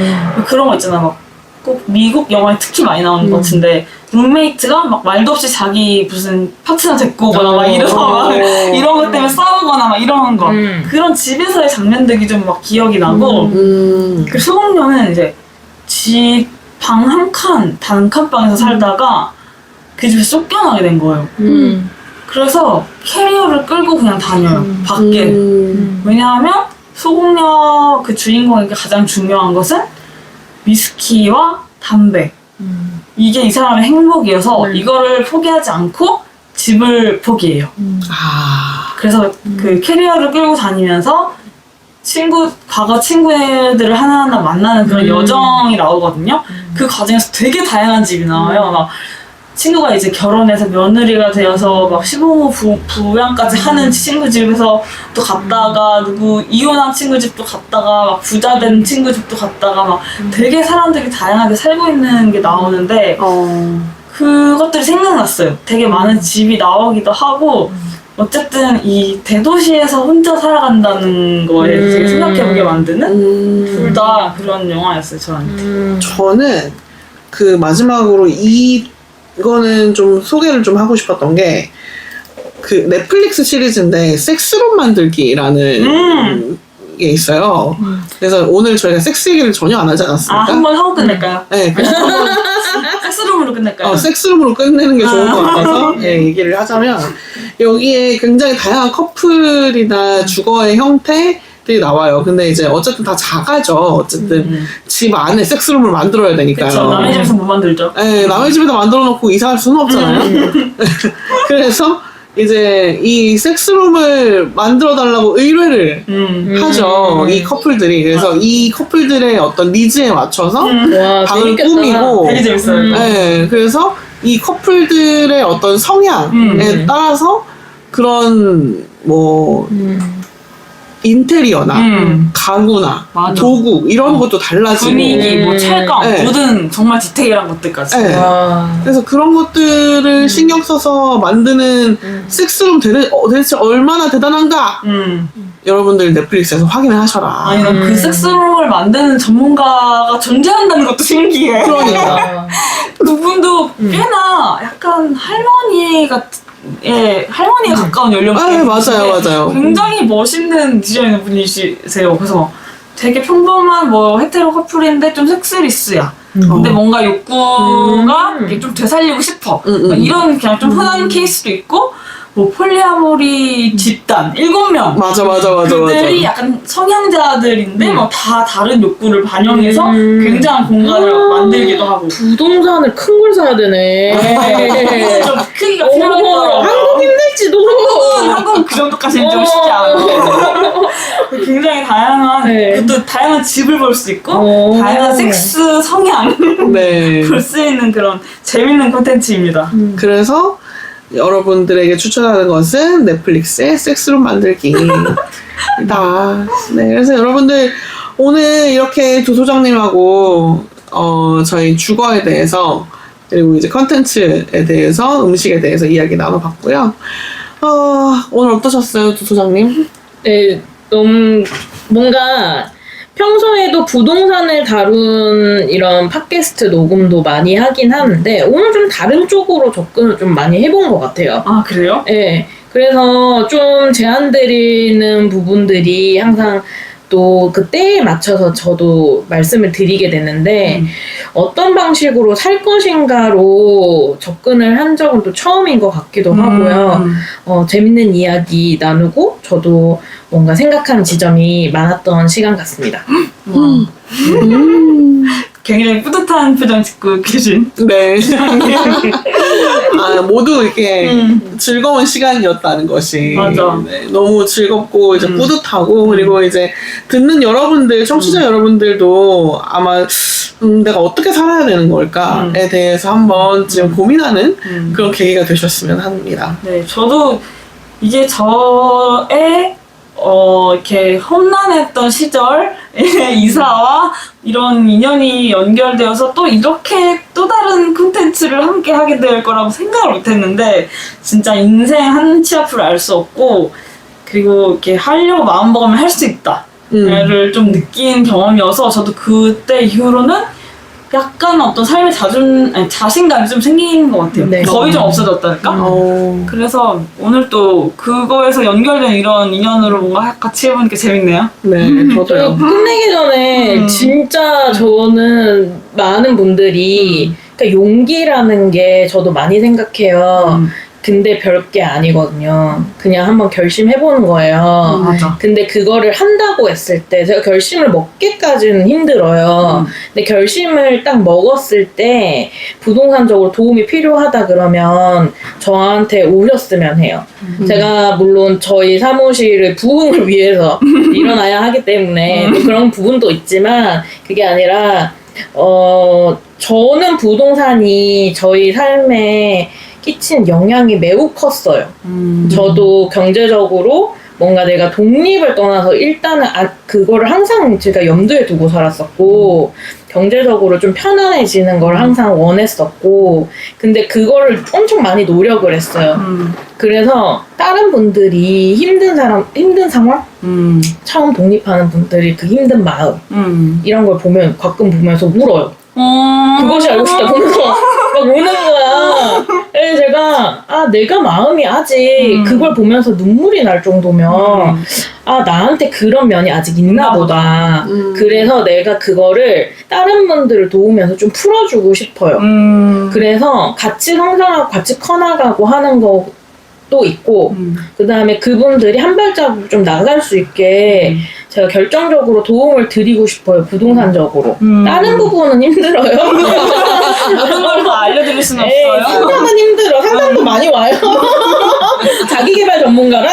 S2: 그런 거 있잖아. 막 꼭 미국 영화에 특히 많이 나오는 것 같은데 룸메이트가 막 말도 없이 자기 무슨 파트너 데리고 오거나 막 이러서 막 이런 것 때문에 싸우거나 막 이러는 거 그런 집에서의 장면들이 좀 막 기억이 나고 그리고 소공녀는 이제 집 방 한 칸 단칸방에서 살다가 그 집에 쫓겨나게 된 거예요. 그래서 캐리어를 끌고 그냥 다녀요. 밖에. 왜냐하면 소공녀 그 주인공에게 가장 중요한 것은 위스키와 담배. 이게 이 사람의 행복이어서 이거를 포기하지 않고 집을 포기해요. 그래서 그 캐리어를 끌고 다니면서 과거 친구들을 하나하나 만나는 그런 여정이 나오거든요. 그 과정에서 되게 다양한 집이 나와요. 막 친구가 이제 결혼해서 며느리가 되어서 막 시부모 부양까지 하는 친구 집에서 또 갔다가 누구 이혼한 친구 집도 갔다가 막 부자 된 친구 집도 갔다가 막 되게 사람들이 다양하게 살고 있는 게 나오는데 그것들이 생각났어요. 되게 많은 집이 나오기도 하고 어쨌든 이 대도시에서 혼자 살아간다는 거에 되게 생각해보게 만드는 둘 다 그런 영화였어요, 저한테.
S1: 저는 그 마지막으로 이거는 좀 소개를 좀 하고 싶었던 게 그 넷플릭스 시리즈인데 섹스룸 만들기라는 게 있어요. 그래서 오늘 저희가 섹스 얘기를 전혀 안 하지 않았습니까?
S2: 한번 하고 끝낼까요?
S1: 네, 그래서
S2: 섹스룸으로 끝낼까요?
S1: 섹스룸으로 끝내는 게 좋을 것 같아서 얘기를 하자면 여기에 굉장히 다양한 커플이나 주거의 형태들이 나와요. 근데 이제 어쨌든 다 작아져. 어쨌든 집 안에 섹스룸을 만들어야 되니까요.
S2: 그쵸, 남의 집에서 못 만들죠.
S1: 네, 남의 집에다 만들어 놓고 이사할 수는 없잖아요. 그래서 이제 이 섹스룸을 만들어 달라고 의뢰를 하죠. 이 커플들이. 그래서 이 커플들의 어떤 니즈에 맞춰서
S3: 와,
S1: 방을
S3: 재밌겠다.
S1: 꾸미고
S2: 되게 재밌어요.
S1: 네, 그래서 이 커플들의 어떤 성향에 따라서 그런 뭐 인테리어나 가구나
S2: 맞아.
S1: 도구 이런 것도 달라지고
S2: 분위기, 뭐 철강,
S1: 네.
S2: 모든 정말 디테일한 것들까지.
S1: 네.
S3: 와.
S1: 그래서 그런 것들을 신경 써서 만드는 섹스룸 도대체 얼마나 대단한가 여러분들 넷플릭스에서 확인을 하셔라.
S2: 아니, 난 그 섹스룸을 만드는 전문가가 존재한다는 것도 신기해.
S1: 그러니까
S2: 그분도 꽤나 약간 할머니에 가까운 연령대.
S1: 네, 맞아요.
S2: 굉장히 멋있는 디자이너 분이시세요. 그래서 되게 평범한 뭐 헤테로 커플인데 좀 섹스리스야. 근데 뭔가 욕구가 이렇게 좀 되살리고 싶어. 막 이런 그냥 좀 흔한 케이스도 있고, 뭐 폴리아모리 집단 7명.
S1: 맞아.
S2: 그들이 약간 성향자들인데 뭐 다 다른 욕구를 반영해서 굉장한 공간을 만들기도 하고.
S3: 부동산을 큰 걸 사야 되네.
S2: 좀 크기가 필요하겠더라고요.
S3: 한국 힘낼지도.
S2: 한국은 그 정도까지는 좀 쉽지 않아요. 굉장히 다양한,
S3: 네.
S2: 그것도 다양한 집을 볼 수 있고, 다양한 섹스 성향
S1: 네.
S2: 볼 수 있는 그런 재밌는 콘텐츠입니다.
S1: 그래서 여러분들에게 추천하는 것은 넷플릭스의 섹스룸 만들기다. 네, 그래서 여러분들 오늘 이렇게 조 소장님하고 저희 주거에 대해서 그리고 이제 컨텐츠에 대해서 음식에 대해서 이야기 나눠봤고요. 오늘 어떠셨어요, 조 소장님?
S3: 네, 너무 뭔가 평소에도 부동산을 다룬 이런 팟캐스트 녹음도 많이 하긴 하는데 오늘 좀 다른 쪽으로 접근을 좀 많이 해본 것 같아요.
S2: 아, 그래요?
S3: 네, 그래서 좀 제한되는 부분들이 항상 또 그 때에 맞춰서 저도 말씀을 드리게 됐는데 어떤 방식으로 살 것인가로 접근을 한 적은 또 처음인 것 같기도 하고요. 재밌는 이야기 나누고 저도 뭔가 생각하는 지점이 많았던 시간 같습니다.
S2: 굉장히 뿌듯한 표정 짓고 계신.
S1: 네. 모두 이렇게 즐거운 시간이었다는 것이.
S2: 맞아.
S1: 네, 너무 즐겁고, 이제 뿌듯하고, 그리고 이제 듣는 여러분들, 청취자 여러분들도 아마, 내가 어떻게 살아야 되는 걸까에 대해서 한번 지금 고민하는 그런 계기가 되셨으면 합니다.
S2: 네, 저도 이게 저의 이렇게 험난했던 시절의 이사와 이런 인연이 연결되어서 또 이렇게 또 다른 콘텐츠를 함께 하게 될 거라고 생각을 못 했는데, 진짜 인생 한 치 앞을 알 수 없고, 그리고 이렇게 하려고 마음먹으면 할 수 있다. 를 좀 느낀 경험이어서 저도 그때 이후로는 약간 어떤 삶의 자신감이 좀 생긴 것 같아요.
S3: 네.
S2: 거의 좀 없어졌달까? 그래서 오늘 또 그거에서 연결된 이런 인연으로 뭔가 같이 해보니까 재밌네요.
S1: 네, 저도요.
S3: 끝내기 전에 진짜 저는 많은 분들이 그러니까 용기라는 게 저도 많이 생각해요. 근데 별게 아니거든요. 그냥 한번 결심해보는 거예요.
S2: 맞아.
S3: 근데 그거를 한다고 했을 때 제가 결심을 먹기까지는 힘들어요. 근데 결심을 딱 먹었을 때 부동산적으로 도움이 필요하다 그러면 저한테 오셨으면 해요. 제가 물론 저희 사무실의 부흥을 위해서 일어나야 하기 때문에 또 그런 부분도 있지만 그게 아니라 저는 부동산이 저희 삶에 끼친 영향이 매우 컸어요. 저도 경제적으로 뭔가 내가 독립을 떠나서 일단은 그거를 항상 제가 염두에 두고 살았었고 경제적으로 좀 편안해지는 걸 항상 원했었고 근데 그거를 엄청 많이 노력을 했어요. 그래서 다른 분들이 힘든 상황? 처음 독립하는 분들이 그 힘든 마음 이런 걸 가끔 보면서 울어요. 그것이 알고 싶다 보면서 막 우는 거야. 그래서 제가 내가 마음이 아직 그걸 보면서 눈물이 날 정도면 나한테 그런 면이 아직 있나 보다. 그래서 내가 그거를 다른 분들을 도우면서 좀 풀어주고 싶어요. 그래서 같이 성장하고 같이 커나가고 하는 것도 있고 그 다음에 그분들이 한 발자국 좀 나갈 수 있게 제가 결정적으로 도움을 드리고 싶어요. 부동산적으로. 다른 부분은 힘들어요.
S2: 모든 걸 다 알려드릴 수는
S3: 에이,
S2: 없어요.
S3: 상담은 힘들어. 상담도 많이 와요. 자기개발 전문가라.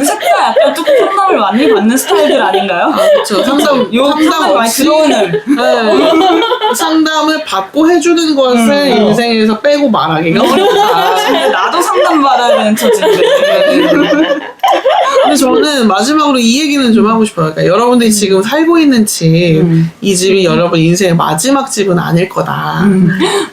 S2: 색깔 약간 조금 상담을 많이 받는 스타일들 아닌가요?
S1: 그렇죠. 상담
S2: 상담 많이
S1: 없이
S2: 들어오는.
S1: 네. 상담을 받고 해주는 것을 인생에서 빼고 말하기가 어렵다.
S2: 근데 나도 상담 받아야 되는 처지인데.
S1: 근데 저는 마지막으로 이 얘기는 좀 하고 싶어요. 그러니까 여러분들이 지금 살고 있는 집, 이 집이 여러분 인생의 마지막 집은 아닐 거다.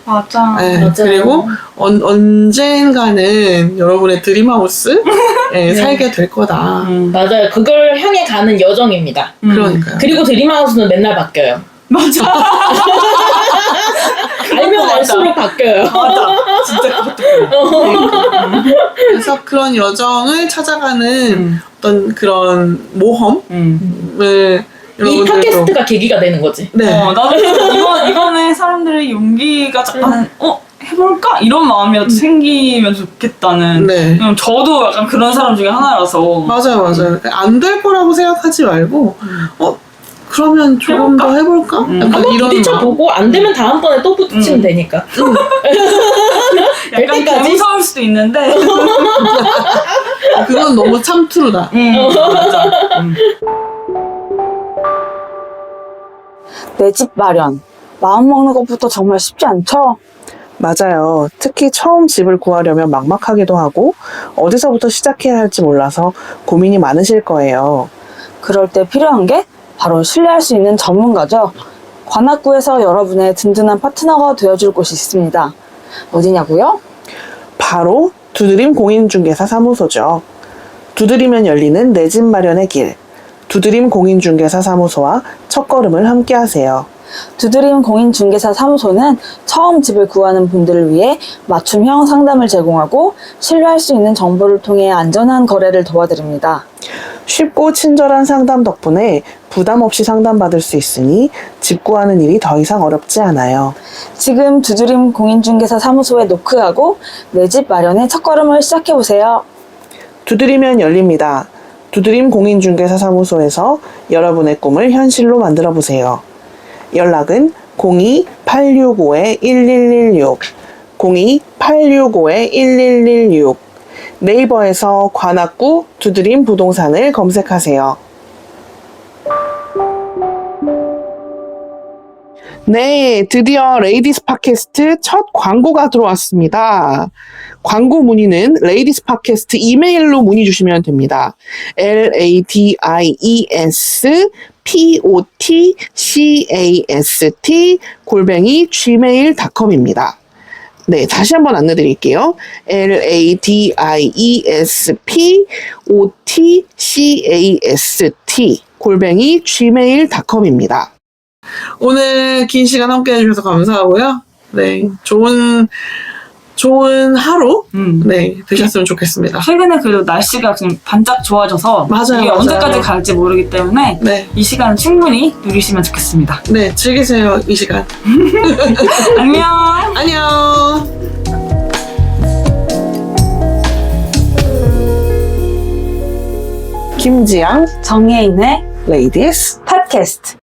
S2: 맞아.
S1: 네,
S3: 맞아요.
S1: 그리고 언젠가는 여러분의 드림하우스 살게 될 거다.
S3: 맞아요. 그걸 향해 가는 여정입니다.
S1: 그러니까요.
S3: 그리고 드림하우스는 맨날 바뀌어요.
S2: 맞아.
S3: 알면
S2: 맞아.
S3: 알수록 바뀌어요.
S2: 맞아. 진짜 그것도 그래.
S1: 그래서 그런 여정을 찾아가는 어떤 그런 모험을
S3: 이
S1: 여러분들도
S3: 팟캐스트가 계기가 되는 거지.
S1: 네.
S2: 나도 이번에 사람들의 용기가 약간 해볼까? 이런 마음이 생기면 좋겠다는.
S1: 네.
S2: 왜냐면 저도 약간 그런 사람 중에 하나라서.
S1: 맞아요. 안 될 거라고 생각하지 말고 그러면 조금 더 해볼까? 약간
S3: 한번
S1: 이런
S3: 부딪혀보고 안 되면 다음번에 또 부딪히면 되니까. 될
S2: 약간
S3: 때까지.
S2: 무서울 수도 있는데.
S1: 그건 너무 참트루다.
S2: 맞아.
S4: 내 집 마련. 마음먹는 것부터 정말 쉽지 않죠?
S5: 맞아요. 특히 처음 집을 구하려면 막막하기도 하고 어디서부터 시작해야 할지 몰라서 고민이 많으실 거예요.
S4: 그럴 때 필요한 게 바로 신뢰할 수 있는 전문가죠. 관악구에서 여러분의 든든한 파트너가 되어줄 곳이 있습니다. 어디냐고요?
S5: 바로 두드림 공인중개사 사무소죠. 두드리면 열리는 내 집 마련의 길. 두드림 공인중개사 사무소와 첫걸음을 함께 하세요.
S4: 두드림 공인중개사 사무소는 처음 집을 구하는 분들을 위해 맞춤형 상담을 제공하고 신뢰할 수 있는 정보를 통해 안전한 거래를 도와드립니다.
S5: 쉽고 친절한 상담 덕분에 부담 없이 상담받을 수 있으니 집 구하는 일이 더 이상 어렵지 않아요.
S4: 지금 두드림 공인중개사 사무소에 노크하고 내 집 마련의 첫걸음을 시작해보세요.
S5: 두드리면 열립니다. 두드림 공인중개사 사무소에서 여러분의 꿈을 현실로 만들어 보세요. 연락은 02-865-1116, 02-865-1116. 네이버에서 관악구 두드림 부동산을 검색하세요. 네, 드디어 레이디스 팟캐스트 첫 광고가 들어왔습니다. 광고 문의는 레이디스 팟캐스트 이메일로 문의 주시면 됩니다. ladisPodcast@gmail.com입니다. 네, 다시 한번 안내드릴게요. ladisPodcast@gmail.com입니다.
S1: 오늘 긴 시간 함께 해주셔서 감사하고요. 네, 좋은 하루 되셨으면 좋겠습니다.
S2: 최근에 그래도 날씨가 좀 반짝 좋아져서
S1: 맞아요,
S2: 이게
S1: 맞아요.
S2: 언제까지 갈지 모르기 때문에
S1: 네,
S2: 이 시간을 충분히 누리시면 좋겠습니다.
S1: 네, 즐기세요 이 시간.
S2: 안녕.
S1: 안녕.
S5: 김지양,
S4: 정혜인의
S5: 레이디스
S4: 팟캐스트.